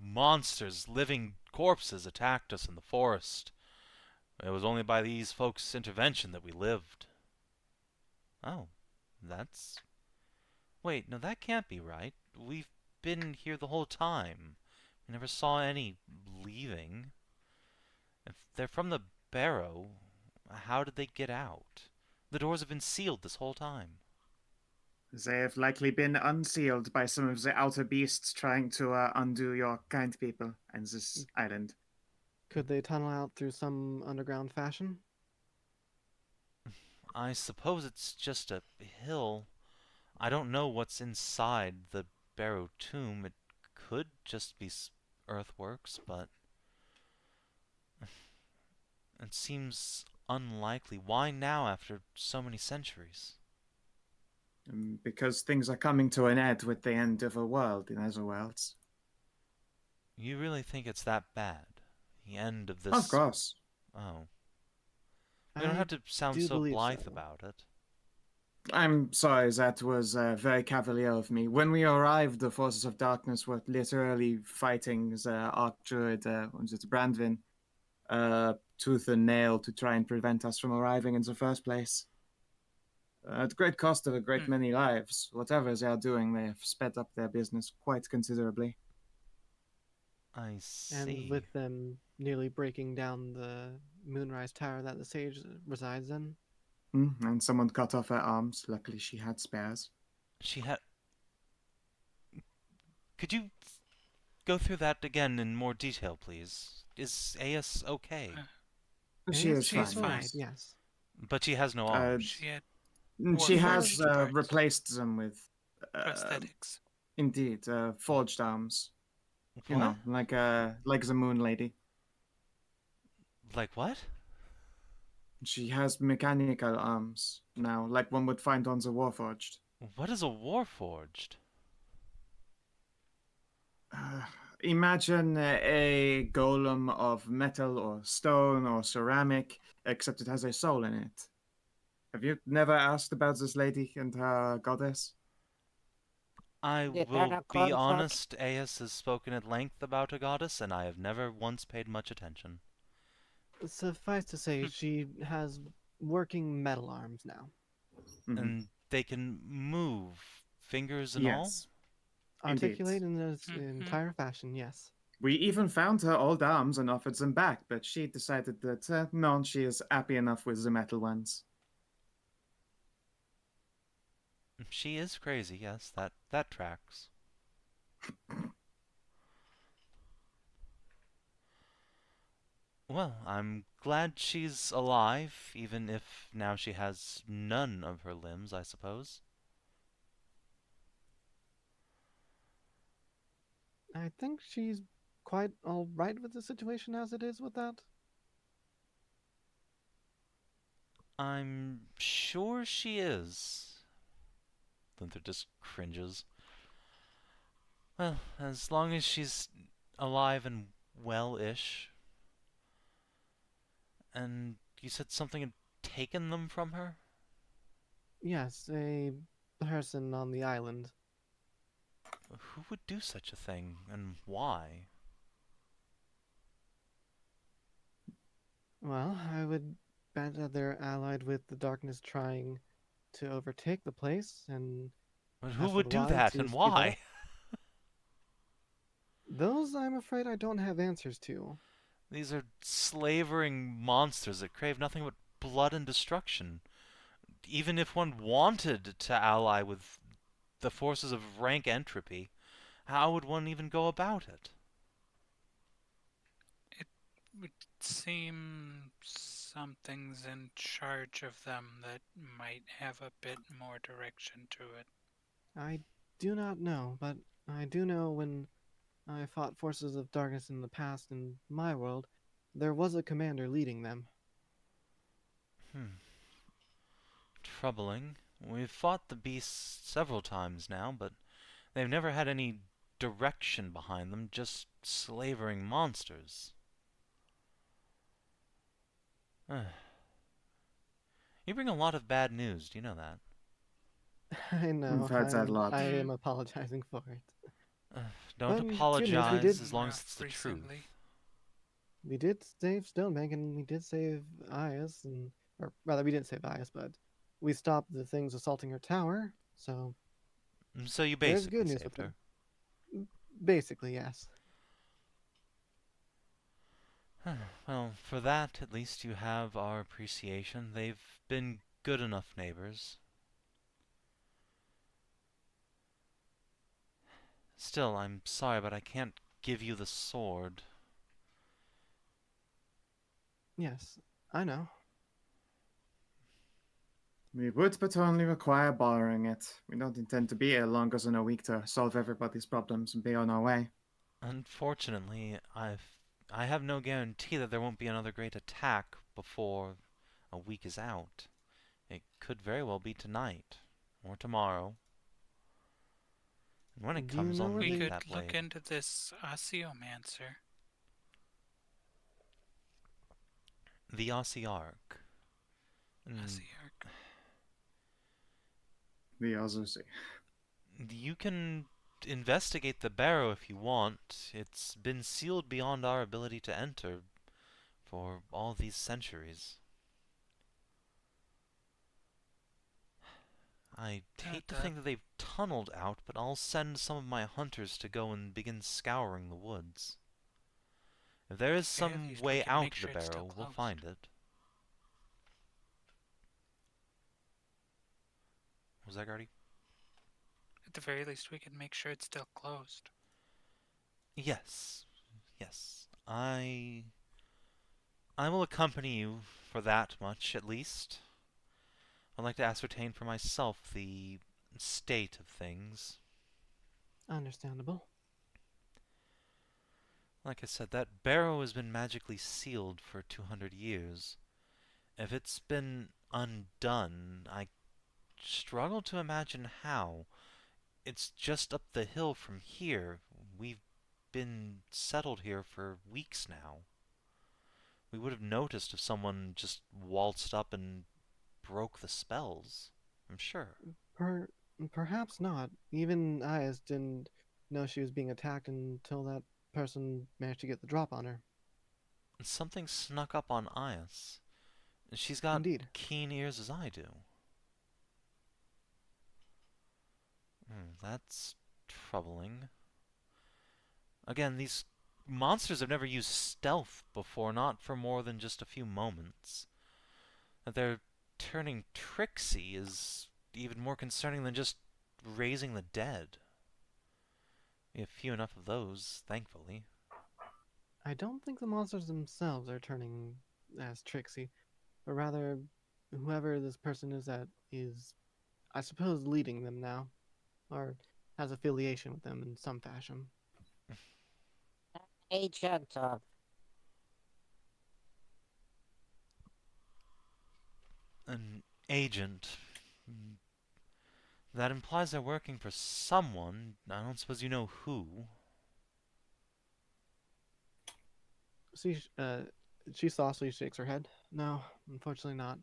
[SPEAKER 1] monsters, living corpses attacked us in the forest. It was only by these folks' intervention that we lived. Oh, that's... Wait, no, that can't be right. We've been here the whole time. We never saw any leaving. If they're from the barrow, how did they get out? The doors have been sealed this whole time.
[SPEAKER 6] They have likely been unsealed by some of the outer beasts trying to undo your kind people and this island.
[SPEAKER 3] Could they tunnel out through some underground fashion?
[SPEAKER 1] I suppose it's just a hill. I don't know what's inside the barrow tomb. It could just be earthworks, but it seems unlikely. Why now after so many centuries?
[SPEAKER 6] Because things are coming to an end with the end of a world in other worlds.
[SPEAKER 1] You really think it's that bad? The end of this...
[SPEAKER 6] Of course.
[SPEAKER 1] Oh. You don't have to sound
[SPEAKER 3] do
[SPEAKER 1] so
[SPEAKER 3] believe
[SPEAKER 1] blithe
[SPEAKER 3] so.
[SPEAKER 1] about it.
[SPEAKER 6] I'm sorry, that was very cavalier of me. When we arrived, the forces of darkness were literally fighting the Archdruid, was it Bronwyn, tooth and nail to try and prevent us from arriving in the first place. At the great cost of a great many lives. Whatever they are doing, they have sped up their business quite considerably.
[SPEAKER 1] I see.
[SPEAKER 3] And with them nearly breaking down the Moonrise Tower that the sage resides in.
[SPEAKER 6] And someone cut off her arms. Luckily, she had spares.
[SPEAKER 1] She had... Could you go through that again in more detail, please? Is Aias okay?
[SPEAKER 6] She is
[SPEAKER 4] she's
[SPEAKER 6] fine.
[SPEAKER 4] fine.
[SPEAKER 3] Right, yes.
[SPEAKER 1] But she has no arms.
[SPEAKER 4] she had
[SPEAKER 6] She
[SPEAKER 4] Or
[SPEAKER 6] has
[SPEAKER 4] forged parts.
[SPEAKER 6] replaced them with,
[SPEAKER 4] prosthetics.
[SPEAKER 6] indeed, forged arms. You
[SPEAKER 1] What?
[SPEAKER 6] know, like the Moon Lady.
[SPEAKER 1] Like what?
[SPEAKER 6] She has mechanical arms now, like one would find on the Warforged.
[SPEAKER 1] What is a Warforged?
[SPEAKER 6] Imagine a golem of metal or stone or ceramic, except it has a soul in it. Have you never asked about this lady and her goddess?
[SPEAKER 2] The
[SPEAKER 1] I will
[SPEAKER 2] eternal
[SPEAKER 1] be
[SPEAKER 2] construct.
[SPEAKER 1] honest, Aias has spoken at length about a goddess, and I have never once paid much attention.
[SPEAKER 3] Suffice to say, she has working metal arms now.
[SPEAKER 1] And they can move, fingers and
[SPEAKER 6] Yes.
[SPEAKER 3] Articulate
[SPEAKER 6] Indeed.
[SPEAKER 3] in its entire fashion, yes.
[SPEAKER 6] We even found her old arms and offered them back, but she decided that, no, she is happy enough with the metal ones.
[SPEAKER 1] She is crazy, yes, that tracks. Well, I'm glad she's alive, even if now she has none of her limbs, I suppose.
[SPEAKER 3] I think she's quite all right with the situation as it is with that.
[SPEAKER 1] I'm sure she is. Linther just cringes. Well, as long as she's alive and well-ish. And you said something had taken them from her?
[SPEAKER 3] Yes, a person on the island.
[SPEAKER 1] Who would do such a thing, and why?
[SPEAKER 3] Well, I would bet that they're allied with the darkness trying to overtake the place, and
[SPEAKER 1] But who
[SPEAKER 3] as for
[SPEAKER 1] would
[SPEAKER 3] the
[SPEAKER 1] do
[SPEAKER 3] why,
[SPEAKER 1] that,
[SPEAKER 3] to
[SPEAKER 1] and
[SPEAKER 3] speed that
[SPEAKER 1] why?
[SPEAKER 3] up, those I'm afraid I don't have answers to.
[SPEAKER 1] These are slavering monsters that crave nothing but blood and destruction. Even if one wanted to ally with the forces of rank entropy, how would one even go about it?
[SPEAKER 4] It would seem something's in charge of them that might have a bit more direction to it.
[SPEAKER 3] I do not know, but I do know when I fought forces of darkness in the past in my world, there was a commander leading them.
[SPEAKER 1] Troubling. We've fought the beasts several times now, but they've never had any direction behind them, just slavering monsters. You bring a lot of bad news, do you know that?
[SPEAKER 3] I know,
[SPEAKER 6] We've heard that a lot.
[SPEAKER 3] I am apologizing for it.
[SPEAKER 1] Don't
[SPEAKER 3] But good news,
[SPEAKER 1] apologize as long as it's the truth.
[SPEAKER 4] Recently.
[SPEAKER 3] We did save Stonebank and we did save Aias, and or rather, we didn't save Aias, but we stopped the things assaulting her tower. So
[SPEAKER 1] So you
[SPEAKER 3] there's
[SPEAKER 1] basically
[SPEAKER 3] good news
[SPEAKER 1] saved
[SPEAKER 3] with
[SPEAKER 1] her.
[SPEAKER 3] them. Basically, yes.
[SPEAKER 1] Well, for that, at least you have our appreciation. They've been good enough neighbors. Still, I'm sorry, but I can't give you the sword.
[SPEAKER 3] Yes, I know.
[SPEAKER 6] We would, but only require borrowing it. We don't intend to be here longer than a week to solve everybody's problems and be on our way.
[SPEAKER 1] Unfortunately, I have no guarantee that there won't be another great attack before a week is out. It could very well be tonight or tomorrow. And when it
[SPEAKER 3] Do you
[SPEAKER 1] comes,
[SPEAKER 3] know
[SPEAKER 1] I'll
[SPEAKER 3] where
[SPEAKER 4] We
[SPEAKER 1] need
[SPEAKER 3] they...
[SPEAKER 4] could
[SPEAKER 1] that
[SPEAKER 4] look
[SPEAKER 1] blade.
[SPEAKER 4] into this Osteomancer.
[SPEAKER 1] The Ossiarch.
[SPEAKER 4] Ossiarch.
[SPEAKER 6] The others.
[SPEAKER 1] You can investigate the barrow if you want. It's been sealed beyond our ability to enter for all these centuries. I hate to think that they've tunneled out, but I'll send some of my hunters to go and begin scouring the woods. If there is
[SPEAKER 4] Okay, at
[SPEAKER 1] some
[SPEAKER 4] least we
[SPEAKER 1] way
[SPEAKER 4] can
[SPEAKER 1] out
[SPEAKER 4] make
[SPEAKER 1] of
[SPEAKER 4] sure
[SPEAKER 1] the
[SPEAKER 4] it's still
[SPEAKER 1] barrow, we'll
[SPEAKER 4] closed.
[SPEAKER 1] find it. Was that Guardy?
[SPEAKER 4] At the very least, we can make sure it's still closed.
[SPEAKER 1] Yes. Yes. I will accompany you for that much, at least. I'd like to ascertain for myself the state of things.
[SPEAKER 3] Understandable.
[SPEAKER 1] Like I said, that barrow has been magically sealed for 200 years. If it's been undone, I struggle to imagine how. It's just up the hill from here. We've been settled here for weeks now. We would have noticed if someone just waltzed up and broke the spells, I'm sure.
[SPEAKER 3] Per Perhaps not. Even Aias didn't know she was being attacked until that person managed to get the drop on her.
[SPEAKER 1] Something snuck up on Aias. She's got
[SPEAKER 3] Indeed.
[SPEAKER 1] keen ears as I do. That's troubling. Again, these monsters have never used stealth before, not for more than just a few moments. That they're turning tricksy is even more concerning than just raising the dead. We have few enough of those, thankfully.
[SPEAKER 3] I don't think the monsters themselves are turning as tricksy, but rather whoever this person is that is, I suppose, leading them now, or has affiliation with them in some fashion.
[SPEAKER 2] Agent of.
[SPEAKER 1] An agent. That implies they're working for someone. I don't suppose you know who.
[SPEAKER 3] She saucily shakes her head. No, unfortunately not.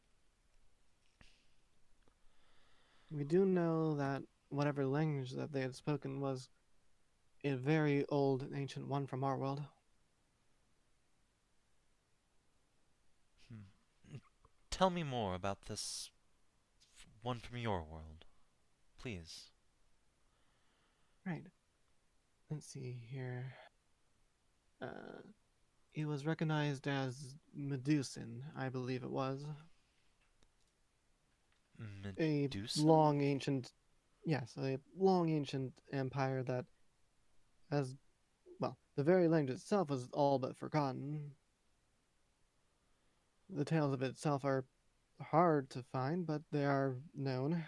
[SPEAKER 3] We do know that whatever language that they had spoken was a very old and ancient one from our world.
[SPEAKER 1] Tell me more about this one from your world, please.
[SPEAKER 3] Right. Let's see here. He was recognized as Medusan, I believe it was. A
[SPEAKER 1] Medusan?
[SPEAKER 3] long ancient, yes, a long ancient empire that has, well, the very language itself was all but forgotten. The tales of it itself are hard to find, but they are known.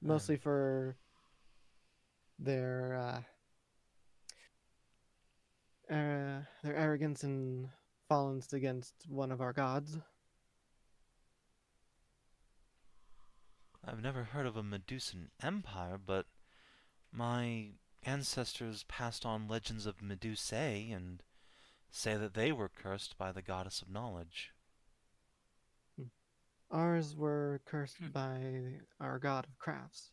[SPEAKER 3] Mostly for their their arrogance and fallenness against one of our gods.
[SPEAKER 1] I've never heard of a Medusan empire, but my ancestors passed on legends of Medusae and say that they were cursed by the goddess of knowledge.
[SPEAKER 3] Ours were cursed by our god of crafts.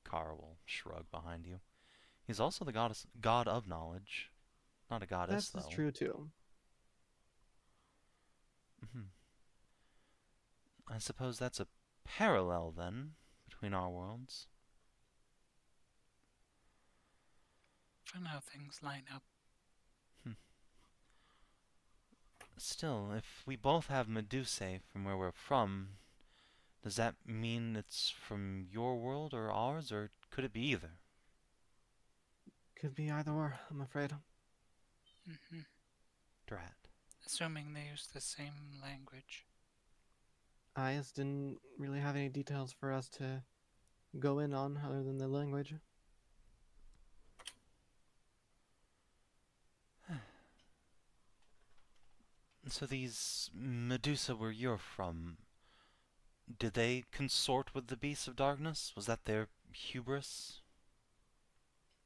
[SPEAKER 1] Kara will shrug behind you. He's also the god of knowledge. Not a goddess,
[SPEAKER 3] That's
[SPEAKER 1] though.
[SPEAKER 3] true too.
[SPEAKER 1] I suppose that's a parallel, then, between our worlds.
[SPEAKER 4] Fun how things line up.
[SPEAKER 1] Still, if we both have Medusae from where we're from, does that mean it's from your world or ours, or could it be either?
[SPEAKER 3] Could be either or, I'm afraid.
[SPEAKER 1] Drat.
[SPEAKER 4] Assuming they use the same language.
[SPEAKER 3] I just didn't really have any details for us to go in on other than the language.
[SPEAKER 1] So these Medusa where you're from, did they consort with the beasts of darkness? Was that their hubris?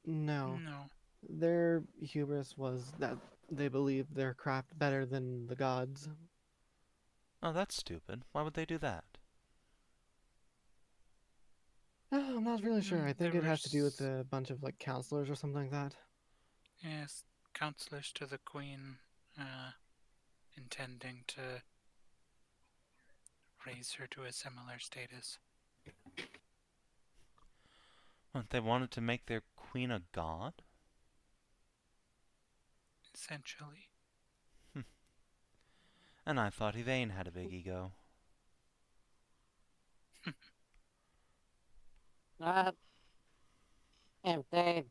[SPEAKER 3] No.
[SPEAKER 4] No.
[SPEAKER 3] Their hubris was that they believed their craft better than the gods.
[SPEAKER 1] Oh, that's stupid. Why would they do that?
[SPEAKER 3] I'm not really sure. I think
[SPEAKER 4] There
[SPEAKER 3] it has to do with
[SPEAKER 4] was-
[SPEAKER 3] a bunch of like counselors or something like that.
[SPEAKER 4] Yes, counselors to the queen, intending to raise her to a similar status.
[SPEAKER 1] What, they wanted to make their queen a god?
[SPEAKER 4] Essentially.
[SPEAKER 1] And I thought Yvain had a big ego.
[SPEAKER 2] If they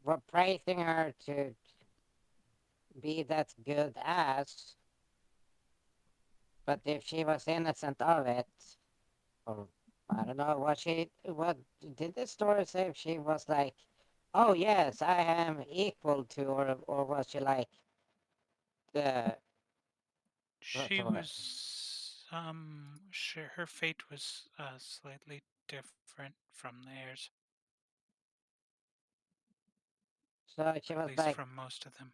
[SPEAKER 2] were praising her to be that good ass, but if she was innocent of it, or I don't know what did the story say if she was like, oh yes, I am equal to, or was she like the
[SPEAKER 4] She
[SPEAKER 2] word?
[SPEAKER 4] was, her fate was, slightly different from theirs,
[SPEAKER 2] So she
[SPEAKER 4] at
[SPEAKER 2] was
[SPEAKER 4] least
[SPEAKER 2] like,
[SPEAKER 4] from most of them.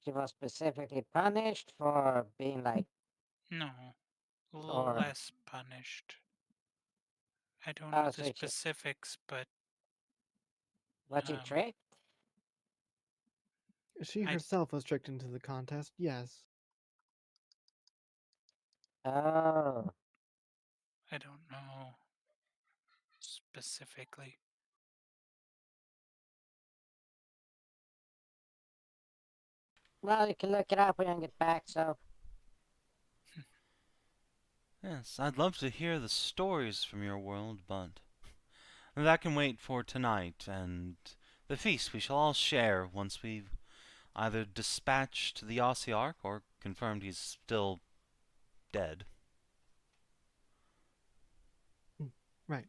[SPEAKER 2] she was specifically punished for being like,
[SPEAKER 4] No,
[SPEAKER 2] or
[SPEAKER 4] less punished. I don't know
[SPEAKER 2] oh,
[SPEAKER 4] the
[SPEAKER 2] so she
[SPEAKER 4] specifics, but
[SPEAKER 2] was she tricked?
[SPEAKER 3] She
[SPEAKER 4] I
[SPEAKER 3] herself was tricked into the contest, yes.
[SPEAKER 2] Oh,
[SPEAKER 4] I don't know specifically.
[SPEAKER 2] Well, you can look it up when you get back, so...
[SPEAKER 1] Yes, I'd love to hear the stories from your world, but that can wait for tonight, and the feast we shall all share once we've either dispatched the Ossiarch or confirmed he's still dead.
[SPEAKER 3] Right.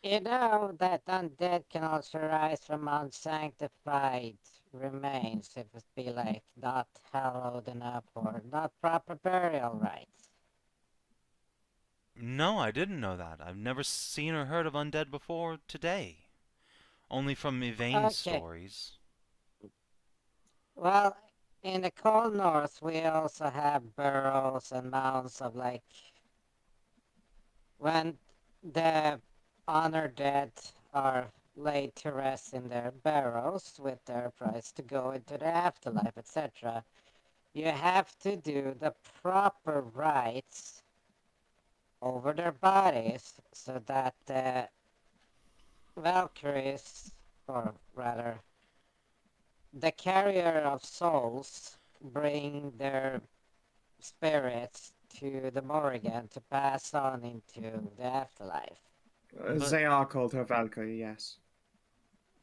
[SPEAKER 2] You know that undead can also rise from unsanctified remains if it be like not hallowed enough or not proper burial rites.
[SPEAKER 1] No, I didn't know that. I've never seen or heard of undead before today. Only from Yvain's
[SPEAKER 2] Okay,
[SPEAKER 1] stories.
[SPEAKER 2] well, in the cold north we also have burrows and mounds of like when the honored dead are laid to rest in their barrows with their price to go into the afterlife, etc. You have to do the proper rites over their bodies so that the Valkyries, or rather, the carrier of souls, bring their spirits to the Morrigan to pass on into the afterlife.
[SPEAKER 1] But
[SPEAKER 6] They are called her Valkyrie, yes.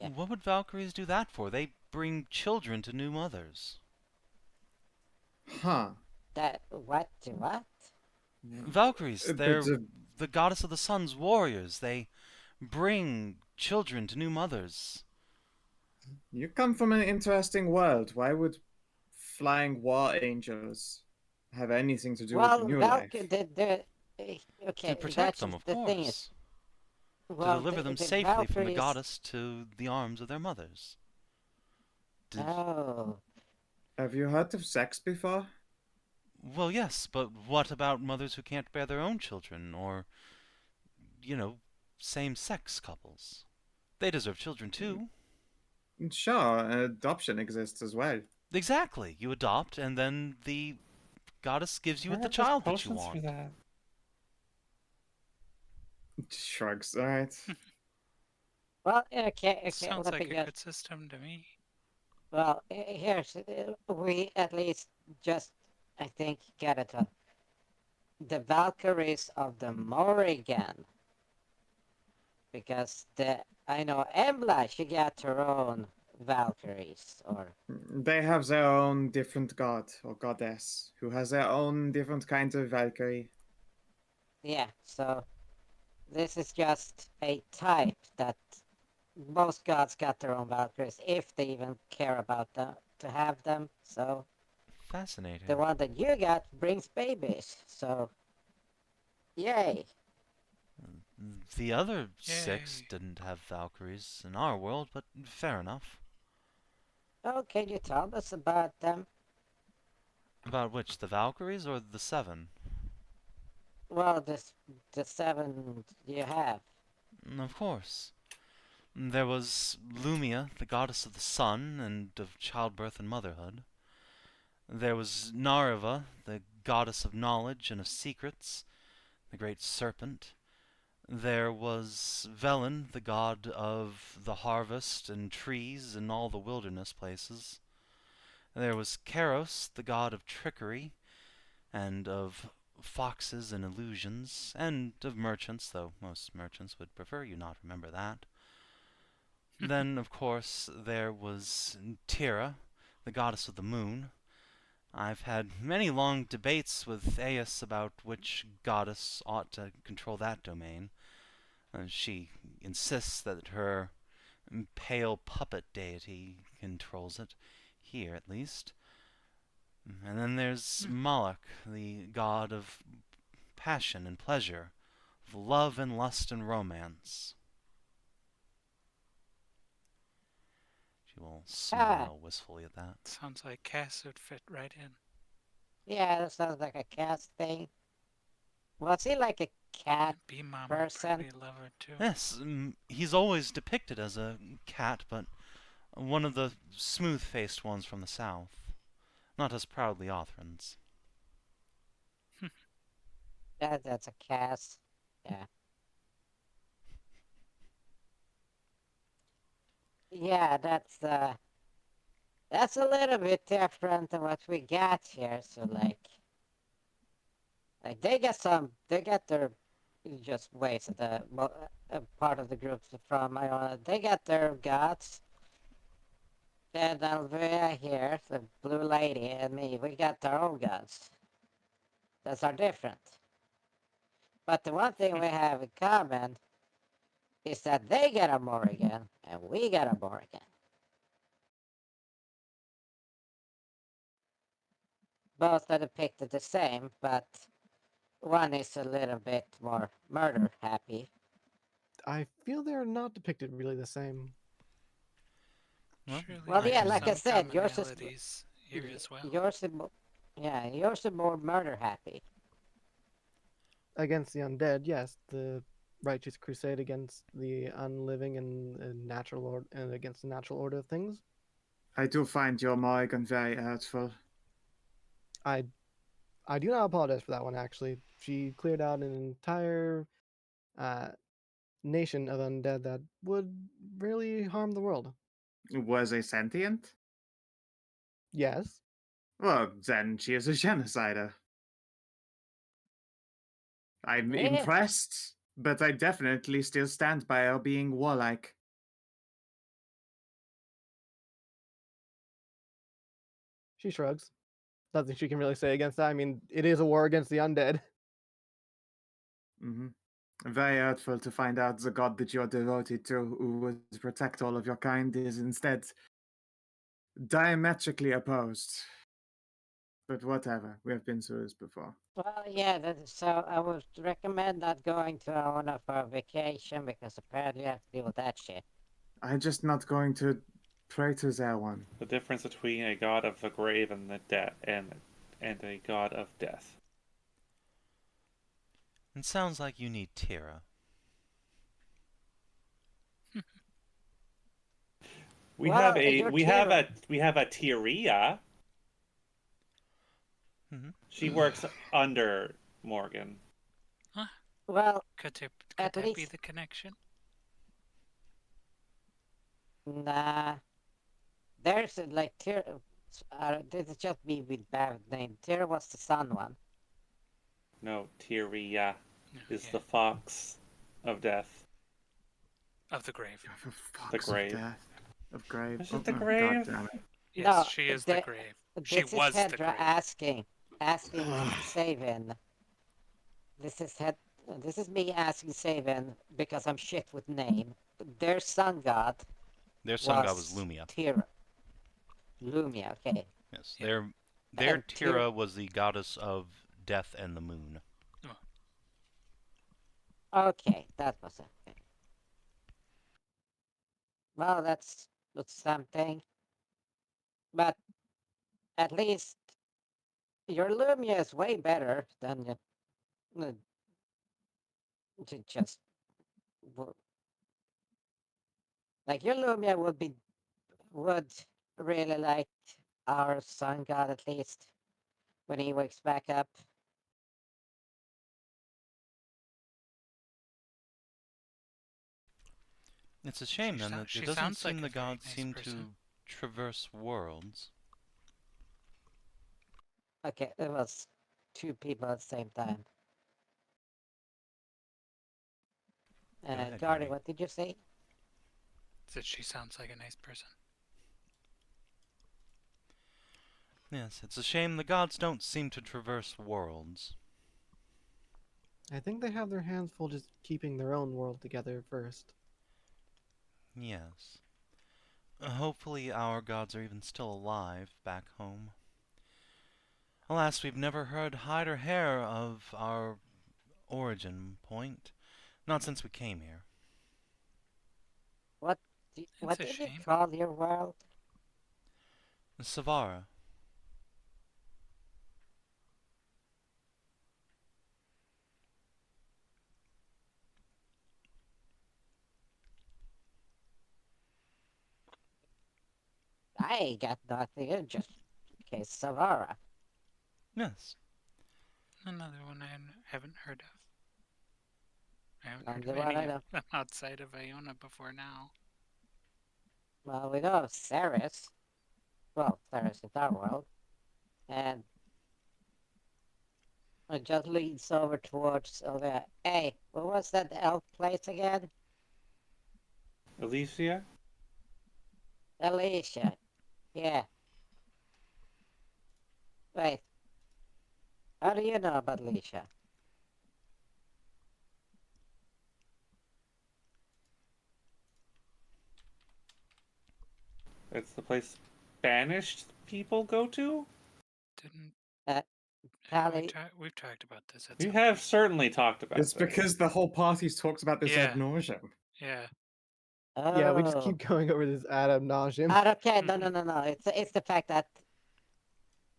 [SPEAKER 2] Yeah.
[SPEAKER 1] what would Valkyries do that for? They bring children to new mothers.
[SPEAKER 6] Huh.
[SPEAKER 2] That what to what?
[SPEAKER 1] Valkyries,
[SPEAKER 6] But
[SPEAKER 1] they're the goddess of the sun's warriors. They bring children to new mothers.
[SPEAKER 6] you come from an interesting world. Why would flying war angels have anything to do with the
[SPEAKER 2] Well,
[SPEAKER 6] new life?
[SPEAKER 1] To
[SPEAKER 2] okay,
[SPEAKER 1] protect
[SPEAKER 2] that's
[SPEAKER 1] them, of
[SPEAKER 2] the thing is,
[SPEAKER 1] course. To
[SPEAKER 2] well,
[SPEAKER 1] deliver them
[SPEAKER 2] the
[SPEAKER 1] safely from the
[SPEAKER 2] Valkyries.
[SPEAKER 1] goddess to the arms of their mothers.
[SPEAKER 2] Oh,
[SPEAKER 6] Have you heard of sex before?
[SPEAKER 1] Well, yes, but what about mothers who can't bear their own children, or, you know, same-sex couples? They deserve children too.
[SPEAKER 6] Sure, adoption exists as well.
[SPEAKER 1] Exactly. You adopt, and then the goddess gives you
[SPEAKER 5] Where
[SPEAKER 1] the
[SPEAKER 5] are those
[SPEAKER 1] child that you
[SPEAKER 5] potions for
[SPEAKER 1] want.
[SPEAKER 5] that?
[SPEAKER 6] Shrugs. All right.
[SPEAKER 2] well, okay,
[SPEAKER 4] Sounds
[SPEAKER 2] let me
[SPEAKER 4] like a
[SPEAKER 2] get.
[SPEAKER 4] good system to me.
[SPEAKER 2] Well, here's we at least just I think get it. The Valkyries of the Morrigan, because the I know Embla she got her own Valkyries, or
[SPEAKER 6] They have their own different god or goddess who has their own different kind of Valkyrie.
[SPEAKER 2] yeah. So this is just a type that most gods got their own Valkyries if they even care about them to have them. So the
[SPEAKER 1] Fascinating.
[SPEAKER 2] one that you got brings babies. So yay.
[SPEAKER 1] The other six
[SPEAKER 4] Yay.
[SPEAKER 1] didn't have Valkyries in our world, but fair enough.
[SPEAKER 2] Oh, can you tell us about them?
[SPEAKER 1] About which, the Valkyries or the seven?
[SPEAKER 2] Well, the seven you have.
[SPEAKER 1] Of course. There was Lumia, the goddess of the sun and of childbirth and motherhood. There was Narva, the goddess of knowledge and of secrets, the great serpent. There was Velen, the god of the harvest and trees and all the wilderness places. There was Karos, the god of trickery and of foxes and illusions, and of merchants, though most merchants would prefer you not remember that. Then, of course, there was Tira, the goddess of the moon. I've had many long debates with Aias about which goddess ought to control that domain. She insists that her pale puppet deity controls it, here at least. And then there's Moloch, the god of passion and pleasure, of love and lust and romance. She will
[SPEAKER 2] Ah,
[SPEAKER 1] smile wistfully at that.
[SPEAKER 4] Sounds like Cass would fit right in.
[SPEAKER 2] yeah, that sounds like a cat thing. Was he like a cat
[SPEAKER 4] Bee Mom would
[SPEAKER 2] person?
[SPEAKER 4] probably love her too.
[SPEAKER 1] Yes, he's always depicted as a cat, but one of the smooth-faced ones from the south. Not as proud leothrans.
[SPEAKER 2] That's a cat. Yeah. Yeah, that's That's a little bit different than what we got here. So like they got their just ways of part of the group from Iona. They got their gods. Then Alvea here, the blue lady, and me, we got our own gods. Those are different. But the one thing we have in common is that they got a Morrigan and we got a Morrigan. Both are depicted the same, but one is a little bit more murder happy.
[SPEAKER 3] I feel they're not depicted really the same.
[SPEAKER 1] Well,
[SPEAKER 4] Surely
[SPEAKER 2] Well,
[SPEAKER 4] there
[SPEAKER 2] yeah,
[SPEAKER 4] are
[SPEAKER 2] like I
[SPEAKER 4] some
[SPEAKER 2] said, yours is
[SPEAKER 4] commonalities here as well.
[SPEAKER 2] yours is more murder happy.
[SPEAKER 3] Against the undead, yes, the righteous crusade against the unliving and natural order, and against the natural order of things.
[SPEAKER 6] I do find your Morrigan very hurtful.
[SPEAKER 3] I I do not apologize for that one. Actually, she cleared out an entire uh, nation of undead that would really harm the world.
[SPEAKER 6] Was a sentient?
[SPEAKER 3] Yes,
[SPEAKER 6] Well, then she is a genocider. I'm
[SPEAKER 2] Yeah.
[SPEAKER 6] impressed, but I definitely still stand by her being warlike.
[SPEAKER 3] she shrugs. Nothing she can really say against that. I mean, it is a war against the undead.
[SPEAKER 6] Hmm. Very hurtful to find out the god that you're devoted to, who would protect all of your kind, is instead diametrically opposed. But whatever, we have been through this before.
[SPEAKER 2] Well, yeah, so I would recommend not going to Iona for a vacation because apparently you have to deal with that shit.
[SPEAKER 6] I'm just not going to pray to that one.
[SPEAKER 5] The difference between a god of the grave and the death and a god of death.
[SPEAKER 1] it sounds like you need Tira.
[SPEAKER 5] We
[SPEAKER 2] Well,
[SPEAKER 5] have a
[SPEAKER 2] you're
[SPEAKER 5] we have
[SPEAKER 2] Tira.
[SPEAKER 5] a we have a Tyria.
[SPEAKER 1] Mm-hmm.
[SPEAKER 5] She works under Morgan.
[SPEAKER 2] Well,
[SPEAKER 4] Could
[SPEAKER 2] at
[SPEAKER 4] that be
[SPEAKER 2] least
[SPEAKER 4] the connection?
[SPEAKER 2] nah. There's like Tira. This is just me with bad name. Tira was the sun one.
[SPEAKER 5] No, Tyria is
[SPEAKER 4] Yeah,
[SPEAKER 5] the fox of death.
[SPEAKER 4] of the grave.
[SPEAKER 6] For
[SPEAKER 5] The
[SPEAKER 6] fuck's
[SPEAKER 5] grave.
[SPEAKER 6] of death. Of grave.
[SPEAKER 5] Is it
[SPEAKER 6] Oh,
[SPEAKER 5] the
[SPEAKER 6] God
[SPEAKER 5] grave?
[SPEAKER 6] damn it.
[SPEAKER 4] Yes,
[SPEAKER 2] No,
[SPEAKER 4] she is the grave. She
[SPEAKER 2] this is
[SPEAKER 4] was the
[SPEAKER 2] Hedrah
[SPEAKER 4] grave.
[SPEAKER 2] asking Savin. This is This is me asking Savin because I'm shit with name. Their sun god
[SPEAKER 1] Their sun god was Lumia.
[SPEAKER 2] Tira. Lumia, okay.
[SPEAKER 1] Yes,
[SPEAKER 4] Yeah.
[SPEAKER 1] their
[SPEAKER 2] And
[SPEAKER 1] Tira was the goddess of death and the moon.
[SPEAKER 2] Okay, that was it. Well, that's something. But at least your Lumia is way better than uh, just like your Lumia would really like our sun god at least when he wakes back up.
[SPEAKER 1] It's a shame then that
[SPEAKER 4] She
[SPEAKER 1] it doesn't
[SPEAKER 4] sounds like
[SPEAKER 1] seem
[SPEAKER 4] a
[SPEAKER 1] the
[SPEAKER 4] very
[SPEAKER 1] gods
[SPEAKER 4] nice
[SPEAKER 1] seem
[SPEAKER 4] person.
[SPEAKER 1] to traverse worlds.
[SPEAKER 2] Okay, it was two people at the same time.
[SPEAKER 1] Go ahead,
[SPEAKER 2] Gardy,
[SPEAKER 1] Gardy.
[SPEAKER 2] what did you say?
[SPEAKER 4] That she sounds like a nice person.
[SPEAKER 1] Yes, it's a shame the gods don't seem to traverse worlds.
[SPEAKER 3] I think they have their hands full just keeping their own world together first.
[SPEAKER 1] Yes. Hopefully our gods are even still alive back home. Alas, we've never heard hide or hair of our origin point. Not since we came here.
[SPEAKER 2] What
[SPEAKER 4] It's a
[SPEAKER 2] did you
[SPEAKER 4] shame.
[SPEAKER 2] call your world?
[SPEAKER 1] Savara.
[SPEAKER 2] I got nothing, just okay, Savara.
[SPEAKER 1] Yes.
[SPEAKER 4] Another one I haven't heard of. I haven't heard
[SPEAKER 2] The
[SPEAKER 4] of
[SPEAKER 2] one I
[SPEAKER 4] any of
[SPEAKER 2] know.
[SPEAKER 4] them outside of Iona before now.
[SPEAKER 2] Well, we know of Ceres. well, Terrace in our world, and it just leads over towards the. Hey, what was that elf place again?
[SPEAKER 5] Alicia?
[SPEAKER 2] Alicia. Yeah. Wait. How do you know about Alicia?
[SPEAKER 5] It's the place banished people go to?
[SPEAKER 4] Didn't
[SPEAKER 2] Tally.
[SPEAKER 4] we've talked about this at
[SPEAKER 5] We
[SPEAKER 4] some
[SPEAKER 5] have
[SPEAKER 4] point.
[SPEAKER 5] certainly talked about
[SPEAKER 6] It's
[SPEAKER 5] this.
[SPEAKER 6] because the whole party's talked about this ad
[SPEAKER 4] Yeah.
[SPEAKER 6] nauseum.
[SPEAKER 4] Yeah.
[SPEAKER 2] Oh.
[SPEAKER 3] Yeah, we just keep going over this ad nauseum.
[SPEAKER 2] Okay, no. It's the fact that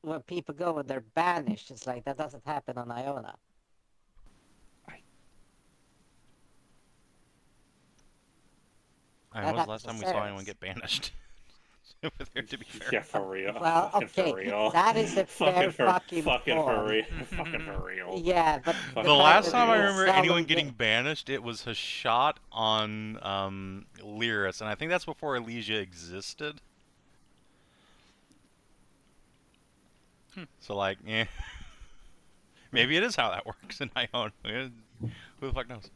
[SPEAKER 2] when people go and they're banished, it's like that doesn't happen on Iona.
[SPEAKER 1] I
[SPEAKER 2] That
[SPEAKER 1] know was the
[SPEAKER 2] happens
[SPEAKER 1] last
[SPEAKER 2] to
[SPEAKER 1] time we saw anyone
[SPEAKER 2] Ceres.
[SPEAKER 1] get banished over there, to be fair.
[SPEAKER 5] Yeah, for real.
[SPEAKER 2] Well,
[SPEAKER 5] Fucking
[SPEAKER 2] okay,
[SPEAKER 5] for real.
[SPEAKER 2] that is a fair fucking
[SPEAKER 5] fucking for
[SPEAKER 2] point.
[SPEAKER 5] real. Fucking for real.
[SPEAKER 2] Yeah, but
[SPEAKER 5] Fucking
[SPEAKER 1] The
[SPEAKER 5] for
[SPEAKER 1] last
[SPEAKER 2] that
[SPEAKER 1] time I
[SPEAKER 2] we
[SPEAKER 5] real.
[SPEAKER 1] remember
[SPEAKER 2] seldom
[SPEAKER 1] anyone
[SPEAKER 2] get-
[SPEAKER 1] getting banished, it was Hashat on Lyris, and I think that's before Elysia existed. So like, eh. Maybe it is how that works in Iona. Who the fuck knows?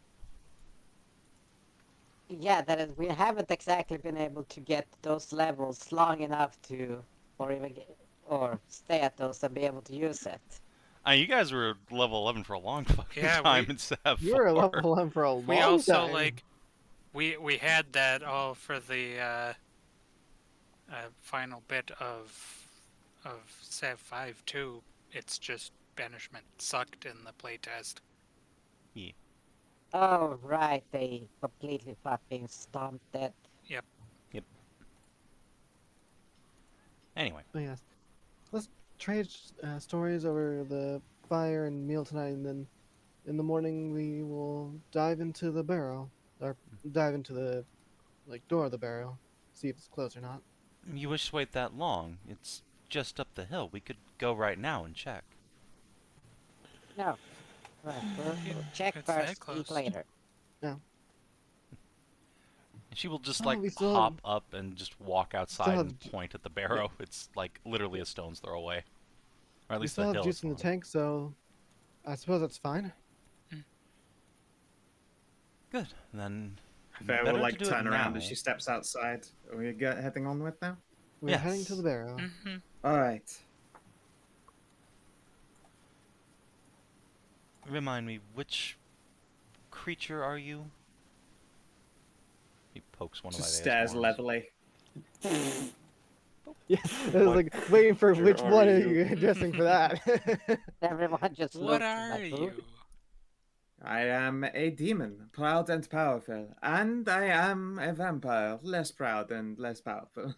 [SPEAKER 2] Yeah, that is, we haven't exactly been able to get those levels long enough to, or even get, or stay at those and be able to use it.
[SPEAKER 1] You guys were level 11 for a long fucking
[SPEAKER 4] Yeah,
[SPEAKER 1] time
[SPEAKER 4] we-
[SPEAKER 1] in Sav.
[SPEAKER 3] You were level 1 for a long
[SPEAKER 4] We also
[SPEAKER 3] time.
[SPEAKER 4] like we had that all for the final bit of Sav 5 too. It's just banishment sucked in the playtest.
[SPEAKER 2] Oh, right, they completely fucking stomped it.
[SPEAKER 1] Anyway,
[SPEAKER 3] But yes, let's trade stories over the fire and meal tonight, and then in the morning we will dive into the barrel, or dive into the door of the barrel, see if it's closed or not.
[SPEAKER 1] you wish to wait that long? It's just up the hill. We could go right now and check.
[SPEAKER 2] No. Right, we'll check
[SPEAKER 4] It's that
[SPEAKER 2] first,
[SPEAKER 4] close.
[SPEAKER 2] eat later.
[SPEAKER 1] She will just
[SPEAKER 3] Oh,
[SPEAKER 1] like
[SPEAKER 3] we still
[SPEAKER 1] hop
[SPEAKER 3] have-
[SPEAKER 1] up and just walk outside
[SPEAKER 3] have
[SPEAKER 1] and point at the barrow. It's like literally a stone's throw away. Or at
[SPEAKER 3] We
[SPEAKER 1] least
[SPEAKER 3] still
[SPEAKER 1] the
[SPEAKER 3] have
[SPEAKER 1] hill.
[SPEAKER 3] juice
[SPEAKER 1] is
[SPEAKER 3] in the
[SPEAKER 1] long.
[SPEAKER 3] tank, so I suppose that's fine.
[SPEAKER 1] Good. Then
[SPEAKER 6] Fair
[SPEAKER 1] better
[SPEAKER 6] will like
[SPEAKER 1] to do it
[SPEAKER 6] turn around
[SPEAKER 1] now.
[SPEAKER 6] as she steps outside. Are we heading on with now?
[SPEAKER 3] We're heading to
[SPEAKER 1] Yes.
[SPEAKER 3] the barrel.
[SPEAKER 4] Mm-hmm.
[SPEAKER 6] All right.
[SPEAKER 1] Remind me, which creature are you? He pokes one
[SPEAKER 6] Just
[SPEAKER 1] of
[SPEAKER 6] stares
[SPEAKER 1] Aiveah's
[SPEAKER 6] levelly.
[SPEAKER 3] Yeah, I was
[SPEAKER 5] What
[SPEAKER 3] waiting for which
[SPEAKER 5] are
[SPEAKER 3] one are
[SPEAKER 5] you?
[SPEAKER 3] you addressing for that.
[SPEAKER 2] Everyone just
[SPEAKER 4] What
[SPEAKER 2] looks
[SPEAKER 4] are
[SPEAKER 2] like, "Who?"
[SPEAKER 4] you?
[SPEAKER 6] I am a demon, proud and powerful, and I am a vampire, less proud and less powerful.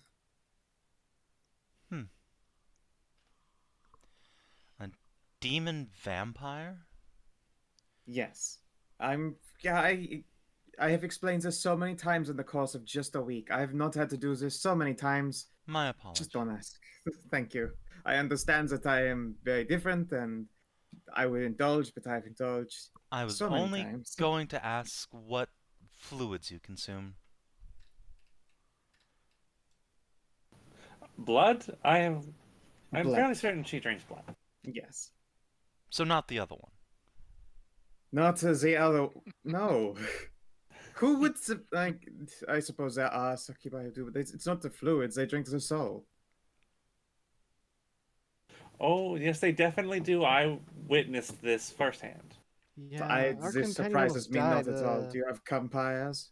[SPEAKER 1] Demon vampire?
[SPEAKER 6] Yes, I have explained this so many times in the course of just a week. I have not had to do this so many times.
[SPEAKER 1] My apologies.
[SPEAKER 6] Just don't ask. Thank you. I understand that I am very different, and I would indulge, but I've indulged
[SPEAKER 1] I was
[SPEAKER 6] so many
[SPEAKER 1] only
[SPEAKER 6] times.
[SPEAKER 1] going to ask what fluids you consume.
[SPEAKER 5] Blood? I'm
[SPEAKER 6] Blood.
[SPEAKER 5] fairly certain she drinks blood.
[SPEAKER 6] Yes.
[SPEAKER 1] So not the other one.
[SPEAKER 6] Not the other. No. Who would like? I suppose there are succubi who do, but it's not the fluids. They drink the soul.
[SPEAKER 5] Oh, yes, they definitely do. I witnessed this firsthand.
[SPEAKER 3] Yeah, our
[SPEAKER 6] This
[SPEAKER 3] companion
[SPEAKER 6] surprises
[SPEAKER 3] almost
[SPEAKER 6] me
[SPEAKER 3] died.
[SPEAKER 6] not at all. Do you have vampires?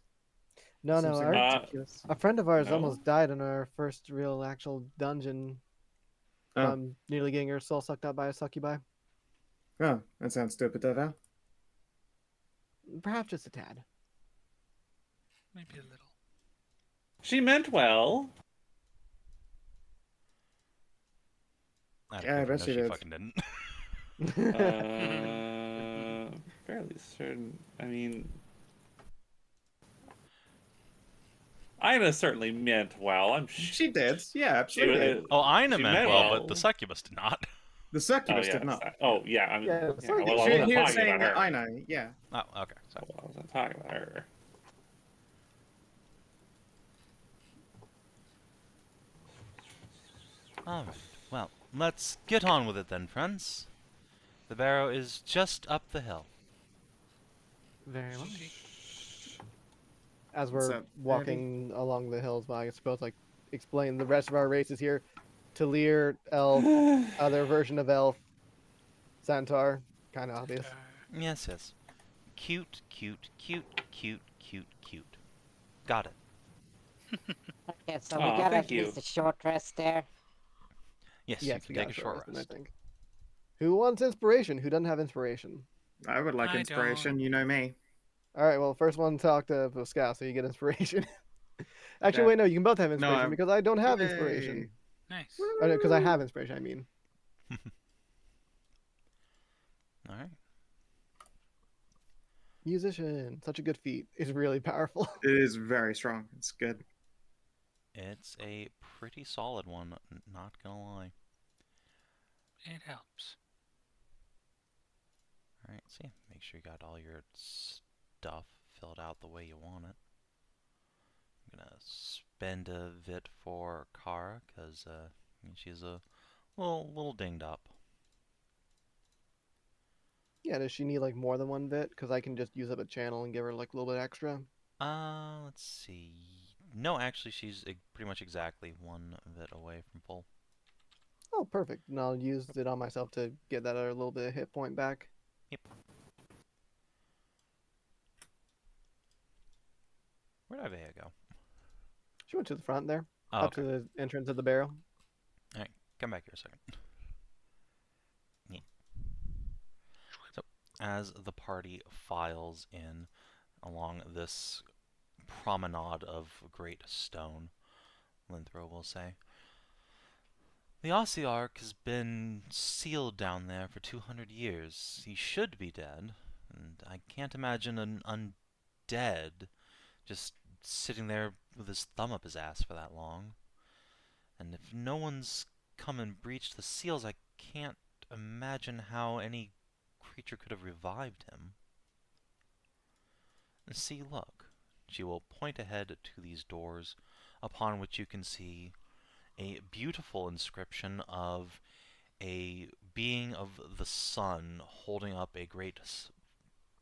[SPEAKER 3] No,
[SPEAKER 6] Seems like
[SPEAKER 3] our,
[SPEAKER 6] ridiculous.
[SPEAKER 3] a friend of ours
[SPEAKER 5] No.
[SPEAKER 3] almost died in our first real actual dungeon.
[SPEAKER 6] Oh.
[SPEAKER 3] Nearly getting her soul sucked out by a succubi.
[SPEAKER 6] Oh, that sounds stupid, Aiveah.
[SPEAKER 3] Perhaps just a tad.
[SPEAKER 4] Maybe a little.
[SPEAKER 5] She meant well.
[SPEAKER 6] Yeah, I bet
[SPEAKER 1] no,
[SPEAKER 6] she
[SPEAKER 1] she
[SPEAKER 6] did.
[SPEAKER 1] fucking didn't.
[SPEAKER 5] Fairly certain. I mean, Ina certainly meant well. I'm sure.
[SPEAKER 6] She did. Yeah, absolutely.
[SPEAKER 1] Oh, Ina
[SPEAKER 5] She
[SPEAKER 1] meant
[SPEAKER 5] meant
[SPEAKER 1] well,
[SPEAKER 5] well.
[SPEAKER 1] but the succubus did not.
[SPEAKER 6] The
[SPEAKER 5] Oh,
[SPEAKER 6] succubus
[SPEAKER 5] yeah.
[SPEAKER 6] did not.
[SPEAKER 5] Oh, yeah. I mean,
[SPEAKER 3] Yeah,
[SPEAKER 5] yeah,
[SPEAKER 3] sorry,
[SPEAKER 5] well, I
[SPEAKER 6] She,
[SPEAKER 5] wasn't
[SPEAKER 6] he was
[SPEAKER 5] talking
[SPEAKER 6] saying
[SPEAKER 5] about her.
[SPEAKER 6] Ina, yeah.
[SPEAKER 1] Oh, okay. Sorry.
[SPEAKER 5] I wasn't talking about her.
[SPEAKER 1] Alright, well, let's get on with it then, friends. The barrow is just up the hill.
[SPEAKER 3] Very well.
[SPEAKER 4] Okay.
[SPEAKER 3] As
[SPEAKER 6] What's
[SPEAKER 3] we're
[SPEAKER 6] up,
[SPEAKER 3] walking along the hills, well, I suppose like explain the rest of our races here. Talir, elf, other version of elf, centaur, kind of obvious.
[SPEAKER 1] Yes, yes. Cute, cute, cute, cute, cute, cute. Got it.
[SPEAKER 2] Okay, so we
[SPEAKER 5] Aw,
[SPEAKER 2] got
[SPEAKER 5] thank
[SPEAKER 2] at
[SPEAKER 5] you.
[SPEAKER 2] least a short rest there.
[SPEAKER 1] Yes, you
[SPEAKER 3] Yes,
[SPEAKER 1] can
[SPEAKER 3] we got
[SPEAKER 1] take
[SPEAKER 3] a
[SPEAKER 1] a short
[SPEAKER 3] rest, then, I
[SPEAKER 1] rest.
[SPEAKER 3] think. Who wants inspiration? Who doesn't have inspiration?
[SPEAKER 6] I would like
[SPEAKER 4] I
[SPEAKER 6] inspiration.
[SPEAKER 4] don't.
[SPEAKER 6] You know me.
[SPEAKER 3] All right, well, first one talk to Skow, so you get inspiration. Actually,
[SPEAKER 6] Okay.
[SPEAKER 3] wait, no, you can both have
[SPEAKER 6] No,
[SPEAKER 3] inspiration
[SPEAKER 6] I'm-
[SPEAKER 3] because I don't have
[SPEAKER 6] Yay.
[SPEAKER 3] inspiration.
[SPEAKER 4] Nice.
[SPEAKER 3] Oh, no, because I have inspiration, I mean.
[SPEAKER 1] Alright.
[SPEAKER 3] Musician, such a good feat. Is really powerful.
[SPEAKER 6] It is very strong. It's good.
[SPEAKER 1] It's a pretty solid one, not gonna lie.
[SPEAKER 4] It helps.
[SPEAKER 1] Alright, see, make sure you got all your stuff filled out the way you want it. I'm gonna spend a bit for Kara, because she's a little dinged up.
[SPEAKER 3] Yeah, does she need like more than one bit? Because I can just use up a channel and give her like a little bit extra.
[SPEAKER 1] Let's see. No, actually, she's pretty much exactly one bit away from full.
[SPEAKER 3] Oh, perfect. And I'll use it on myself to get that other little bit of hit point back.
[SPEAKER 1] Yep. Where'd Aiveah go?
[SPEAKER 3] She went to the front there,
[SPEAKER 1] Oh,
[SPEAKER 3] up
[SPEAKER 1] okay.
[SPEAKER 3] to the entrance of the barrel.
[SPEAKER 1] Alright, come back here a second. Yeah. So, as the party files in along this promenade of great stone, Linthro will say, the Ossiarch has been sealed down there for 200 years. He should be dead, and I can't imagine an undead just sitting there with his thumb up his ass for that long. And if no one's come and breached the seals, I can't imagine how any creature could have revived him. See, look. She will point ahead to these doors, upon which you can see a beautiful inscription of a being of the sun holding up a great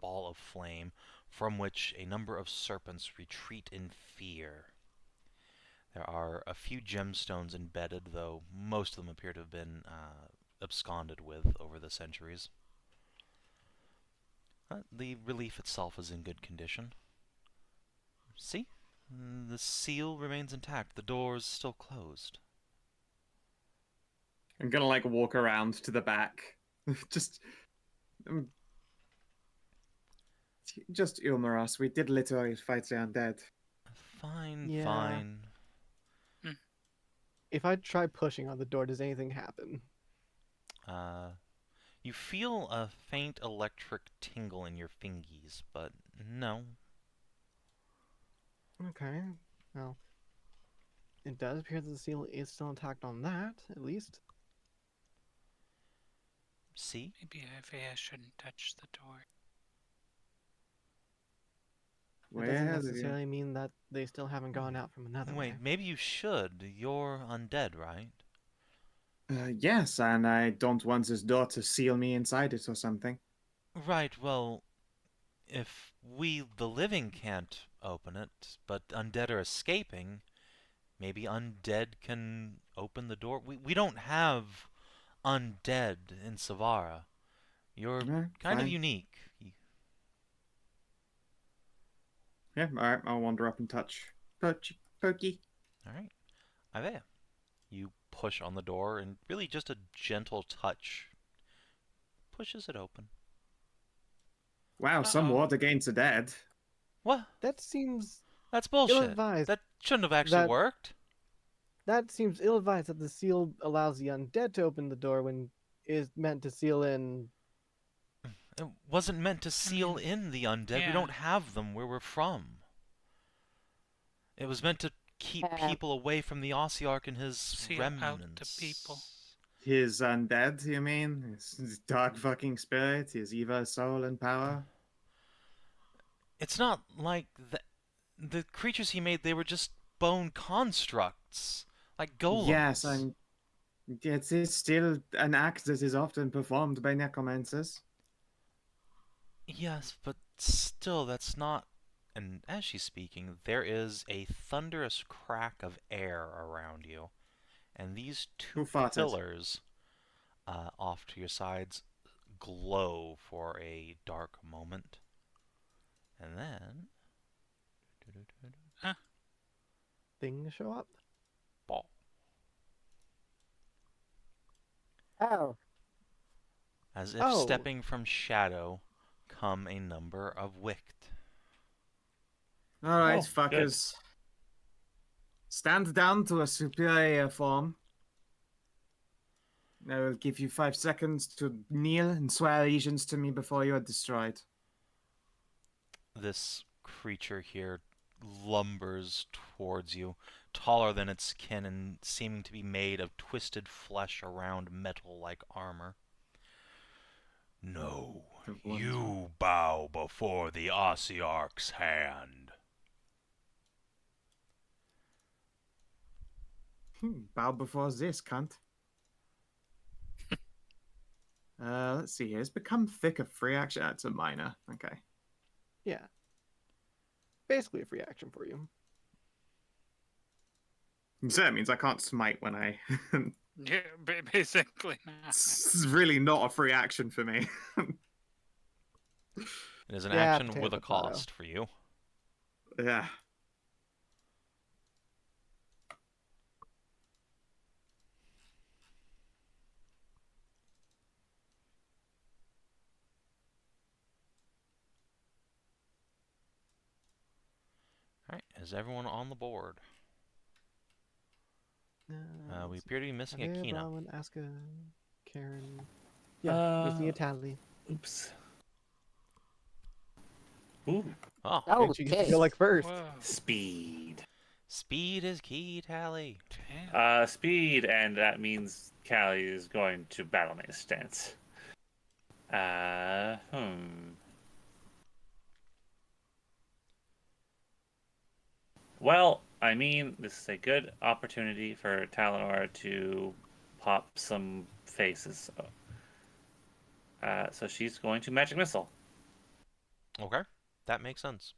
[SPEAKER 1] ball of flame, from which a number of serpents retreat in fear. There are a few gemstones embedded, though most of them appear to have been absconded with over the centuries. The relief itself is in good condition. See? The seal remains intact. The door's still closed.
[SPEAKER 6] I'm gonna like walk around to the back. um, just humor us. We did literally fight the undead.
[SPEAKER 1] Fine,
[SPEAKER 3] Yeah.
[SPEAKER 1] fine.
[SPEAKER 3] If I try pushing on the door, does anything happen?
[SPEAKER 1] You feel a faint electric tingle in your fingies, but no.
[SPEAKER 3] Okay. Well, it does appear that the seal is still intact on that, at least.
[SPEAKER 1] See?
[SPEAKER 4] Maybe Aiveah shouldn't touch the door.
[SPEAKER 3] It doesn't
[SPEAKER 6] Where
[SPEAKER 3] necessarily mean that they still haven't gone out from another
[SPEAKER 1] Wait,
[SPEAKER 3] way.
[SPEAKER 1] maybe you should. You're undead, right?
[SPEAKER 6] yes, and I don't want this door to seal me inside it or something.
[SPEAKER 1] Right, well, if we, the living, can't open it, but undead are escaping, maybe undead can open the door. We don't have undead in Savara. You're kind of
[SPEAKER 6] Fine.
[SPEAKER 1] unique.
[SPEAKER 6] Yeah, alright, I'll wander up and touch. Pokey.
[SPEAKER 1] Alright. Aiveah. You push on the door, and really just a gentle touch pushes it open.
[SPEAKER 6] Wow, somewhat against the dead.
[SPEAKER 1] What?
[SPEAKER 3] That seems
[SPEAKER 1] That's bullshit.
[SPEAKER 3] ill-advised.
[SPEAKER 1] That shouldn't have actually
[SPEAKER 3] That-
[SPEAKER 1] worked.
[SPEAKER 3] That seems ill-advised that the seal allows the undead to open the door when it is meant to seal in.
[SPEAKER 1] It wasn't meant to seal
[SPEAKER 4] mean,
[SPEAKER 1] in the undead. We
[SPEAKER 4] yeah.
[SPEAKER 1] don't have them where we're from. It was meant to keep people away from the Ossiarch and his
[SPEAKER 4] Seal
[SPEAKER 1] remnants.
[SPEAKER 4] out the people.
[SPEAKER 6] His undead, you mean? His dark fucking spirit, his evil soul and power?
[SPEAKER 1] It's not like the creatures he made, they were just bone constructs. Like golems.
[SPEAKER 6] Yes, It is still an act that is often performed by necromancers.
[SPEAKER 1] Yes, but still, that's not. And as she's speaking, there is a thunderous crack of air around you, and these
[SPEAKER 6] Who
[SPEAKER 1] two
[SPEAKER 6] farted?
[SPEAKER 1] pillars off to your sides glow for a dark moment, and then
[SPEAKER 3] Things show up.
[SPEAKER 1] ball.
[SPEAKER 2] Oh,
[SPEAKER 1] As if
[SPEAKER 3] Oh.
[SPEAKER 1] stepping from shadow come a number of wicked.
[SPEAKER 6] All right,
[SPEAKER 5] Oh, good.
[SPEAKER 6] fuckers. Stand down to a superior form. I will give you 5 seconds to kneel and swear allegiance to me before you are destroyed.
[SPEAKER 1] This creature here lumbers towards you, taller than its kin and seeming to be made of twisted flesh around metal-like armor. No, you bow before the Ossiarch's hand.
[SPEAKER 6] Bow before this, cunt. Let's see here. It's become thick of free action. That's a minor. Okay.
[SPEAKER 3] Yeah. Basically a free action for you.
[SPEAKER 6] So that means I can't smite when I...
[SPEAKER 4] Yeah, basically not.
[SPEAKER 6] It's really not a free action for me.
[SPEAKER 1] It is an
[SPEAKER 3] Yeah,
[SPEAKER 1] action
[SPEAKER 3] potato,
[SPEAKER 1] with a
[SPEAKER 3] potato.
[SPEAKER 1] cost for you.
[SPEAKER 6] Yeah.
[SPEAKER 1] Alright, is everyone on the board? We appear to be missing a
[SPEAKER 3] Aiveah,
[SPEAKER 1] Kina.
[SPEAKER 3] Bronwyn, Aska, Karin. Yeah, missing a Tally.
[SPEAKER 5] Oops. Ooh,
[SPEAKER 1] Oh,
[SPEAKER 2] oh,
[SPEAKER 3] And she gets to
[SPEAKER 2] tis.
[SPEAKER 3] go like first.
[SPEAKER 4] Whoa.
[SPEAKER 5] speed.
[SPEAKER 1] speed is key, Tally.
[SPEAKER 4] Damn.
[SPEAKER 5] Speed, and that means Callie is going to battle mace stance. Well, I mean, this is a good opportunity for Talanora to pop some faces. So she's going to magic missile.
[SPEAKER 1] Okay, that makes sense.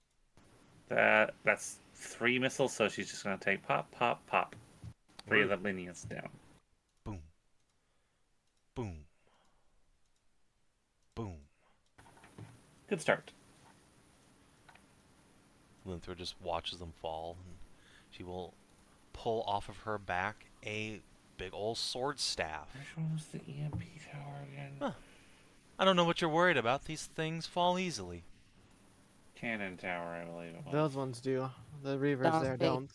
[SPEAKER 5] That's 3 missiles, so she's just going to take pop, pop, pop. 3 of the minions down.
[SPEAKER 1] Boom. Boom. Boom.
[SPEAKER 5] Good start.
[SPEAKER 1] Linthra just watches them fall, and she will pull off of her back a big old sword staff.
[SPEAKER 5] Which one was the EMP tower again?
[SPEAKER 1] Huh. I don't know what you're worried about. These things fall easily.
[SPEAKER 5] Cannon tower, I believe it was.
[SPEAKER 3] Those ones do. The reavers
[SPEAKER 2] Don't
[SPEAKER 3] there
[SPEAKER 2] speak.
[SPEAKER 3] don't.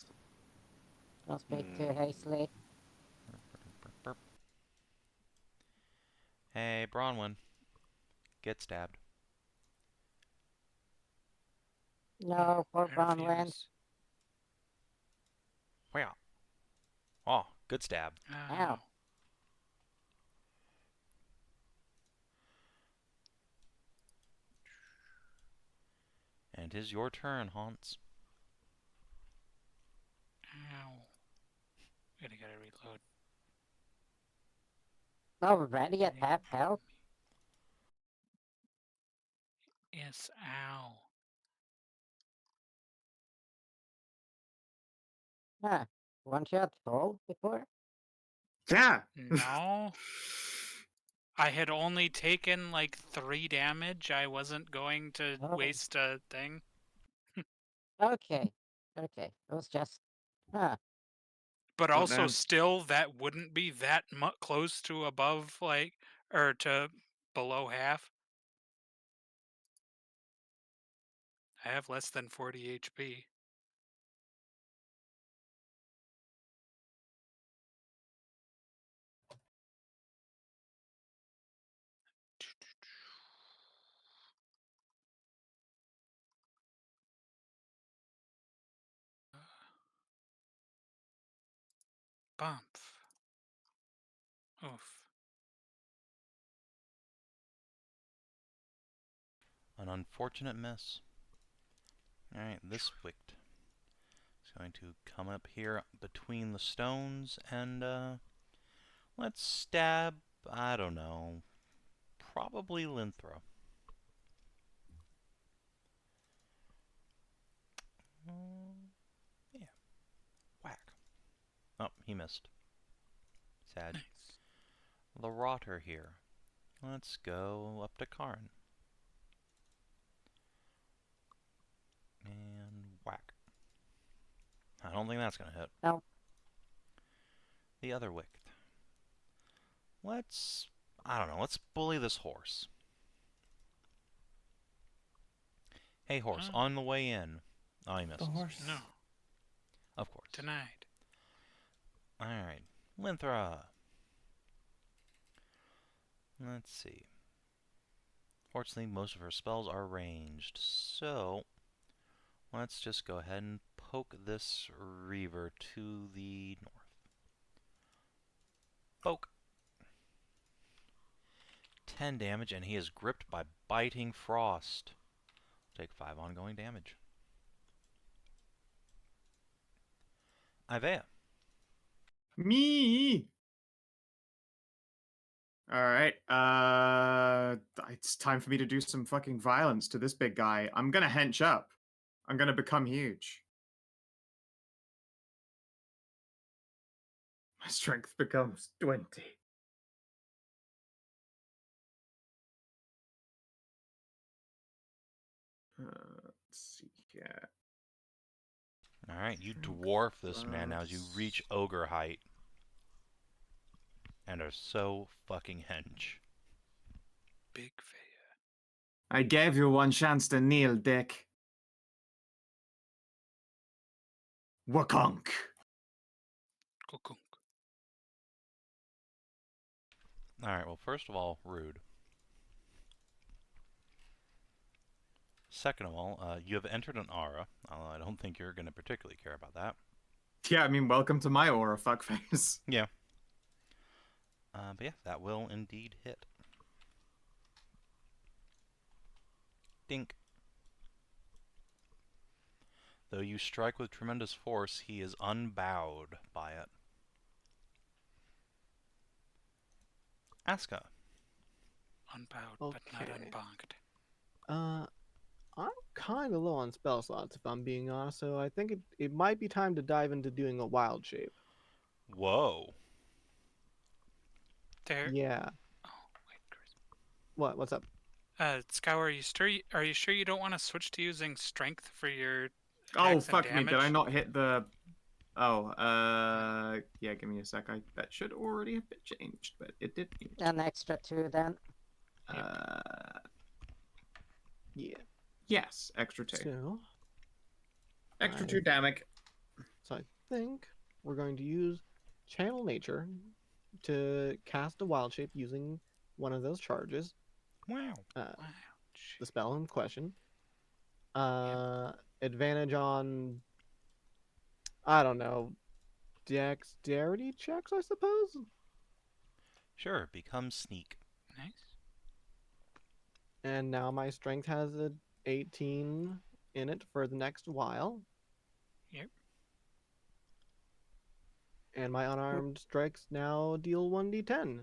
[SPEAKER 2] Don't speak too hastily.
[SPEAKER 1] Burp. Hey, Bronwyn. Get stabbed.
[SPEAKER 2] No, poor
[SPEAKER 4] I
[SPEAKER 2] Bronwyn.
[SPEAKER 4] refuse.
[SPEAKER 1] Wow. Oh, good stab.
[SPEAKER 2] Ow.
[SPEAKER 1] And 'tis your turn, Haunts.
[SPEAKER 4] Ow. Gotta reload.
[SPEAKER 2] Already at half health?
[SPEAKER 4] Yes, ow.
[SPEAKER 2] Huh. One shot full before?
[SPEAKER 6] Yeah.
[SPEAKER 4] No. I had only taken like 3 damage. I wasn't going to
[SPEAKER 2] Oh.
[SPEAKER 4] waste a thing.
[SPEAKER 2] Okay. Okay. It was just. Huh.
[SPEAKER 4] But
[SPEAKER 6] Not
[SPEAKER 4] also,
[SPEAKER 6] bad.
[SPEAKER 4] still, that wouldn't be that close to above, like, or to below half. I have less than 40 HP. Bump. Oof.
[SPEAKER 1] An unfortunate miss. Alright, this wicked is going to come up here between the stones and Let's stab, I don't know, probably Linthra. Yeah. Whack. Oh, he missed. Sad.
[SPEAKER 4] Nice.
[SPEAKER 1] The Rotter here. Let's go up to Karin. And whack. I don't think that's gonna hit.
[SPEAKER 2] No.
[SPEAKER 1] The other Wicked. Let's, I don't know, let's bully this horse. Hey horse,
[SPEAKER 4] Huh?
[SPEAKER 1] on the way in. Oh, he missed.
[SPEAKER 5] The horse.
[SPEAKER 4] No.
[SPEAKER 1] Of course.
[SPEAKER 4] Denied.
[SPEAKER 1] Alright. Linthra. Let's see. Fortunately, most of her spells are ranged, so let's just go ahead and poke this Reaver to the north. Poke. 10 damage, and he is gripped by Biting Frost. Take 5 ongoing damage. Aiveah.
[SPEAKER 6] Me. All right. It's time for me to do some fucking violence to this big guy. I'm gonna hench up. I'm gonna become huge. My strength becomes 20. Let's see here.
[SPEAKER 1] Alright, you dwarf this man now as you reach ogre height. And are so fucking hench.
[SPEAKER 4] Big fair.
[SPEAKER 6] I gave you one chance to kneel, Dick. Wakunk.
[SPEAKER 4] Kukunk.
[SPEAKER 1] Alright, well, first of all, rude. Second of all, you have entered an aura. I don't think you're going to particularly care about that.
[SPEAKER 6] Yeah, I mean, welcome to my aura, fuckface.
[SPEAKER 1] Yeah. But yeah, that will indeed hit. Dink. Though you strike with tremendous force, he is unbowed by it. Aska.
[SPEAKER 4] Unbowed, but not
[SPEAKER 3] Okay.
[SPEAKER 4] unbonked.
[SPEAKER 3] I'm kind of low on spell slots, if I'm being honest, so I think it might be time to dive into doing a wild shape.
[SPEAKER 1] Whoa.
[SPEAKER 4] There.
[SPEAKER 3] Yeah.
[SPEAKER 4] Oh, wait, Chris.
[SPEAKER 3] What's up?
[SPEAKER 4] Skow, are you sure you don't want to switch to using strength for your
[SPEAKER 6] Oh,
[SPEAKER 4] attacks and
[SPEAKER 6] fuck me. Did I
[SPEAKER 4] damage?
[SPEAKER 6] not hit the... Oh, yeah, give me a sec. That should already have been changed, but it didn't.
[SPEAKER 2] An extra 2 then.
[SPEAKER 3] Yeah.
[SPEAKER 6] Yes, extra 2.
[SPEAKER 3] So,
[SPEAKER 6] Extra
[SPEAKER 3] I-
[SPEAKER 6] 2 damage.
[SPEAKER 3] so I think we're going to use Channel Nature to cast a wild shape using one of those charges.
[SPEAKER 1] Wow.
[SPEAKER 4] Wow.
[SPEAKER 3] The spell in question. Advantage on, I don't know, dexterity checks, I suppose?
[SPEAKER 1] Sure, become sneak.
[SPEAKER 4] Nice.
[SPEAKER 3] And now my strength has a 18 in it for the next while.
[SPEAKER 4] Yep.
[SPEAKER 3] And my unarmed strikes now deal 1d10.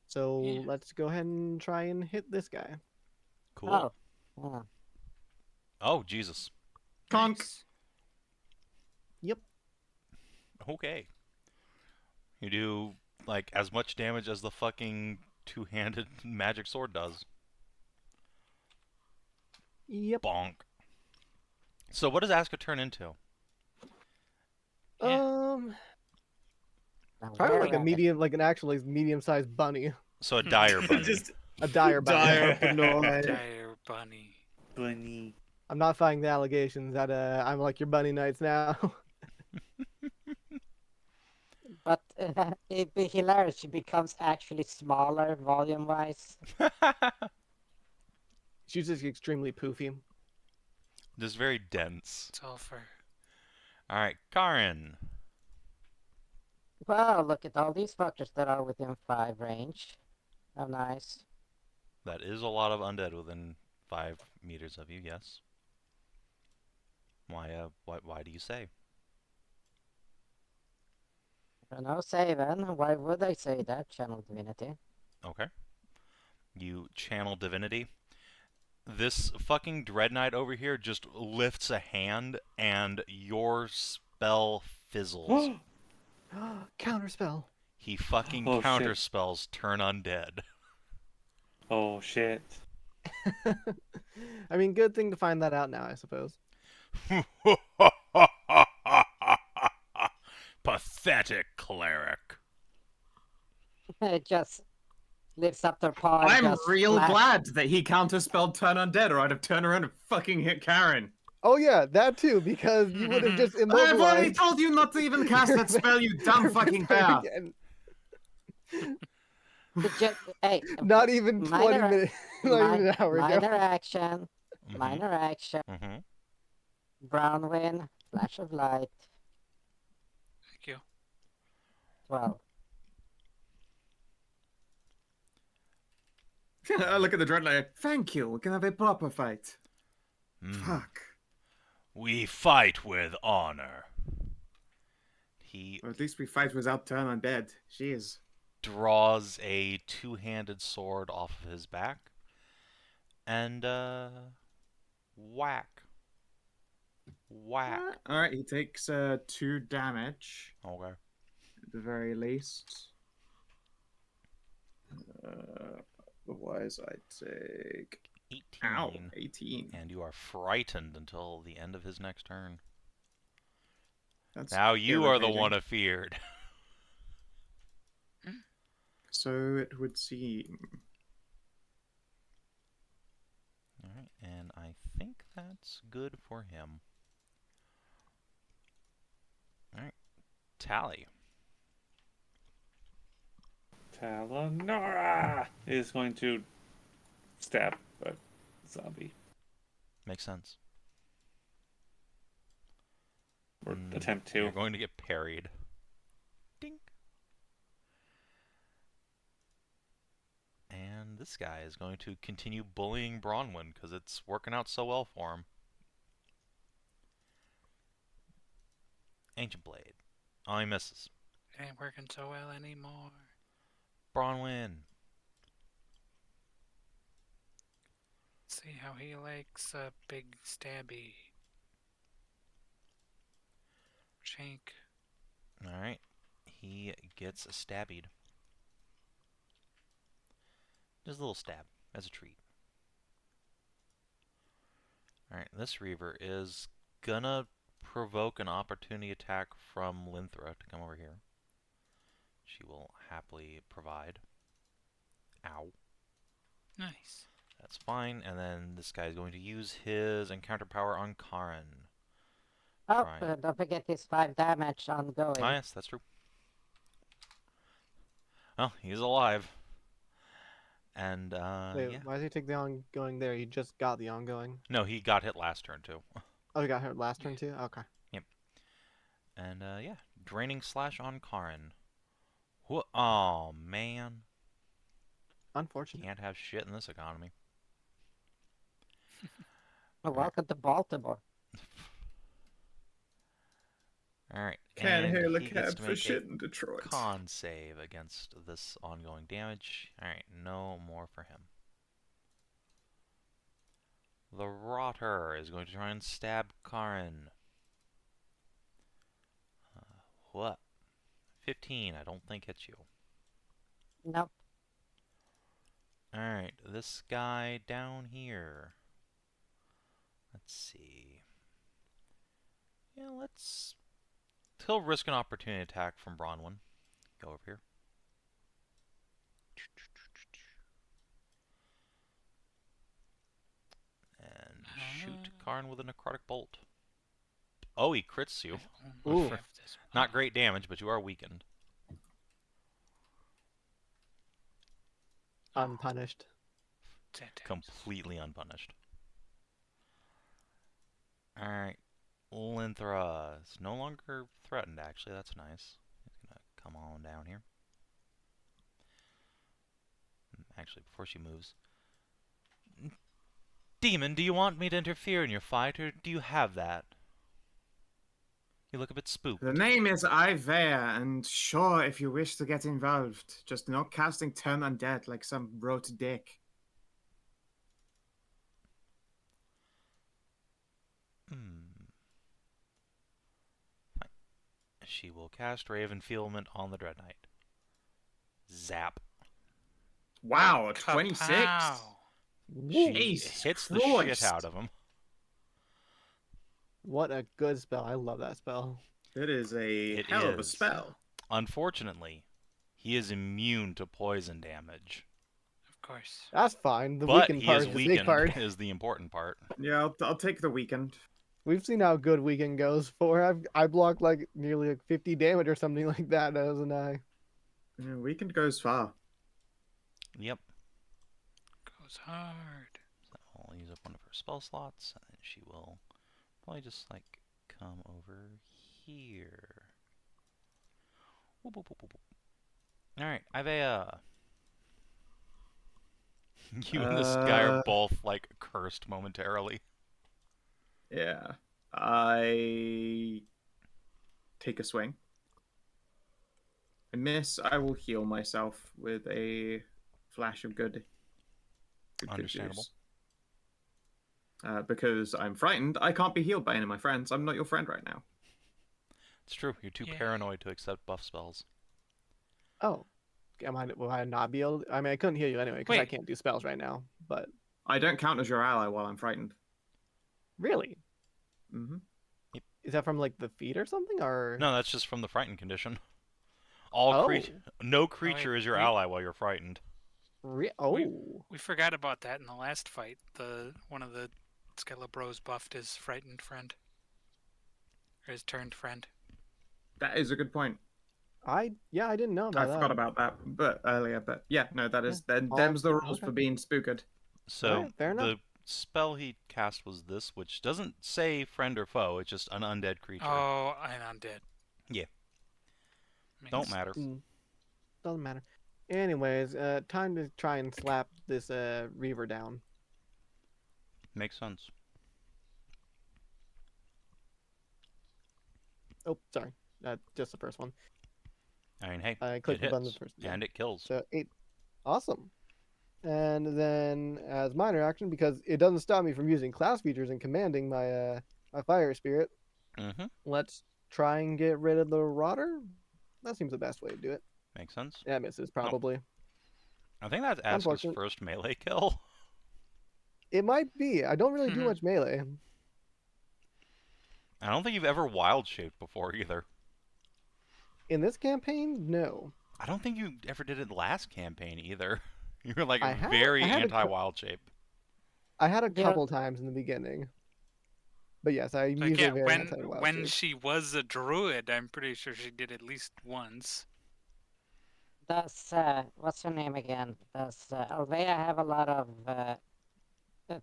[SPEAKER 3] So
[SPEAKER 4] Yeah.
[SPEAKER 3] let's go ahead and try and hit this guy.
[SPEAKER 1] Cool.
[SPEAKER 2] Oh. Yeah.
[SPEAKER 1] Oh, Jesus.
[SPEAKER 6] Conk.
[SPEAKER 4] Nice.
[SPEAKER 3] Yep.
[SPEAKER 1] Okay. You do, like, as much damage as the fucking two-handed magic sword does.
[SPEAKER 3] Yep.
[SPEAKER 1] Bonk. So what does Aska turn into?
[SPEAKER 2] Now
[SPEAKER 3] Probably
[SPEAKER 2] where
[SPEAKER 3] like a
[SPEAKER 2] are they?
[SPEAKER 3] medium, like an actually medium-sized bunny.
[SPEAKER 1] So a dire bunny.
[SPEAKER 6] Just
[SPEAKER 3] A dire bunny.
[SPEAKER 6] dire bunny.
[SPEAKER 4] Dire bunny.
[SPEAKER 5] Bunny.
[SPEAKER 3] I'm not fighting the allegations that I'm like your bunny knights now.
[SPEAKER 2] But it'd be hilarious. She becomes actually smaller volume-wise.
[SPEAKER 3] She's just extremely poofy.
[SPEAKER 1] Just very dense.
[SPEAKER 4] It's all for
[SPEAKER 1] Alright, Karin.
[SPEAKER 2] Wow, look at all these fuckers that are within 5 range. How nice.
[SPEAKER 1] That is a lot of undead within 5 meters of you, yes. Why do you say?
[SPEAKER 2] No, Savin. Why would I say that, Channel Divinity?
[SPEAKER 1] Okay. You channel divinity. This fucking Dread Knight over here just lifts a hand and your spell fizzles.
[SPEAKER 3] Counterspell.
[SPEAKER 1] He fucking
[SPEAKER 5] Oh, shit.
[SPEAKER 1] counterspells turn undead.
[SPEAKER 5] Oh shit.
[SPEAKER 3] I mean, good thing to find that out now, I suppose.
[SPEAKER 1] Pathetic cleric.
[SPEAKER 2] It just lifts up their paw and
[SPEAKER 6] I'm
[SPEAKER 2] just
[SPEAKER 6] real
[SPEAKER 2] splash.
[SPEAKER 6] glad that he counterspelled turn undead, or I'd have turned around and fucking hit Karin.
[SPEAKER 3] Oh yeah, that too, because you would have just
[SPEAKER 6] I've already
[SPEAKER 3] immobilized.
[SPEAKER 6] told you not to even cast that spell, you dumb fucking bear.
[SPEAKER 3] Again.
[SPEAKER 2] Hey,
[SPEAKER 3] Not even 20
[SPEAKER 2] minor,
[SPEAKER 3] minutes, not even an hour ago.
[SPEAKER 2] minor action, minor action. Bronwyn, flash of light.
[SPEAKER 4] Thank you.
[SPEAKER 2] 12.
[SPEAKER 6] I look at the Dread Knight. Thank you. We can have a proper fight. Fuck.
[SPEAKER 1] We fight with honor. He
[SPEAKER 6] Or at least we fight without turn undead. Jeez.
[SPEAKER 1] draws a two-handed sword off of his back and whack. Whack.
[SPEAKER 6] Alright, he takes 2 damage.
[SPEAKER 1] Okay.
[SPEAKER 6] At the very least. Otherwise, I take
[SPEAKER 1] 18.
[SPEAKER 6] Ow, 18.
[SPEAKER 1] And you are frightened until the end of his next turn.
[SPEAKER 6] That's
[SPEAKER 1] Now you are the
[SPEAKER 6] irritating.
[SPEAKER 1] one afeared.
[SPEAKER 6] So it would seem.
[SPEAKER 1] Alright, and I think that's good for him. Alright, Tally.
[SPEAKER 5] Talanora is going to stab a zombie.
[SPEAKER 1] Makes sense.
[SPEAKER 5] Or attempt to.
[SPEAKER 1] You're going to get parried. Dink. And this guy is going to continue bullying Bronwyn because it's working out so well for him. Ancient Blade. Oh, he misses.
[SPEAKER 4] It ain't working so well anymore.
[SPEAKER 1] Bronwyn.
[SPEAKER 4] See how he likes a big stabby. Shank.
[SPEAKER 1] Alright. He gets stabbied. Just a little stab as a treat. Alright, this Reaver is gonna provoke an opportunity attack from Linthra to come over here. She will happily provide. Ow.
[SPEAKER 4] Nice.
[SPEAKER 1] That's fine, and then this guy is going to use his encounter power on Karin.
[SPEAKER 2] Oh,
[SPEAKER 1] Try.
[SPEAKER 2] don't forget his 5 damage ongoing.
[SPEAKER 1] Ah, yes, that's true. Oh, he's alive. And,
[SPEAKER 3] Wait,
[SPEAKER 1] yeah.
[SPEAKER 3] why does he take the ongoing there? He just got the ongoing.
[SPEAKER 1] No, he got hit last turn, too.
[SPEAKER 3] Oh, he got hurt last turn too? Okay.
[SPEAKER 1] And, yeah. Draining Slash on Karin. Oh, man.
[SPEAKER 3] Unfortunate.
[SPEAKER 1] Can't have shit in this economy.
[SPEAKER 2] Welcome to Baltimore.
[SPEAKER 1] Alright.
[SPEAKER 6] Can't
[SPEAKER 1] and
[SPEAKER 6] hail a
[SPEAKER 1] he gets
[SPEAKER 6] cab
[SPEAKER 1] to
[SPEAKER 6] for
[SPEAKER 1] make
[SPEAKER 6] shit
[SPEAKER 1] a
[SPEAKER 6] in Detroit.
[SPEAKER 1] con save against this ongoing damage. Alright, no more for him. The Rotter is going to try and stab Karin. What? 15, I don't think hits you.
[SPEAKER 2] Nope.
[SPEAKER 1] Alright, this guy down here. Let's see. Yeah, let's... He'll risk an opportunity attack from Bronwyn. Go over here. And shoot Karin with a necrotic bolt. Oh, he crits you.
[SPEAKER 4] I only
[SPEAKER 3] Ooh.
[SPEAKER 4] have this
[SPEAKER 1] Not great damage, but you are weakened.
[SPEAKER 3] Unpunished.
[SPEAKER 4] Fantastic.
[SPEAKER 1] Completely unpunished. Alright. Linthra is no longer threatened, actually. That's nice. He's gonna come on down here. Actually, before she moves. Demon, do you want me to interfere in your fight, or do you have that? You look a bit spooked.
[SPEAKER 6] The name is Aiveah, and sure, if you wish to get involved, just not casting Turn Undead like some rote dick.
[SPEAKER 1] Fine. She will cast Ray of Enfeelment on the Dread Knight. Zap.
[SPEAKER 6] Wow, a 26?
[SPEAKER 4] Kapow!
[SPEAKER 1] She
[SPEAKER 6] Jesus
[SPEAKER 1] hits the shit
[SPEAKER 6] Christ.
[SPEAKER 1] out of him.
[SPEAKER 3] What a good spell. I love that spell.
[SPEAKER 6] It is a
[SPEAKER 1] It
[SPEAKER 6] hell of a
[SPEAKER 1] is.
[SPEAKER 6] spell.
[SPEAKER 1] Unfortunately, he is immune to poison damage.
[SPEAKER 4] Of course.
[SPEAKER 3] That's fine. The
[SPEAKER 1] But
[SPEAKER 3] weakened
[SPEAKER 1] he
[SPEAKER 3] part
[SPEAKER 1] is
[SPEAKER 3] is the big
[SPEAKER 1] weakened
[SPEAKER 3] part.
[SPEAKER 1] is the important part.
[SPEAKER 6] Yeah, I'll take the weekend.
[SPEAKER 3] We've seen how good weekend goes for. I blocked like nearly like 50 damage or something like that as an eye.
[SPEAKER 6] Yeah, weekend goes far.
[SPEAKER 1] Yep.
[SPEAKER 4] Goes hard.
[SPEAKER 1] So I'll use up one of her spell slots, and then she will probably just like come over here. Whoop, whoop, whoop, whoop, whoop. All right, Aiveah. You and this guy are both like cursed momentarily.
[SPEAKER 6] Yeah. I take a swing. I miss. I will heal myself with a flash of good.
[SPEAKER 1] Understandable.
[SPEAKER 6] Juice. Because I'm frightened, I can't be healed by any of my friends. I'm not your friend right now.
[SPEAKER 1] It's true. You're too
[SPEAKER 4] Yeah.
[SPEAKER 1] paranoid to accept buff spells.
[SPEAKER 3] Oh. Will I not be able to? I mean, I couldn't heal you anyway because I
[SPEAKER 4] Wait.
[SPEAKER 3] can't do spells right now. But
[SPEAKER 6] I don't count as your ally while I'm frightened.
[SPEAKER 3] really?
[SPEAKER 6] Mm-hmm.
[SPEAKER 3] Is that from like the feet or something? Or
[SPEAKER 1] No, that's just from the frightened condition.
[SPEAKER 3] Oh.
[SPEAKER 1] No creature
[SPEAKER 4] wait,
[SPEAKER 1] is your
[SPEAKER 4] we-
[SPEAKER 1] ally while you're frightened.
[SPEAKER 3] Oh.
[SPEAKER 4] We forgot about that in the last fight. One of the Skelebros buffed his frightened friend. Or his turned friend.
[SPEAKER 6] That is a good point.
[SPEAKER 3] I didn't know about
[SPEAKER 6] I
[SPEAKER 3] that.
[SPEAKER 6] forgot about that, but earlier. But yeah, no, that is them's the rules
[SPEAKER 3] okay.
[SPEAKER 6] for being spooked.
[SPEAKER 1] So
[SPEAKER 3] Alright, fair enough.
[SPEAKER 1] the spell he cast was this, which doesn't say friend or foe. It's just an undead creature.
[SPEAKER 4] Oh, and undead.
[SPEAKER 1] Yeah.
[SPEAKER 4] Makes-
[SPEAKER 1] Don't matter.
[SPEAKER 3] Doesn't matter. Anyways, time to try and slap this Reaver down.
[SPEAKER 1] Makes sense.
[SPEAKER 3] Oh, sorry. Just the first one.
[SPEAKER 1] I mean, hey,
[SPEAKER 3] I clicked
[SPEAKER 1] it
[SPEAKER 3] the button
[SPEAKER 1] hits,
[SPEAKER 3] the first
[SPEAKER 1] and it kills.
[SPEAKER 3] So 8. Awesome. And then as minor action, because it doesn't stop me from using class features and commanding my my fire spirit,
[SPEAKER 1] Mm-hmm.
[SPEAKER 3] let's try and get rid of the rotter. That seems the best way to do it.
[SPEAKER 1] Makes sense.
[SPEAKER 3] That misses probably.
[SPEAKER 1] I think that's Aska's
[SPEAKER 3] Unfortunate.
[SPEAKER 1] first melee kill.
[SPEAKER 3] It might be. I don't really do
[SPEAKER 4] Mhm.
[SPEAKER 3] much melee.
[SPEAKER 1] I don't think you've ever wild shaped before either.
[SPEAKER 3] In this campaign, no.
[SPEAKER 1] I don't think you ever did it last campaign either. You were like
[SPEAKER 3] I had-
[SPEAKER 1] very
[SPEAKER 3] I had a cou-
[SPEAKER 1] anti-wild shape.
[SPEAKER 3] I had a
[SPEAKER 2] Yeah.
[SPEAKER 3] couple times in the beginning. But yes, I'm
[SPEAKER 4] Like,
[SPEAKER 3] usually
[SPEAKER 4] yeah,
[SPEAKER 3] very
[SPEAKER 4] when
[SPEAKER 3] anti-wild
[SPEAKER 4] when
[SPEAKER 3] shape.
[SPEAKER 4] she was a druid, I'm pretty sure she did at least once.
[SPEAKER 2] Does what's her name again? Does Aiveah have a lot of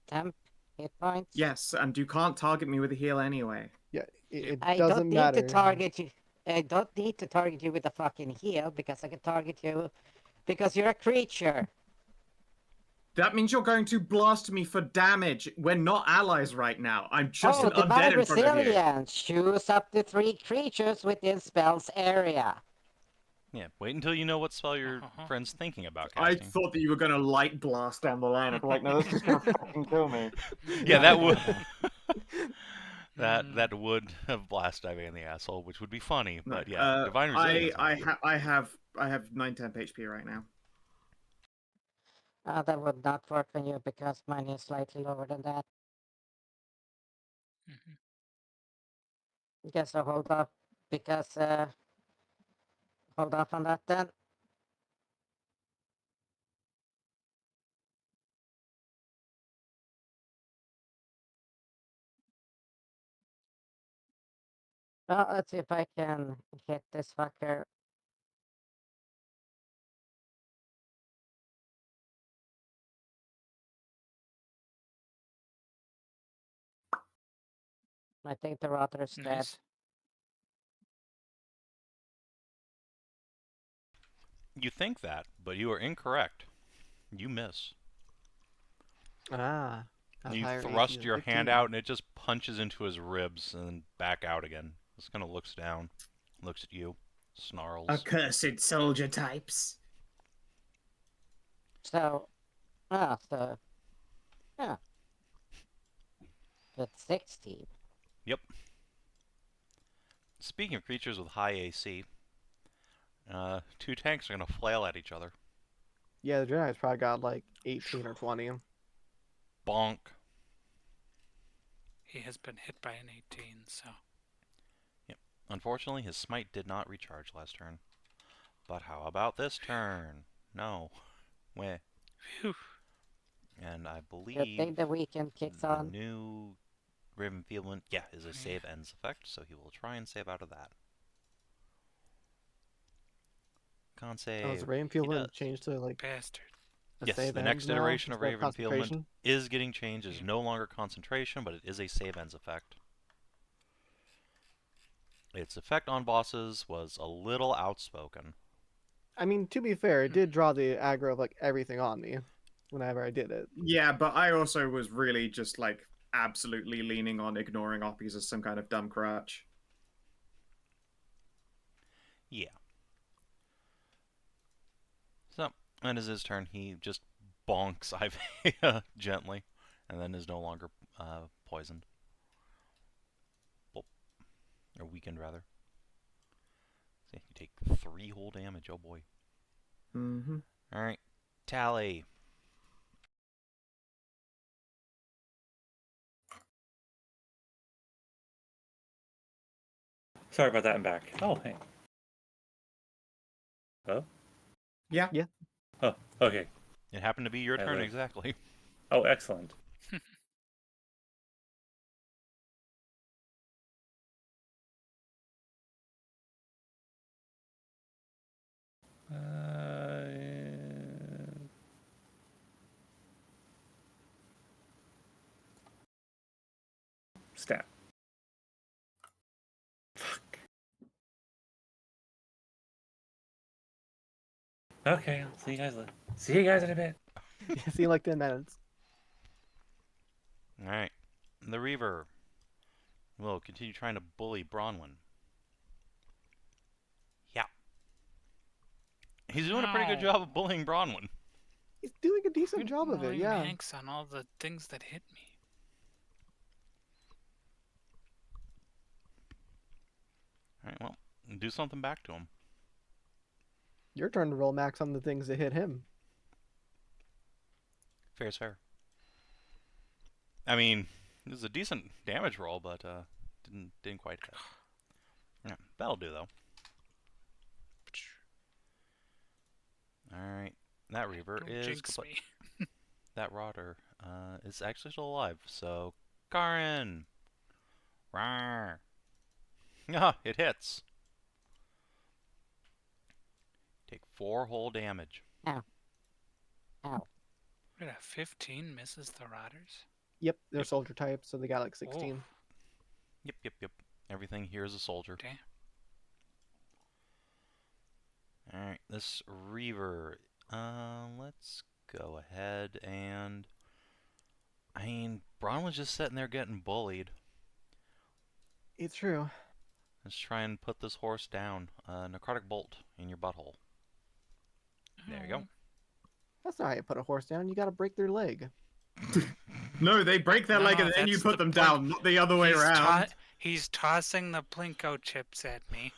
[SPEAKER 2] temp hit points?
[SPEAKER 6] Yes, and you can't target me with a heal anyway.
[SPEAKER 3] Yeah, it
[SPEAKER 2] I
[SPEAKER 3] doesn't
[SPEAKER 2] don't need
[SPEAKER 3] matter.
[SPEAKER 2] to target you. I don't need to target you with a fucking heal because I can target you because you're a creature.
[SPEAKER 6] That means you're going to blast me for damage. We're not allies right now. I'm just
[SPEAKER 2] Oh,
[SPEAKER 6] an undead
[SPEAKER 2] divine
[SPEAKER 6] in front of you.
[SPEAKER 2] resilience. Choose up to 3 creatures within spell's area.
[SPEAKER 1] Yeah, wait until you know what spell your
[SPEAKER 4] Uh-huh.
[SPEAKER 1] friend's thinking about
[SPEAKER 6] I
[SPEAKER 1] casting.
[SPEAKER 6] thought that you were going to light blast down the line. I'm like, no, this is going to fucking kill me.
[SPEAKER 1] Yeah, that would
[SPEAKER 4] Mm.
[SPEAKER 1] that would have blasted Ivy in the asshole, which would be funny.
[SPEAKER 6] No,
[SPEAKER 1] But yeah, divine resilience.
[SPEAKER 6] I have 9 temp HP right now.
[SPEAKER 2] That would not work for you because mine is slightly lower than that.
[SPEAKER 4] Mhm.
[SPEAKER 2] Okay, so hold up because hold off on that then. Well, let's see if I can hit this fucker. I think the Rotter's dead.
[SPEAKER 4] Nice.
[SPEAKER 1] You think that, but you are incorrect. You miss.
[SPEAKER 3] Ah.
[SPEAKER 1] You
[SPEAKER 3] higher AC
[SPEAKER 1] thrust
[SPEAKER 3] than
[SPEAKER 1] your hand
[SPEAKER 3] 15.
[SPEAKER 1] out, and it just punches into his ribs and back out again. Just kind of looks down, looks at you, snarls.
[SPEAKER 6] Accursed soldier types.
[SPEAKER 2] So, yeah. That's 16.
[SPEAKER 1] Yep. Speaking of creatures with high AC, two tanks are gonna flail at each other.
[SPEAKER 3] Yeah, the Jedi's probably got like 18 or 20.
[SPEAKER 1] Bonk.
[SPEAKER 4] He has been hit by an 18, so.
[SPEAKER 1] Yep. Unfortunately, his smite did not recharge last turn. But how about this turn? No. Weh.
[SPEAKER 4] Phew.
[SPEAKER 1] And I
[SPEAKER 2] Good
[SPEAKER 1] believe
[SPEAKER 2] thing the weekend kicks
[SPEAKER 1] the
[SPEAKER 2] on.
[SPEAKER 1] new Ravenfieldment, is a save ends effect, so he will try and save out of that. Con save.
[SPEAKER 3] Oh, is the
[SPEAKER 1] He
[SPEAKER 3] Ravenfield
[SPEAKER 1] does.
[SPEAKER 3] changed to like
[SPEAKER 4] Bastard.
[SPEAKER 3] a
[SPEAKER 1] Yes,
[SPEAKER 3] save
[SPEAKER 1] the
[SPEAKER 3] ends
[SPEAKER 1] next
[SPEAKER 3] now
[SPEAKER 1] iteration of
[SPEAKER 3] instead of
[SPEAKER 1] Ravenfieldment
[SPEAKER 3] concentration?
[SPEAKER 1] is getting changed. It's
[SPEAKER 4] Yeah.
[SPEAKER 1] no longer concentration, but it is a save ends effect. Its effect on bosses was a little outspoken.
[SPEAKER 3] I mean, to be fair, it did draw the aggro of like everything on me whenever I did it.
[SPEAKER 6] Yeah, but I also was really just like absolutely leaning on ignoring Oppies as some kind of dumb crutch.
[SPEAKER 1] Yeah. So, and as his turn, he just bonks Aiveah gently, and then is no longer poisoned. Or weakened, rather. See, you take 3 whole damage, oh boy.
[SPEAKER 6] Mm-hmm.
[SPEAKER 1] Alright, Tally.
[SPEAKER 5] Sorry about that. I'm back. Oh, hey. Hello?
[SPEAKER 6] Yeah.
[SPEAKER 5] Oh, okay.
[SPEAKER 1] It happened to be your turn,
[SPEAKER 5] Hello.
[SPEAKER 1] exactly.
[SPEAKER 5] Oh, excellent. Stat. Fuck. Okay, I'll see you guys later. See you guys in a bit.
[SPEAKER 3] See you in like 10 minutes.
[SPEAKER 1] Alright. The Reaver will continue trying to bully Bronwyn. Yeah. He's doing a pretty good
[SPEAKER 4] Ow.
[SPEAKER 1] job of bullying Bronwyn.
[SPEAKER 3] He's doing a decent
[SPEAKER 4] Quit
[SPEAKER 3] job of it,
[SPEAKER 4] rolling
[SPEAKER 3] yeah.
[SPEAKER 4] Hanks on all the things that hit me.
[SPEAKER 1] Alright, well, do something back to him.
[SPEAKER 3] Your turn to roll max on the things that hit him.
[SPEAKER 1] Fair's fair. I mean, it was a decent damage roll, but didn't quite hit. Yeah, that'll do though. Alright. That Reaver
[SPEAKER 4] Don't
[SPEAKER 1] is
[SPEAKER 4] jinx me.
[SPEAKER 1] that Rotter is actually still alive, so Karin! Rawr. Ah, it hits. Take 4 whole damage.
[SPEAKER 2] Ow.
[SPEAKER 4] Wait, a 15 misses the Rotters?
[SPEAKER 3] Yep, they're
[SPEAKER 1] Yep.
[SPEAKER 3] soldier types, so they got like 16.
[SPEAKER 1] Yep. Everything here is a soldier.
[SPEAKER 4] Damn.
[SPEAKER 1] Alright, this Reaver. Let's go ahead and... I mean, Bronwyn's just sitting there getting bullied.
[SPEAKER 3] It's true.
[SPEAKER 1] Let's try and put this horse down. Necrotic Bolt in your butthole. There you go.
[SPEAKER 3] That's not how you put a horse down. You gotta break their leg.
[SPEAKER 6] No, they break their
[SPEAKER 4] No,
[SPEAKER 6] leg
[SPEAKER 4] no,
[SPEAKER 6] and then you
[SPEAKER 4] that's
[SPEAKER 6] put
[SPEAKER 4] the
[SPEAKER 6] them
[SPEAKER 4] point.
[SPEAKER 6] down, not the other way around.
[SPEAKER 4] He's tossing the Plinko chips at me.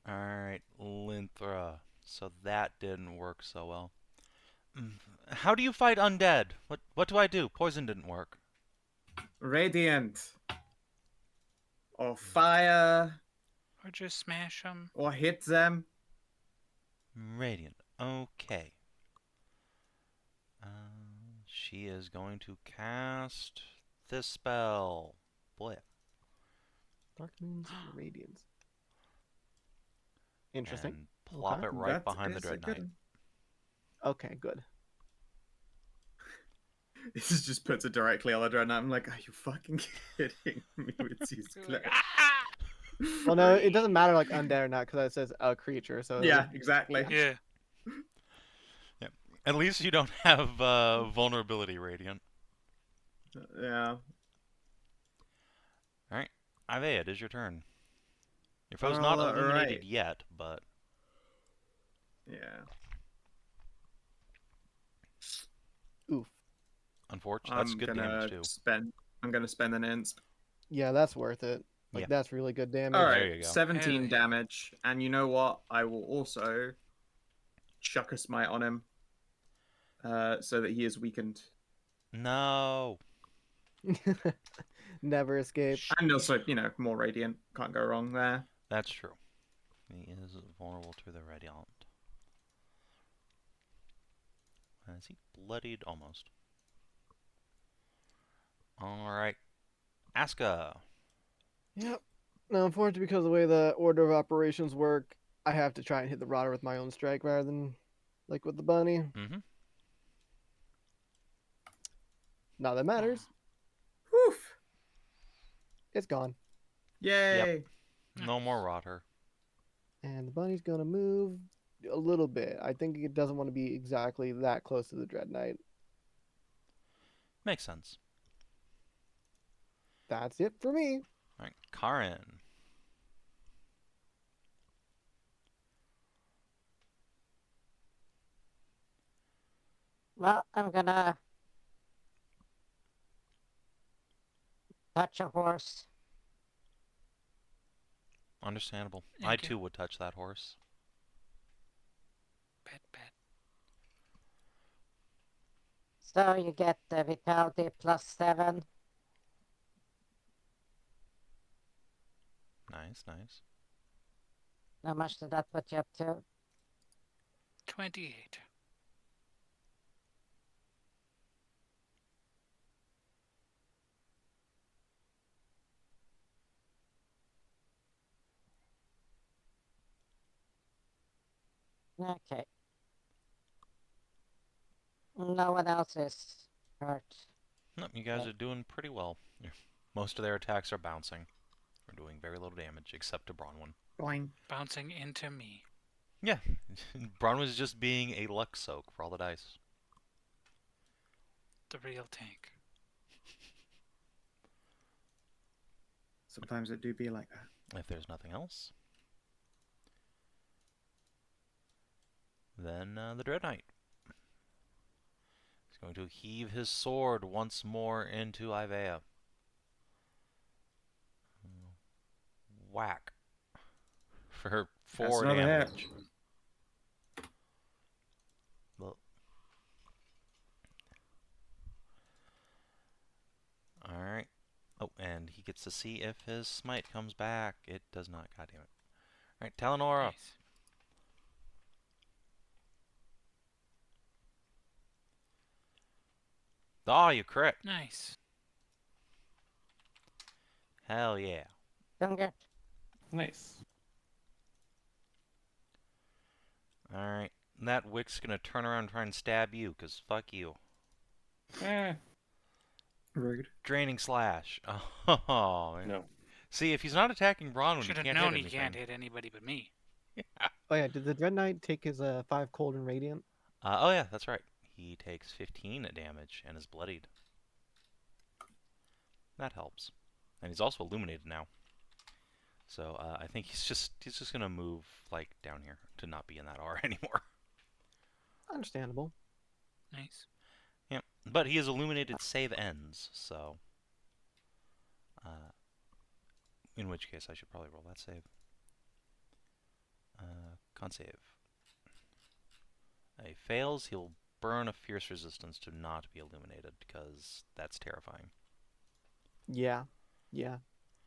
[SPEAKER 1] Alright, Linthra. So that didn't work so well. How do you fight undead? What do I do? Poison didn't work.
[SPEAKER 6] Radiant. Or fire.
[SPEAKER 4] Or just smash him.
[SPEAKER 6] Or hit them.
[SPEAKER 1] Radiant. Okay. She is going to cast this spell. Blip.
[SPEAKER 3] Dark Moon's Radiance. Interesting.
[SPEAKER 1] And plop
[SPEAKER 3] Okay.
[SPEAKER 1] it right
[SPEAKER 6] That
[SPEAKER 1] behind the
[SPEAKER 6] is a
[SPEAKER 1] Dread
[SPEAKER 6] good
[SPEAKER 1] Knight.
[SPEAKER 6] one.
[SPEAKER 3] Okay, good.
[SPEAKER 6] This just puts it directly on the Dread Knight. I'm like, are you fucking kidding me with these Cleric?
[SPEAKER 3] Well, no, it doesn't matter like undead or not because it says a creature. So
[SPEAKER 6] Yeah, exactly.
[SPEAKER 4] Yeah.
[SPEAKER 1] At least you don't have vulnerability, Radiant.
[SPEAKER 6] Yeah.
[SPEAKER 1] Alright, Aiveah, it is your turn. Your foe's not
[SPEAKER 6] All
[SPEAKER 1] illuminated
[SPEAKER 6] right.
[SPEAKER 1] yet, but...
[SPEAKER 6] Yeah.
[SPEAKER 3] Oof.
[SPEAKER 1] Unfortunately, that's good damage, too.
[SPEAKER 6] I'm gonna spend an insp.
[SPEAKER 3] Yeah, that's worth it. Like,
[SPEAKER 1] Yeah.
[SPEAKER 3] that's really good damage.
[SPEAKER 6] All
[SPEAKER 1] There
[SPEAKER 6] right,
[SPEAKER 1] you go.
[SPEAKER 6] 17
[SPEAKER 4] Hell yeah.
[SPEAKER 6] damage, and you know what? I will also chuck a smite on him, so that he is weakened,
[SPEAKER 1] No!
[SPEAKER 3] Never escape.
[SPEAKER 6] and also, more radiant. Can't go wrong there.
[SPEAKER 1] That's true. He is vulnerable to the Radiant. Is he bloodied? Almost. Alright. Aska!
[SPEAKER 3] Yep. Now, unfortunately, because of the way the order of operations work, I have to try and hit the rotter with my own strike rather than like with the bunny.
[SPEAKER 1] Mm-hmm.
[SPEAKER 3] Not that matters.
[SPEAKER 6] Whew!
[SPEAKER 3] It's gone.
[SPEAKER 6] Yay!
[SPEAKER 1] No more Rotter.
[SPEAKER 3] And the bunny's gonna move a little bit. I think it doesn't want to be exactly that close to the Dread Knight.
[SPEAKER 1] Makes sense.
[SPEAKER 3] That's it for me.
[SPEAKER 1] Alright, Karin.
[SPEAKER 2] Well, I'm gonna touch a horse.
[SPEAKER 1] Understandable.
[SPEAKER 4] Thank
[SPEAKER 1] I
[SPEAKER 4] you.
[SPEAKER 1] too would touch that horse.
[SPEAKER 4] Pet.
[SPEAKER 2] So you get the vitality +7.
[SPEAKER 1] Nice, nice.
[SPEAKER 2] How much did that put you up to?
[SPEAKER 4] 28.
[SPEAKER 2] Okay. No one else is hurt.
[SPEAKER 1] Nope, you guys
[SPEAKER 2] Yeah.
[SPEAKER 1] are doing pretty well. Most of their attacks are bouncing. We're doing very little damage, except to Bronwyn.
[SPEAKER 6] Boing.
[SPEAKER 4] Bouncing into me.
[SPEAKER 1] Yeah, Bronwyn's just being a luck soak for all the dice.
[SPEAKER 4] The real tank.
[SPEAKER 6] Sometimes it do be like that.
[SPEAKER 1] If there's nothing else, then the Dread Knight is going to heave his sword once more into Aiveah. Whack. For 4
[SPEAKER 6] another hit.
[SPEAKER 1] damage. Well. Alright. Oh, and he gets to see if his smite comes back. It does not, goddammit. Alright, Talanora.
[SPEAKER 4] Nice.
[SPEAKER 1] Oh, you crit.
[SPEAKER 4] Nice.
[SPEAKER 1] Hell yeah.
[SPEAKER 2] Don't get.
[SPEAKER 5] Nice.
[SPEAKER 1] Alright. That Wick's gonna turn around and try and stab you, because fuck you.
[SPEAKER 6] Rude.
[SPEAKER 1] Draining Slash. Oh, man.
[SPEAKER 5] No.
[SPEAKER 1] See, if he's not attacking Bronwyn, he
[SPEAKER 4] Should have
[SPEAKER 1] can't
[SPEAKER 4] known
[SPEAKER 1] hit
[SPEAKER 4] he
[SPEAKER 1] anything.
[SPEAKER 4] can't hit anybody but me.
[SPEAKER 3] Oh yeah, did the Dread Knight take his 5 cold and radiant?
[SPEAKER 1] Oh yeah, that's right. He takes 15 damage and is bloodied. That helps. And he's also illuminated now. So I think he's just gonna move like down here to not be in that R anymore.
[SPEAKER 3] Understandable.
[SPEAKER 4] Nice.
[SPEAKER 1] Yeah, but he has illuminated save ends, so in which case I should probably roll that save. Con save. He fails. He'll burn a fierce resistance to not be illuminated because that's terrifying.
[SPEAKER 3] Yeah. Yeah.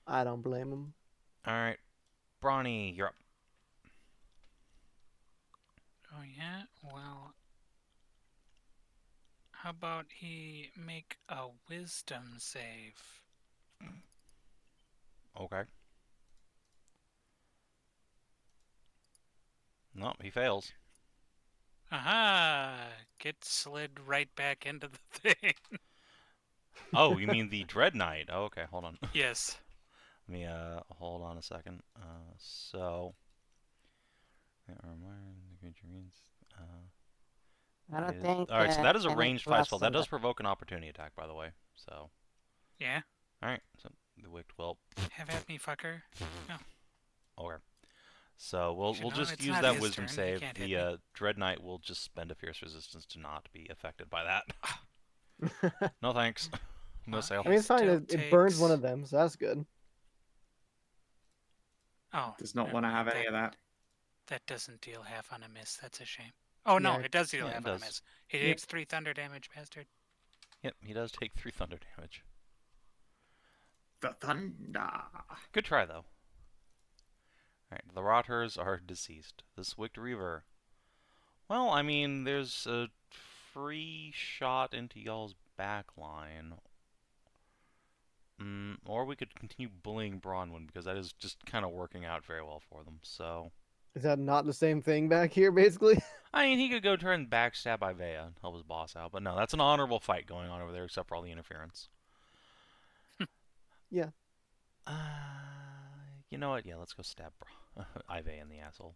[SPEAKER 3] I don't blame him.
[SPEAKER 1] All right, Bronny, you're up.
[SPEAKER 4] Oh yeah? Well, how about he make a wisdom save?
[SPEAKER 1] Okay. No, he fails.
[SPEAKER 4] Aha! Get slid right back into the thing.
[SPEAKER 1] Oh, you mean the Dread Knight? Oh, okay, hold on.
[SPEAKER 4] Yes.
[SPEAKER 1] Let me hold on a second. So
[SPEAKER 2] I don't think.
[SPEAKER 1] all right, so that is a
[SPEAKER 2] any
[SPEAKER 1] ranged
[SPEAKER 2] plus
[SPEAKER 1] 5 spell. That
[SPEAKER 2] on
[SPEAKER 1] does
[SPEAKER 2] the-
[SPEAKER 1] provoke an opportunity attack, by the way. So
[SPEAKER 4] Yeah?
[SPEAKER 1] all right, so The Wicked will.
[SPEAKER 4] Have at me, fucker.
[SPEAKER 1] Okay. So we'll
[SPEAKER 4] You know,
[SPEAKER 1] just
[SPEAKER 4] it's
[SPEAKER 1] use
[SPEAKER 4] not
[SPEAKER 1] that
[SPEAKER 4] his
[SPEAKER 1] wisdom
[SPEAKER 4] turn, he
[SPEAKER 1] save.
[SPEAKER 4] can't hit me.
[SPEAKER 1] The Dread Knight will just spend a fierce resistance to not be affected by that. No thanks. No sale.
[SPEAKER 3] I mean, it's fine.
[SPEAKER 4] Still
[SPEAKER 3] It burns one
[SPEAKER 4] takes-
[SPEAKER 3] of them, so that's good.
[SPEAKER 4] Oh,
[SPEAKER 6] Does not
[SPEAKER 4] never
[SPEAKER 6] want to have
[SPEAKER 4] mind,
[SPEAKER 6] any of that.
[SPEAKER 4] That doesn't deal half on a miss. That's a shame. Oh no,
[SPEAKER 3] Yeah,
[SPEAKER 4] it does deal
[SPEAKER 1] yeah, it
[SPEAKER 4] half on a
[SPEAKER 1] does.
[SPEAKER 4] miss. He
[SPEAKER 1] Yep.
[SPEAKER 4] takes 3 thunder damage, bastard.
[SPEAKER 1] Yep, he does take 3 thunder damage.
[SPEAKER 6] The thunder.
[SPEAKER 1] Good try, though. Alright, the Rotters are deceased. This Wicked Reaver. Well, I mean, there's a free shot into y'all's back line. Or we could continue bullying Bronwyn, because that is just kind of working out very well for them, so...
[SPEAKER 3] Is that not the same thing back here, basically?
[SPEAKER 1] I mean, he could go try and backstab Aiveah and help his boss out, but no, that's an honorable fight going on over there, except for all the interference.
[SPEAKER 3] Yeah.
[SPEAKER 1] You know what? Yeah, let's go stab Aiveah in the asshole.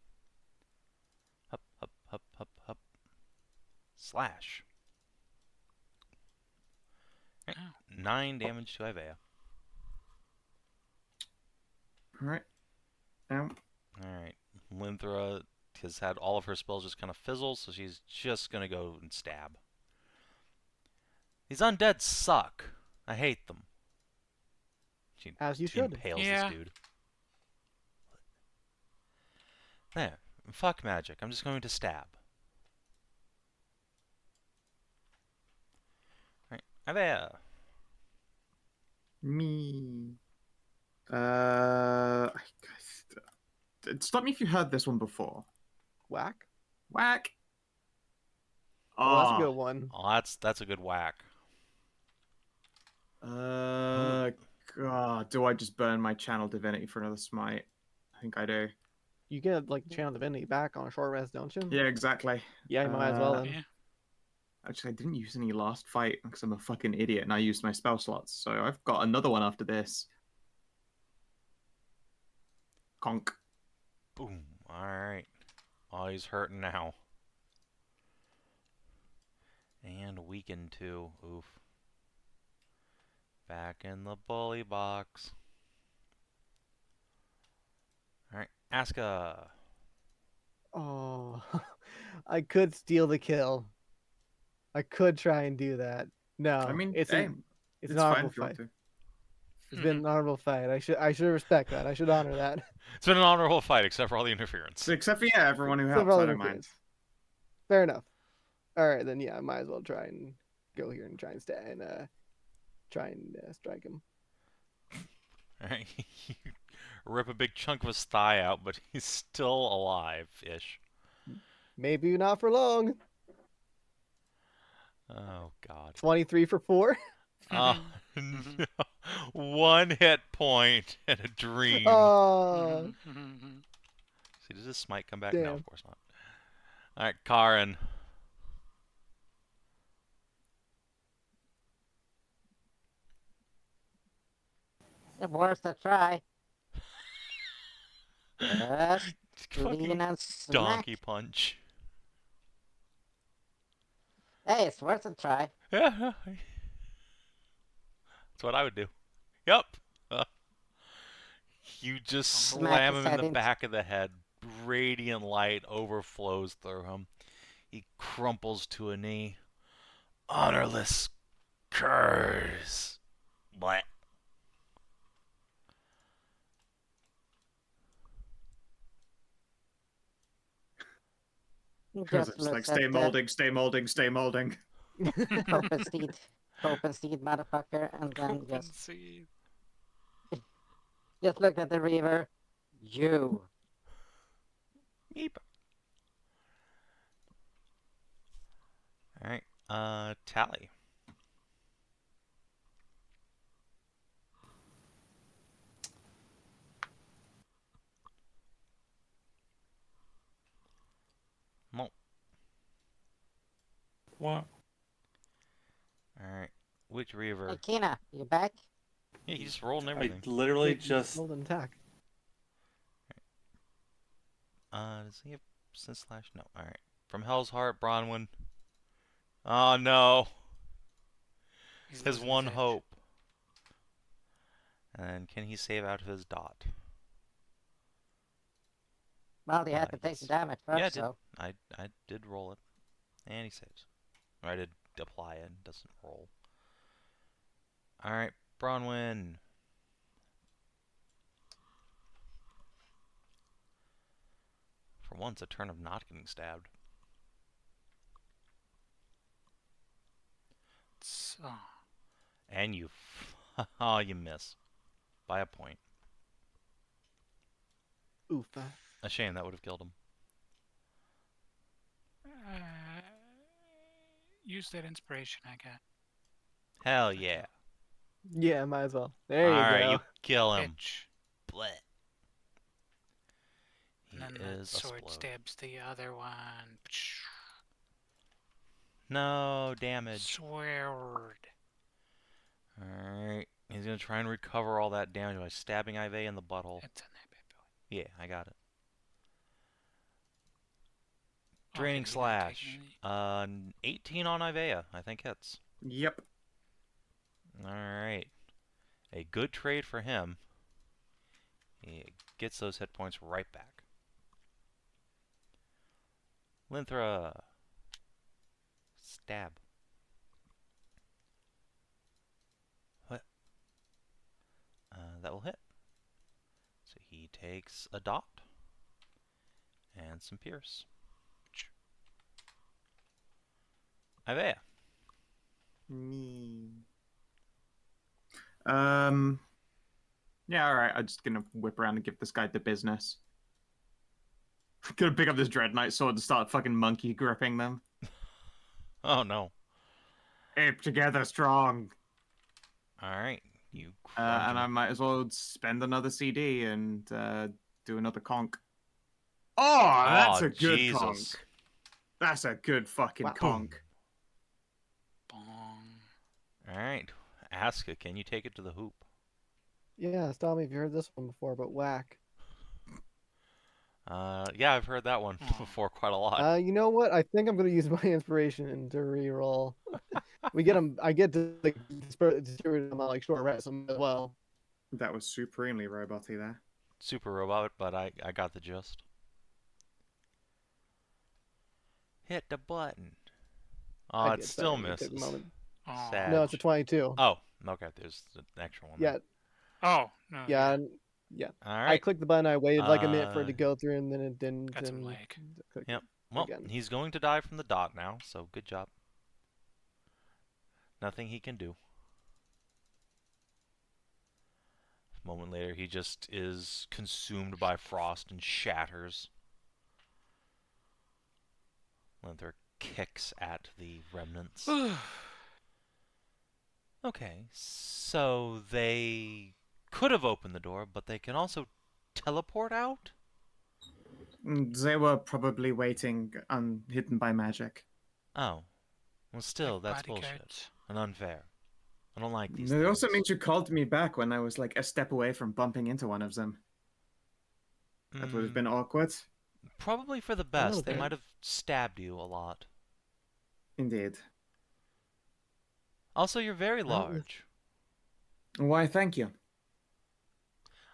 [SPEAKER 1] Hup, hup, hup, hup, hup. Slash. Right. 9 damage to Aiveah.
[SPEAKER 6] Alright. Now,
[SPEAKER 1] Alright. Linthra has had all of her spells just kind of fizzle, so she's just gonna go and stab. These undead suck. I hate them. She
[SPEAKER 3] As you should.
[SPEAKER 1] impales
[SPEAKER 4] Yeah.
[SPEAKER 1] this dude. There. Fuck magic. I'm just going to stab. Alright. Aiveah.
[SPEAKER 6] me. Stop me if you heard this one before.
[SPEAKER 3] Whack.
[SPEAKER 6] Whack.
[SPEAKER 3] Oh, that's a
[SPEAKER 6] Ah.
[SPEAKER 3] good one.
[SPEAKER 1] Oh, that's a good whack.
[SPEAKER 6] God, do I just burn my channel divinity for another smite? I think I do.
[SPEAKER 3] You get like the channel divinity back on a short rest, don't you?
[SPEAKER 6] Yeah, exactly.
[SPEAKER 3] Yeah, you might as well then.
[SPEAKER 4] Yeah.
[SPEAKER 6] Actually, I didn't use any last fight because I'm a fucking idiot and I used my spell slots. So I've got another one after this. Conk.
[SPEAKER 1] Boom. Alright. Oh, he's hurting now. And weakened too. Oof. Back in the bully box. Alright. Aska.
[SPEAKER 3] Oh, I could steal the kill. I could try and do that. No,
[SPEAKER 6] I mean,
[SPEAKER 3] it's
[SPEAKER 6] hey,
[SPEAKER 3] an
[SPEAKER 6] it's
[SPEAKER 3] an
[SPEAKER 6] fine
[SPEAKER 3] honorable
[SPEAKER 6] if you want
[SPEAKER 3] fight.
[SPEAKER 6] to.
[SPEAKER 3] It's been an honorable fight. I should respect that. I should honor that.
[SPEAKER 1] It's been an honorable fight, except for all the interference.
[SPEAKER 6] Except for, yeah, everyone who
[SPEAKER 3] Except for
[SPEAKER 6] helps,
[SPEAKER 3] all
[SPEAKER 6] I
[SPEAKER 3] the
[SPEAKER 6] don't mind.
[SPEAKER 3] interference. Fair enough. All right, then yeah, I might as well try and go here and try and strike him.
[SPEAKER 1] Alright. You rip a big chunk of his thigh out, but he's still alive-ish.
[SPEAKER 3] Maybe not for long.
[SPEAKER 1] Oh, God.
[SPEAKER 3] 23 for 4.
[SPEAKER 1] Oh, no. 1 hit point and a dream.
[SPEAKER 3] Oh,
[SPEAKER 1] See, does this smite come back? No,
[SPEAKER 3] damn.
[SPEAKER 1] of course not. Alright, Karin.
[SPEAKER 2] It worth a try. Just
[SPEAKER 1] Fucking
[SPEAKER 2] lean and smack.
[SPEAKER 1] donkey punch.
[SPEAKER 2] Hey, it's worth a try.
[SPEAKER 1] Yeah. That's what I would do. Yep. You just
[SPEAKER 2] Smack
[SPEAKER 1] slam
[SPEAKER 2] his
[SPEAKER 1] him in
[SPEAKER 2] head
[SPEAKER 1] the
[SPEAKER 2] in.
[SPEAKER 1] back of the head. Radiant light overflows through him. He crumples to a knee. Honorless curse. What?
[SPEAKER 2] He
[SPEAKER 6] Because
[SPEAKER 2] just
[SPEAKER 6] it's like,
[SPEAKER 2] looks
[SPEAKER 6] stay
[SPEAKER 2] at
[SPEAKER 6] molding, stay molding, stay molding.
[SPEAKER 2] the open steed motherfucker, and then
[SPEAKER 4] Open
[SPEAKER 2] just
[SPEAKER 4] seed.
[SPEAKER 2] look at the Reaver. You.
[SPEAKER 1] Meep. Alright, Tally. Mo.
[SPEAKER 5] What?
[SPEAKER 1] Alright. Which Reaver?
[SPEAKER 2] Hey, Kina, you back?
[SPEAKER 1] Yeah, he just rolled and
[SPEAKER 5] I
[SPEAKER 1] everything.
[SPEAKER 5] literally just.
[SPEAKER 3] Rolled an attack.
[SPEAKER 1] Does he have Sin Slash? No. Alright. From Hell's Heart, Bronwyn. Oh no.
[SPEAKER 4] He's
[SPEAKER 1] His
[SPEAKER 4] losing
[SPEAKER 1] one
[SPEAKER 4] edge.
[SPEAKER 1] hope. And can he save out of his dot?
[SPEAKER 2] Well, he had to take the
[SPEAKER 1] Yes.
[SPEAKER 2] damage
[SPEAKER 1] Yeah, I
[SPEAKER 2] first,
[SPEAKER 1] did.
[SPEAKER 2] so.
[SPEAKER 1] I did roll it. And he saves. Or I did apply it. It doesn't roll. Alright, Bronwyn. For once, a turn of not getting stabbed.
[SPEAKER 4] So,
[SPEAKER 1] And you... oh, you miss. By a point.
[SPEAKER 3] Oof.
[SPEAKER 1] A shame, that would have killed him.
[SPEAKER 4] use that inspiration I got.
[SPEAKER 1] Hell yeah.
[SPEAKER 3] Yeah, might as well. There you
[SPEAKER 1] Alright,
[SPEAKER 3] go.
[SPEAKER 1] you kill him.
[SPEAKER 4] Bitch.
[SPEAKER 1] Blech. He
[SPEAKER 4] And then the
[SPEAKER 1] is a
[SPEAKER 4] sword
[SPEAKER 1] splode.
[SPEAKER 4] stabs the other one.
[SPEAKER 1] No damage.
[SPEAKER 4] Sword.
[SPEAKER 1] Alright. He's gonna try and recover all that damage by stabbing Aiveah in the butthole.
[SPEAKER 4] It's in that bad boy.
[SPEAKER 1] Yeah, I got it.
[SPEAKER 4] Oh,
[SPEAKER 1] Draining
[SPEAKER 4] did he not take
[SPEAKER 1] slash.
[SPEAKER 4] any?
[SPEAKER 1] 18 on Aiveah, I think hits.
[SPEAKER 6] Yep.
[SPEAKER 1] Alright. A good trade for him. He gets those hit points right back. Linthra. Stab. What? That will hit. So he takes a dot. And some pierce. Aiveah.
[SPEAKER 6] Me. Yeah, alright. I'm just gonna whip around and give this guy the business. Gonna pick up this Dread Knight sword and start fucking monkey gripping them.
[SPEAKER 1] Oh no.
[SPEAKER 6] Ape together strong.
[SPEAKER 1] Alright. You
[SPEAKER 6] And I
[SPEAKER 1] him.
[SPEAKER 6] might as well spend another CD and do another conk. Oh, that's
[SPEAKER 1] Oh,
[SPEAKER 6] a good
[SPEAKER 1] Jesus.
[SPEAKER 6] conk. That's a good fucking
[SPEAKER 3] Wow.
[SPEAKER 6] conk.
[SPEAKER 4] Bong.
[SPEAKER 1] Alright. Aska, can you take it to the hoop?
[SPEAKER 3] Yeah, stop me if you heard this one before, but whack.
[SPEAKER 1] Yeah, I've heard that one
[SPEAKER 4] Aw.
[SPEAKER 1] before quite a lot.
[SPEAKER 3] You know what? I think I'm gonna use my inspiration to reroll. We get them. I get to like distribute them on like short rest as well.
[SPEAKER 6] That was supremely roboty there.
[SPEAKER 1] Super robot, but I got the gist. Hit the button. Oh,
[SPEAKER 3] I
[SPEAKER 1] it
[SPEAKER 3] did,
[SPEAKER 1] still
[SPEAKER 3] sorry, it took a
[SPEAKER 1] misses.
[SPEAKER 3] moment.
[SPEAKER 4] Aw.
[SPEAKER 1] Sad.
[SPEAKER 3] No, it's a 22.
[SPEAKER 1] Oh, okay. There's an extra one.
[SPEAKER 3] Yeah,
[SPEAKER 4] Oh, no.
[SPEAKER 3] yeah,
[SPEAKER 1] All
[SPEAKER 3] I
[SPEAKER 1] right.
[SPEAKER 3] clicked the button. I waited like a minute for it to
[SPEAKER 1] Uh,
[SPEAKER 3] go through, and then it didn't.
[SPEAKER 4] Got some
[SPEAKER 3] and
[SPEAKER 4] lag.
[SPEAKER 3] clicked
[SPEAKER 1] Yep. Well,
[SPEAKER 3] again.
[SPEAKER 1] he's going to die from the dot now, so good job. Nothing he can do. A moment later, he just is consumed by frost and shatters. Linther kicks at the remnants. Okay, so they could have opened the door, but they can also teleport out?
[SPEAKER 6] They were probably waiting hidden by magic.
[SPEAKER 1] Oh. Well, still,
[SPEAKER 4] Like
[SPEAKER 1] that's
[SPEAKER 4] bodyguards.
[SPEAKER 1] bullshit. And unfair. I don't like these
[SPEAKER 6] It
[SPEAKER 1] things.
[SPEAKER 6] also means you called me back when I was like a step away from bumping into one of them. That would have been awkward.
[SPEAKER 1] Probably for the
[SPEAKER 3] A little
[SPEAKER 1] best. They
[SPEAKER 3] bit.
[SPEAKER 1] might have stabbed you a lot.
[SPEAKER 6] Indeed.
[SPEAKER 1] Also, you're very
[SPEAKER 3] Well,
[SPEAKER 1] large.
[SPEAKER 6] Why, thank you.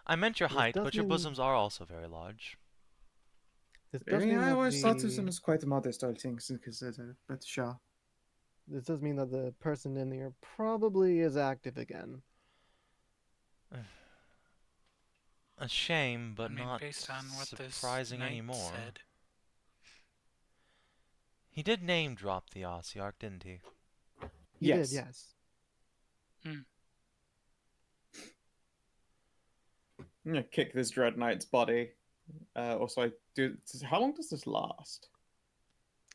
[SPEAKER 1] I meant your
[SPEAKER 3] This
[SPEAKER 1] height,
[SPEAKER 3] does
[SPEAKER 1] but your
[SPEAKER 3] mean-
[SPEAKER 1] bosoms are also very large.
[SPEAKER 3] This does mean
[SPEAKER 6] I
[SPEAKER 3] that
[SPEAKER 6] always thought this
[SPEAKER 3] the-
[SPEAKER 6] one was quite modest, I think, but sure.
[SPEAKER 3] This does mean that the person in here probably is active again.
[SPEAKER 1] A shame, but
[SPEAKER 4] I mean,
[SPEAKER 1] not
[SPEAKER 4] based on what this
[SPEAKER 1] surprising
[SPEAKER 4] knight
[SPEAKER 1] anymore.
[SPEAKER 4] said.
[SPEAKER 1] He did name drop the Ossiarch, didn't he?
[SPEAKER 3] He
[SPEAKER 6] Yes.
[SPEAKER 3] did, yes.
[SPEAKER 6] I'm gonna kick this Dread Knight's body. Also, how long does this last?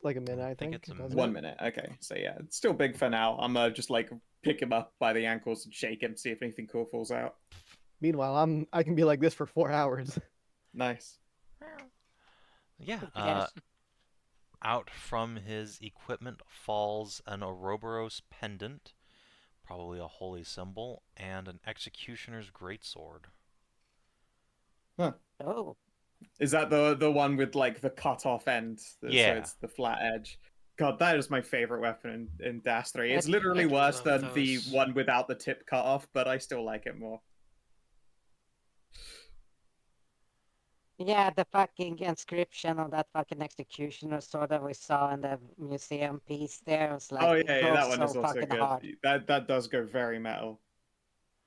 [SPEAKER 3] Like a minute, I
[SPEAKER 1] think
[SPEAKER 3] think.
[SPEAKER 1] it's a
[SPEAKER 3] doesn't it?
[SPEAKER 6] 1 minute. Okay, so yeah, it's still big for now. I'm just like pick him up by the ankles and shake him, see if anything cool falls out.
[SPEAKER 3] Meanwhile, I can be like this for 4 hours.
[SPEAKER 6] Nice.
[SPEAKER 1] Yeah.
[SPEAKER 2] Yes.
[SPEAKER 1] Out from his equipment falls an Ouroboros pendant, probably a holy symbol, and an executioner's greatsword.
[SPEAKER 2] Oh,
[SPEAKER 6] Is that the one with like the cut off end?
[SPEAKER 1] Yeah.
[SPEAKER 6] So it's the flat edge. God, that is my favorite weapon in Das 3. It's
[SPEAKER 2] I
[SPEAKER 6] literally
[SPEAKER 4] do
[SPEAKER 6] worse
[SPEAKER 4] love
[SPEAKER 6] than the
[SPEAKER 4] those.
[SPEAKER 6] one without the tip cut off, but I still like it more.
[SPEAKER 2] Yeah, the fucking inscription on that fucking executioner sword that we saw in the museum piece there was like,
[SPEAKER 6] Oh
[SPEAKER 2] it
[SPEAKER 6] yeah,
[SPEAKER 2] goes
[SPEAKER 6] that one
[SPEAKER 2] so
[SPEAKER 6] is also
[SPEAKER 2] fucking
[SPEAKER 6] good.
[SPEAKER 2] hard.
[SPEAKER 6] That does go very metal.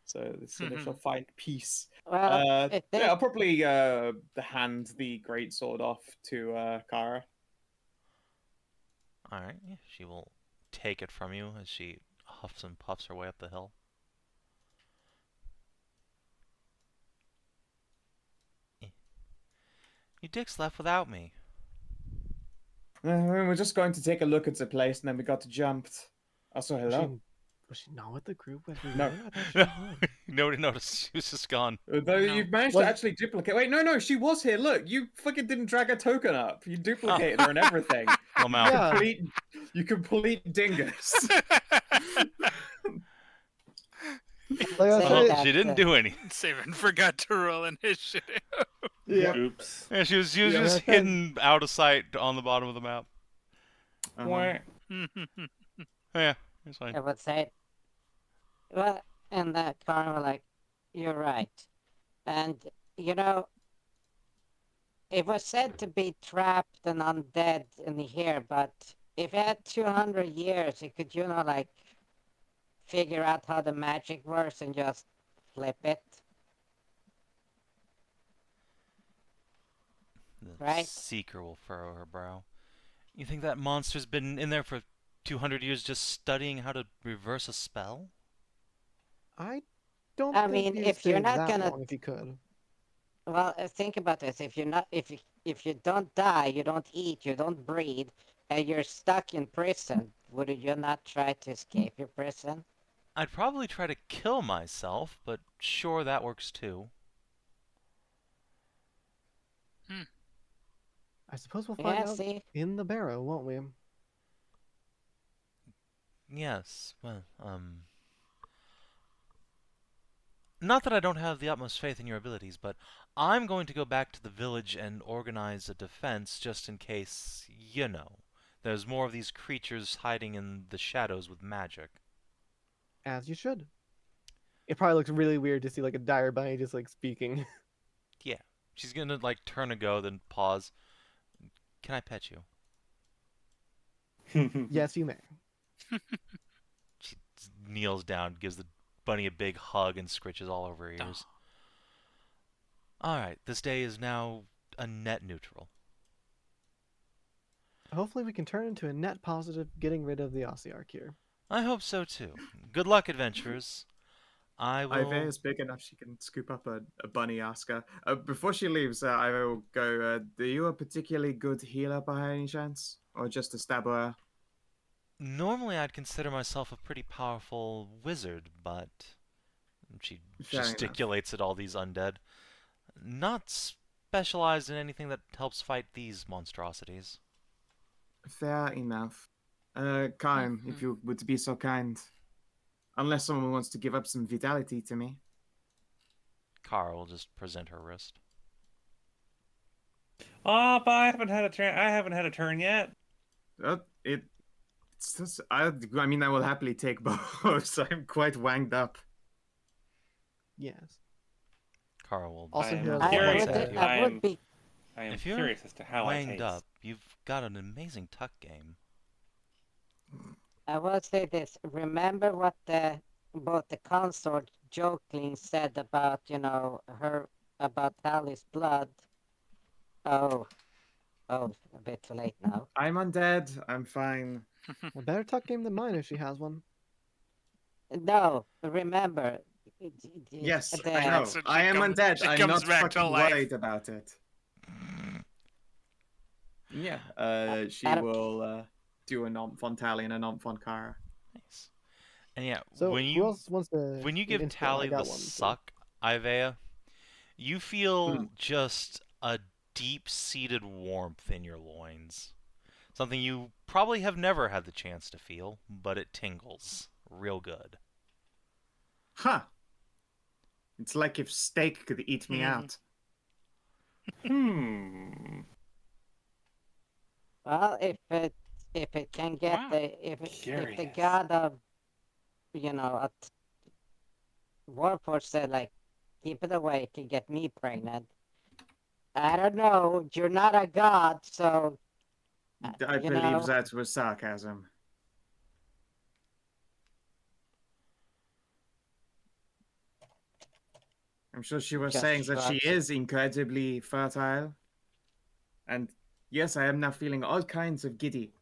[SPEAKER 6] So this sort of a fine piece.
[SPEAKER 2] Well, if
[SPEAKER 6] Yeah,
[SPEAKER 2] there's
[SPEAKER 6] I'll probably hand the great sword off to Kara.
[SPEAKER 1] Alright, yeah, she will take it from you as she huffs and puffs her way up the hill. You dicks left without me.
[SPEAKER 6] We're just going to take a look at the place, and then we got jumped. Also, hello.
[SPEAKER 3] Was she not with the group when we
[SPEAKER 6] No.
[SPEAKER 3] went? I thought she
[SPEAKER 1] No,
[SPEAKER 3] was.
[SPEAKER 1] nobody noticed. She was just gone.
[SPEAKER 6] Though
[SPEAKER 4] No.
[SPEAKER 6] you've managed
[SPEAKER 3] Was-
[SPEAKER 6] to actually duplicate. Wait, no, she was here. Look, you fucking didn't drag a token up. You duplicated her and everything.
[SPEAKER 1] Lamau.
[SPEAKER 3] Yeah.
[SPEAKER 6] You complete dingus.
[SPEAKER 3] Like, I was
[SPEAKER 2] Say
[SPEAKER 3] trying-
[SPEAKER 2] that,
[SPEAKER 1] She didn't do anything.
[SPEAKER 4] Savin forgot to roll initiative.
[SPEAKER 6] Yeah.
[SPEAKER 5] Oops.
[SPEAKER 1] Yeah, she was
[SPEAKER 6] Yeah,
[SPEAKER 1] just
[SPEAKER 3] that's right.
[SPEAKER 1] hidden out of sight on the bottom of the map.
[SPEAKER 6] Uh-huh.
[SPEAKER 1] Yeah, it's fine.
[SPEAKER 2] I would say, well, and that Karin was like, you're right. And, you know, it was said to be trapped and undead in here, but if it had 200 years, it could, like, figure out how the magic works and just flip it.
[SPEAKER 1] The
[SPEAKER 2] Right.
[SPEAKER 1] Seeker will furrow her brow. You think that monster's been in there for 200 years just studying how to reverse a spell?
[SPEAKER 3] I don't
[SPEAKER 2] I
[SPEAKER 3] think
[SPEAKER 2] mean,
[SPEAKER 3] you'd
[SPEAKER 2] if you're
[SPEAKER 3] stay
[SPEAKER 2] not
[SPEAKER 3] that
[SPEAKER 2] gonna-
[SPEAKER 3] long if you could.
[SPEAKER 2] Well, think about this. If you don't die, you don't eat, you don't breathe, and you're stuck in prison, would you not try to escape your prison?
[SPEAKER 1] I'd probably try to kill myself, but sure, that works too.
[SPEAKER 3] I suppose we'll find
[SPEAKER 2] Yeah,
[SPEAKER 3] out
[SPEAKER 2] see?
[SPEAKER 3] in the barrow, won't we?
[SPEAKER 1] Yes, well, not that I don't have the utmost faith in your abilities, but I'm going to go back to the village and organize a defense just in case, there's more of these creatures hiding in the shadows with magic.
[SPEAKER 3] As you should. It probably looks really weird to see like a dire bunny just like speaking.
[SPEAKER 1] Yeah. She's gonna, like, turn and go, then pause. Can I pet you?
[SPEAKER 3] Yes, you may.
[SPEAKER 1] She kneels down, gives the bunny a big hug, and scritches all over her ears. Alright, this day is now a net neutral.
[SPEAKER 3] Hopefully we can turn into a net positive, getting rid of the Ossiarch here.
[SPEAKER 1] I hope so too. Good luck, adventurers. I will.
[SPEAKER 6] Aiveah is big enough she can scoop up a bunny Aska. Before she leaves, Aiveah will go, are you a particularly good healer by any chance? Or just a stabber?
[SPEAKER 1] Normally, I'd consider myself a pretty powerful wizard, but she
[SPEAKER 6] Fair enough.
[SPEAKER 1] gesticulates at all these undead. Not specialized in anything that helps fight these monstrosities.
[SPEAKER 6] Fair enough. Karin, if you would be so kind. Unless someone wants to give up some vitality to me.
[SPEAKER 1] Kara will just present her wrist.
[SPEAKER 5] Oh, but I haven't had a turn. I haven't had a turn yet.
[SPEAKER 6] It's just, I mean, I will happily take both. I'm quite wanged up.
[SPEAKER 3] Yes.
[SPEAKER 1] Kara will.
[SPEAKER 3] Also,
[SPEAKER 5] I am
[SPEAKER 3] he has
[SPEAKER 5] curious
[SPEAKER 3] one
[SPEAKER 5] as
[SPEAKER 3] stat.
[SPEAKER 5] to-
[SPEAKER 2] I would be.
[SPEAKER 5] I am
[SPEAKER 1] If you're
[SPEAKER 5] curious as to how I
[SPEAKER 1] wanged
[SPEAKER 5] taste.
[SPEAKER 1] up, you've got an amazing tuck game.
[SPEAKER 2] I will say this. Remember what both the consort jokingly said about, about Tally's blood. Oh, a bit too late now.
[SPEAKER 6] I'm undead. I'm fine.
[SPEAKER 3] A better tuck game than mine if she has one.
[SPEAKER 2] No, remember.
[SPEAKER 6] Yes,
[SPEAKER 2] the-
[SPEAKER 6] I know.
[SPEAKER 4] So she
[SPEAKER 6] I am
[SPEAKER 4] comes-
[SPEAKER 6] undead.
[SPEAKER 4] she
[SPEAKER 6] I'm
[SPEAKER 4] comes
[SPEAKER 6] not
[SPEAKER 4] back to
[SPEAKER 6] fucking
[SPEAKER 4] life.
[SPEAKER 6] worried about it. Yeah, she
[SPEAKER 2] Adam-
[SPEAKER 6] will do a Nomp on Tally and a Nomp on Kara.
[SPEAKER 1] Nice. And yeah,
[SPEAKER 3] So
[SPEAKER 1] when
[SPEAKER 3] who
[SPEAKER 1] you
[SPEAKER 3] else wants to?
[SPEAKER 1] when you
[SPEAKER 3] get
[SPEAKER 1] give
[SPEAKER 3] into it? I
[SPEAKER 1] Tally the
[SPEAKER 3] got one, so-
[SPEAKER 1] suck, Aiveah, you feel
[SPEAKER 6] Hmm.
[SPEAKER 1] just a deep-seated warmth in your loins. Something you probably have never had the chance to feel, but it tingles real good.
[SPEAKER 6] Huh. It's like if steak could eat me
[SPEAKER 4] Mhm.
[SPEAKER 6] out.
[SPEAKER 2] Well, if it can get
[SPEAKER 4] Wow.
[SPEAKER 2] if the
[SPEAKER 5] Curious.
[SPEAKER 2] god of Warforged said like keep it away, it can get me pregnant. I don't know. You're not a god, so
[SPEAKER 6] I
[SPEAKER 2] you
[SPEAKER 6] believe
[SPEAKER 2] know.
[SPEAKER 6] that was sarcasm. I'm sure she was
[SPEAKER 2] Just
[SPEAKER 6] saying that she
[SPEAKER 2] shrugs.
[SPEAKER 6] is incredibly fertile. And yes, I am now feeling all kinds of giddy.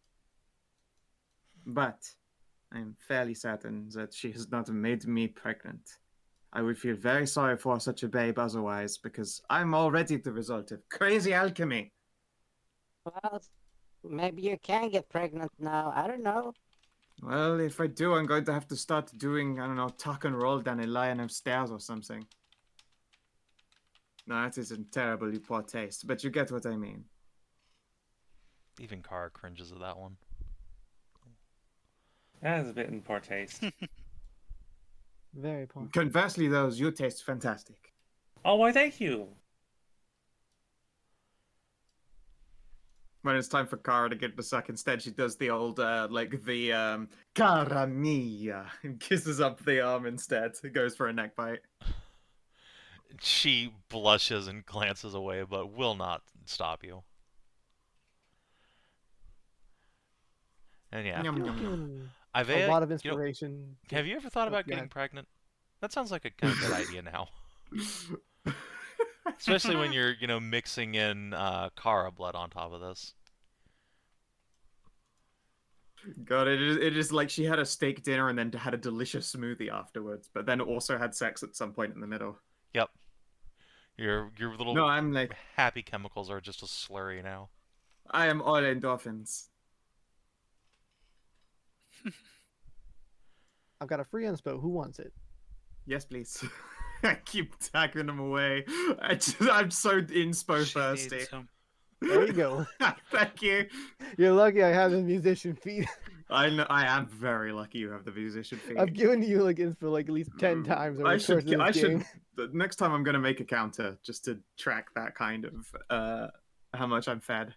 [SPEAKER 6] But I'm fairly certain that she has not made me pregnant. I would feel very sorry for such a babe otherwise, because I'm already the result of crazy alchemy.
[SPEAKER 2] Well, maybe you can get pregnant now. I don't know.
[SPEAKER 6] Well, if I do, I'm going to have to start doing, I don't know, tuck and roll down a line of stairs or something. No, that is in terribly poor taste, but you get what I mean.
[SPEAKER 1] Even Kara cringes at that one.
[SPEAKER 5] That is a bit in poor taste.
[SPEAKER 3] Very poor.
[SPEAKER 6] Conversely, though, you taste fantastic.
[SPEAKER 5] Oh, why, thank you.
[SPEAKER 6] When it's time for Kara to get the suck, instead she does the old, Cara mia, and kisses up the arm instead. It goes for a neck bite.
[SPEAKER 1] She blushes and glances away, but will not stop you. And yeah,
[SPEAKER 6] Yum, yum, yum.
[SPEAKER 3] A
[SPEAKER 1] Aiveah,
[SPEAKER 3] lot of
[SPEAKER 1] you know,
[SPEAKER 3] inspiration.
[SPEAKER 1] have you ever thought
[SPEAKER 3] Oh,
[SPEAKER 1] about
[SPEAKER 3] go
[SPEAKER 1] getting
[SPEAKER 3] ahead.
[SPEAKER 1] pregnant? That sounds like a kind of good idea now. Especially when you're, mixing in Kara blood on top of this.
[SPEAKER 6] God, it is like she had a steak dinner and then had a delicious smoothie afterwards, but then also had sex at some point in the middle.
[SPEAKER 1] Yep. Your little
[SPEAKER 6] No, I'm like,
[SPEAKER 1] happy chemicals are just a slurry now.
[SPEAKER 6] I am all endorphins.
[SPEAKER 3] I've got a free inspo. Who wants it?
[SPEAKER 6] Yes, please. I keep tagging them away. I'm so inspo
[SPEAKER 4] She
[SPEAKER 6] thirsty.
[SPEAKER 4] needs some.
[SPEAKER 3] There you go.
[SPEAKER 6] Thank you.
[SPEAKER 3] You're lucky I have the musician feed.
[SPEAKER 6] I know. I am very lucky you have the musician feed.
[SPEAKER 3] I've given you like inspo like at least 10 times over the course of this game.
[SPEAKER 6] The next time I'm gonna make a counter just to track that kind of how much I'm fed.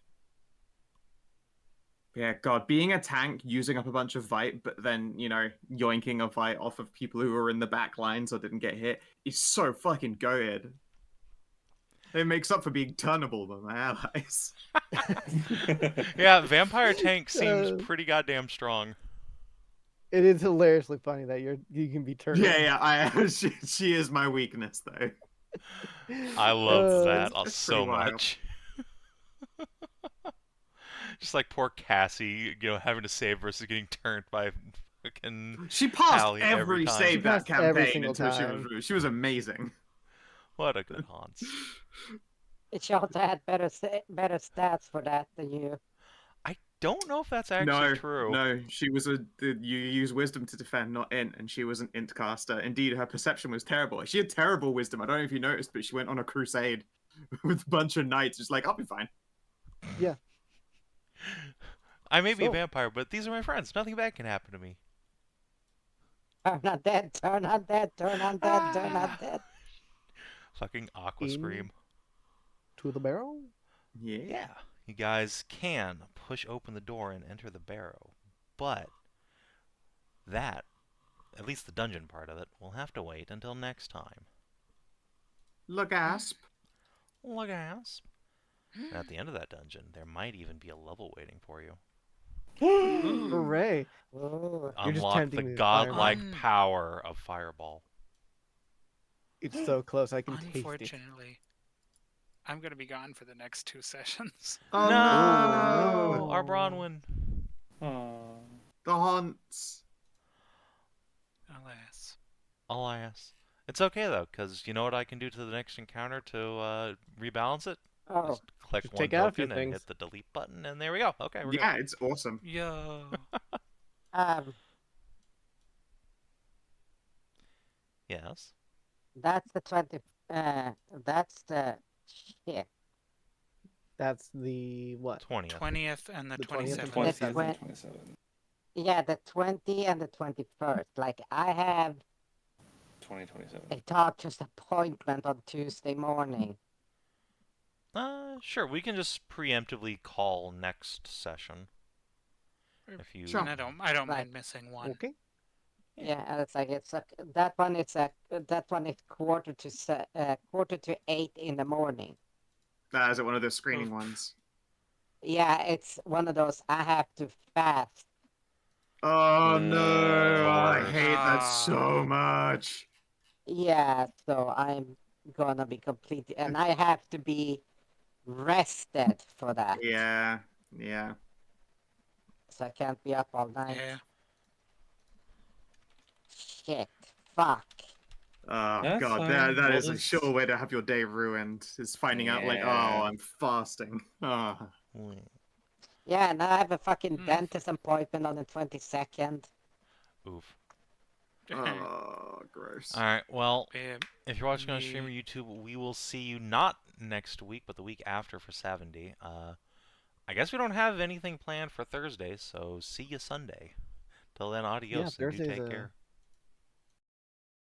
[SPEAKER 6] Yeah, God, being a tank, using up a bunch of Vite, but then, yoinking a Vite off of people who were in the back lines or didn't get hit is so fucking goated. It makes up for being turnable by my allies.
[SPEAKER 1] Yeah, Vampire Tank seems pretty goddamn strong.
[SPEAKER 3] It is hilariously funny that you can be turned.
[SPEAKER 6] Yeah, she is my weakness, though.
[SPEAKER 1] I love that
[SPEAKER 6] it's
[SPEAKER 1] so
[SPEAKER 6] pretty wild.
[SPEAKER 1] much. Just like poor Cassie, having to save versus getting turned by fucking
[SPEAKER 6] She passed
[SPEAKER 1] Hallie
[SPEAKER 6] every
[SPEAKER 1] time.
[SPEAKER 6] save
[SPEAKER 3] She
[SPEAKER 6] that
[SPEAKER 3] passed every
[SPEAKER 6] campaign
[SPEAKER 3] single
[SPEAKER 6] until
[SPEAKER 3] time.
[SPEAKER 6] she was amazing.
[SPEAKER 1] What a good Hans.
[SPEAKER 2] She also had better stats for that than you.
[SPEAKER 1] I don't know if that's actually true.
[SPEAKER 6] No, she was you use wisdom to defend, not int, and she was an int caster. Indeed, her perception was terrible. She had terrible wisdom. I don't know if you noticed, but she went on a crusade with a bunch of knights. Just like, I'll be fine.
[SPEAKER 3] Yeah.
[SPEAKER 1] I may be a
[SPEAKER 3] So-
[SPEAKER 1] vampire, but these are my friends. Nothing bad can happen to me.
[SPEAKER 2] Turn undead, turn undead, turn undead, turn undead.
[SPEAKER 1] Fucking Aqua
[SPEAKER 3] In-
[SPEAKER 1] Scream.
[SPEAKER 3] To the barrel?
[SPEAKER 1] Yeah, you guys can push open the door and enter the barrow, but that, at least the dungeon part of it, will have to wait until next time.
[SPEAKER 6] Look, Asp.
[SPEAKER 1] Look, asp. And at the end of that dungeon, there might even be a level waiting for you.
[SPEAKER 3] Hooray.
[SPEAKER 2] Ooh.
[SPEAKER 3] You're just
[SPEAKER 1] Unlock
[SPEAKER 3] tempting
[SPEAKER 1] the
[SPEAKER 3] me with
[SPEAKER 1] godlike
[SPEAKER 4] Fireball.
[SPEAKER 1] power of Fireball.
[SPEAKER 3] It's so close, I can taste it.
[SPEAKER 4] Unfortunately, I'm going to be gone for the next 2 sessions.
[SPEAKER 6] Oh
[SPEAKER 1] no!
[SPEAKER 3] no.
[SPEAKER 1] Our Bronwyn.
[SPEAKER 5] Aw.
[SPEAKER 6] The haunts.
[SPEAKER 4] Alas.
[SPEAKER 1] Alas. It's okay though, because you know what I can do to the next encounter to rebalance it?
[SPEAKER 2] Oh,
[SPEAKER 1] Just click
[SPEAKER 3] Just
[SPEAKER 1] one
[SPEAKER 3] take out a few
[SPEAKER 1] token and
[SPEAKER 3] things.
[SPEAKER 1] hit the delete button, and there we go. Okay, we're
[SPEAKER 6] Yeah, it's awesome.
[SPEAKER 4] Yo.
[SPEAKER 2] um,
[SPEAKER 1] Yes.
[SPEAKER 2] that's the 20. That's the shit.
[SPEAKER 3] That's the what?
[SPEAKER 1] 20th.
[SPEAKER 4] 20th and the
[SPEAKER 3] The 20th and
[SPEAKER 4] 27th.
[SPEAKER 5] 27,
[SPEAKER 2] That's when-
[SPEAKER 5] 27.
[SPEAKER 2] Yeah, the 20 and the 21st. Like, I have
[SPEAKER 5] 2027.
[SPEAKER 2] a doctor's appointment on Tuesday morning.
[SPEAKER 1] Sure. We can just preemptively call next session. If you.
[SPEAKER 6] Sure.
[SPEAKER 4] And I don't
[SPEAKER 2] Right.
[SPEAKER 4] mind missing one.
[SPEAKER 3] Okay.
[SPEAKER 2] Yeah, and it's like that one is quarter to 8 in the morning.
[SPEAKER 6] Is it one of those screening ones?
[SPEAKER 2] Yeah, it's one of those I have to fast.
[SPEAKER 6] Oh no, I
[SPEAKER 1] worst.
[SPEAKER 6] hate that so much.
[SPEAKER 2] Yeah, so I'm gonna be completely, and I have to be rested for that.
[SPEAKER 6] Yeah, yeah.
[SPEAKER 2] So I can't be up all night.
[SPEAKER 4] Yeah.
[SPEAKER 2] Shit. Fuck.
[SPEAKER 6] Oh
[SPEAKER 5] That's
[SPEAKER 6] god,
[SPEAKER 5] fine.
[SPEAKER 6] that
[SPEAKER 5] We'll
[SPEAKER 6] is a
[SPEAKER 5] just-
[SPEAKER 6] sure way to have your day ruined. Is finding out like,
[SPEAKER 5] Yeah.
[SPEAKER 6] oh, I'm fasting. Oh.
[SPEAKER 2] Yeah, now I have a fucking
[SPEAKER 4] Hmm.
[SPEAKER 2] dentist appointment on the 22nd.
[SPEAKER 1] Oof.
[SPEAKER 6] Oh, gross.
[SPEAKER 1] Alright, well,
[SPEAKER 4] Yeah,
[SPEAKER 1] if you're watching on stream or
[SPEAKER 4] me-
[SPEAKER 1] YouTube, we will see you not next week, but the week after for Sav&D. I guess we don't have anything planned for Thursday, so see you Sunday. Till then,
[SPEAKER 3] Yeah,
[SPEAKER 1] adios and do
[SPEAKER 3] Thursday's
[SPEAKER 1] take
[SPEAKER 3] a
[SPEAKER 1] care.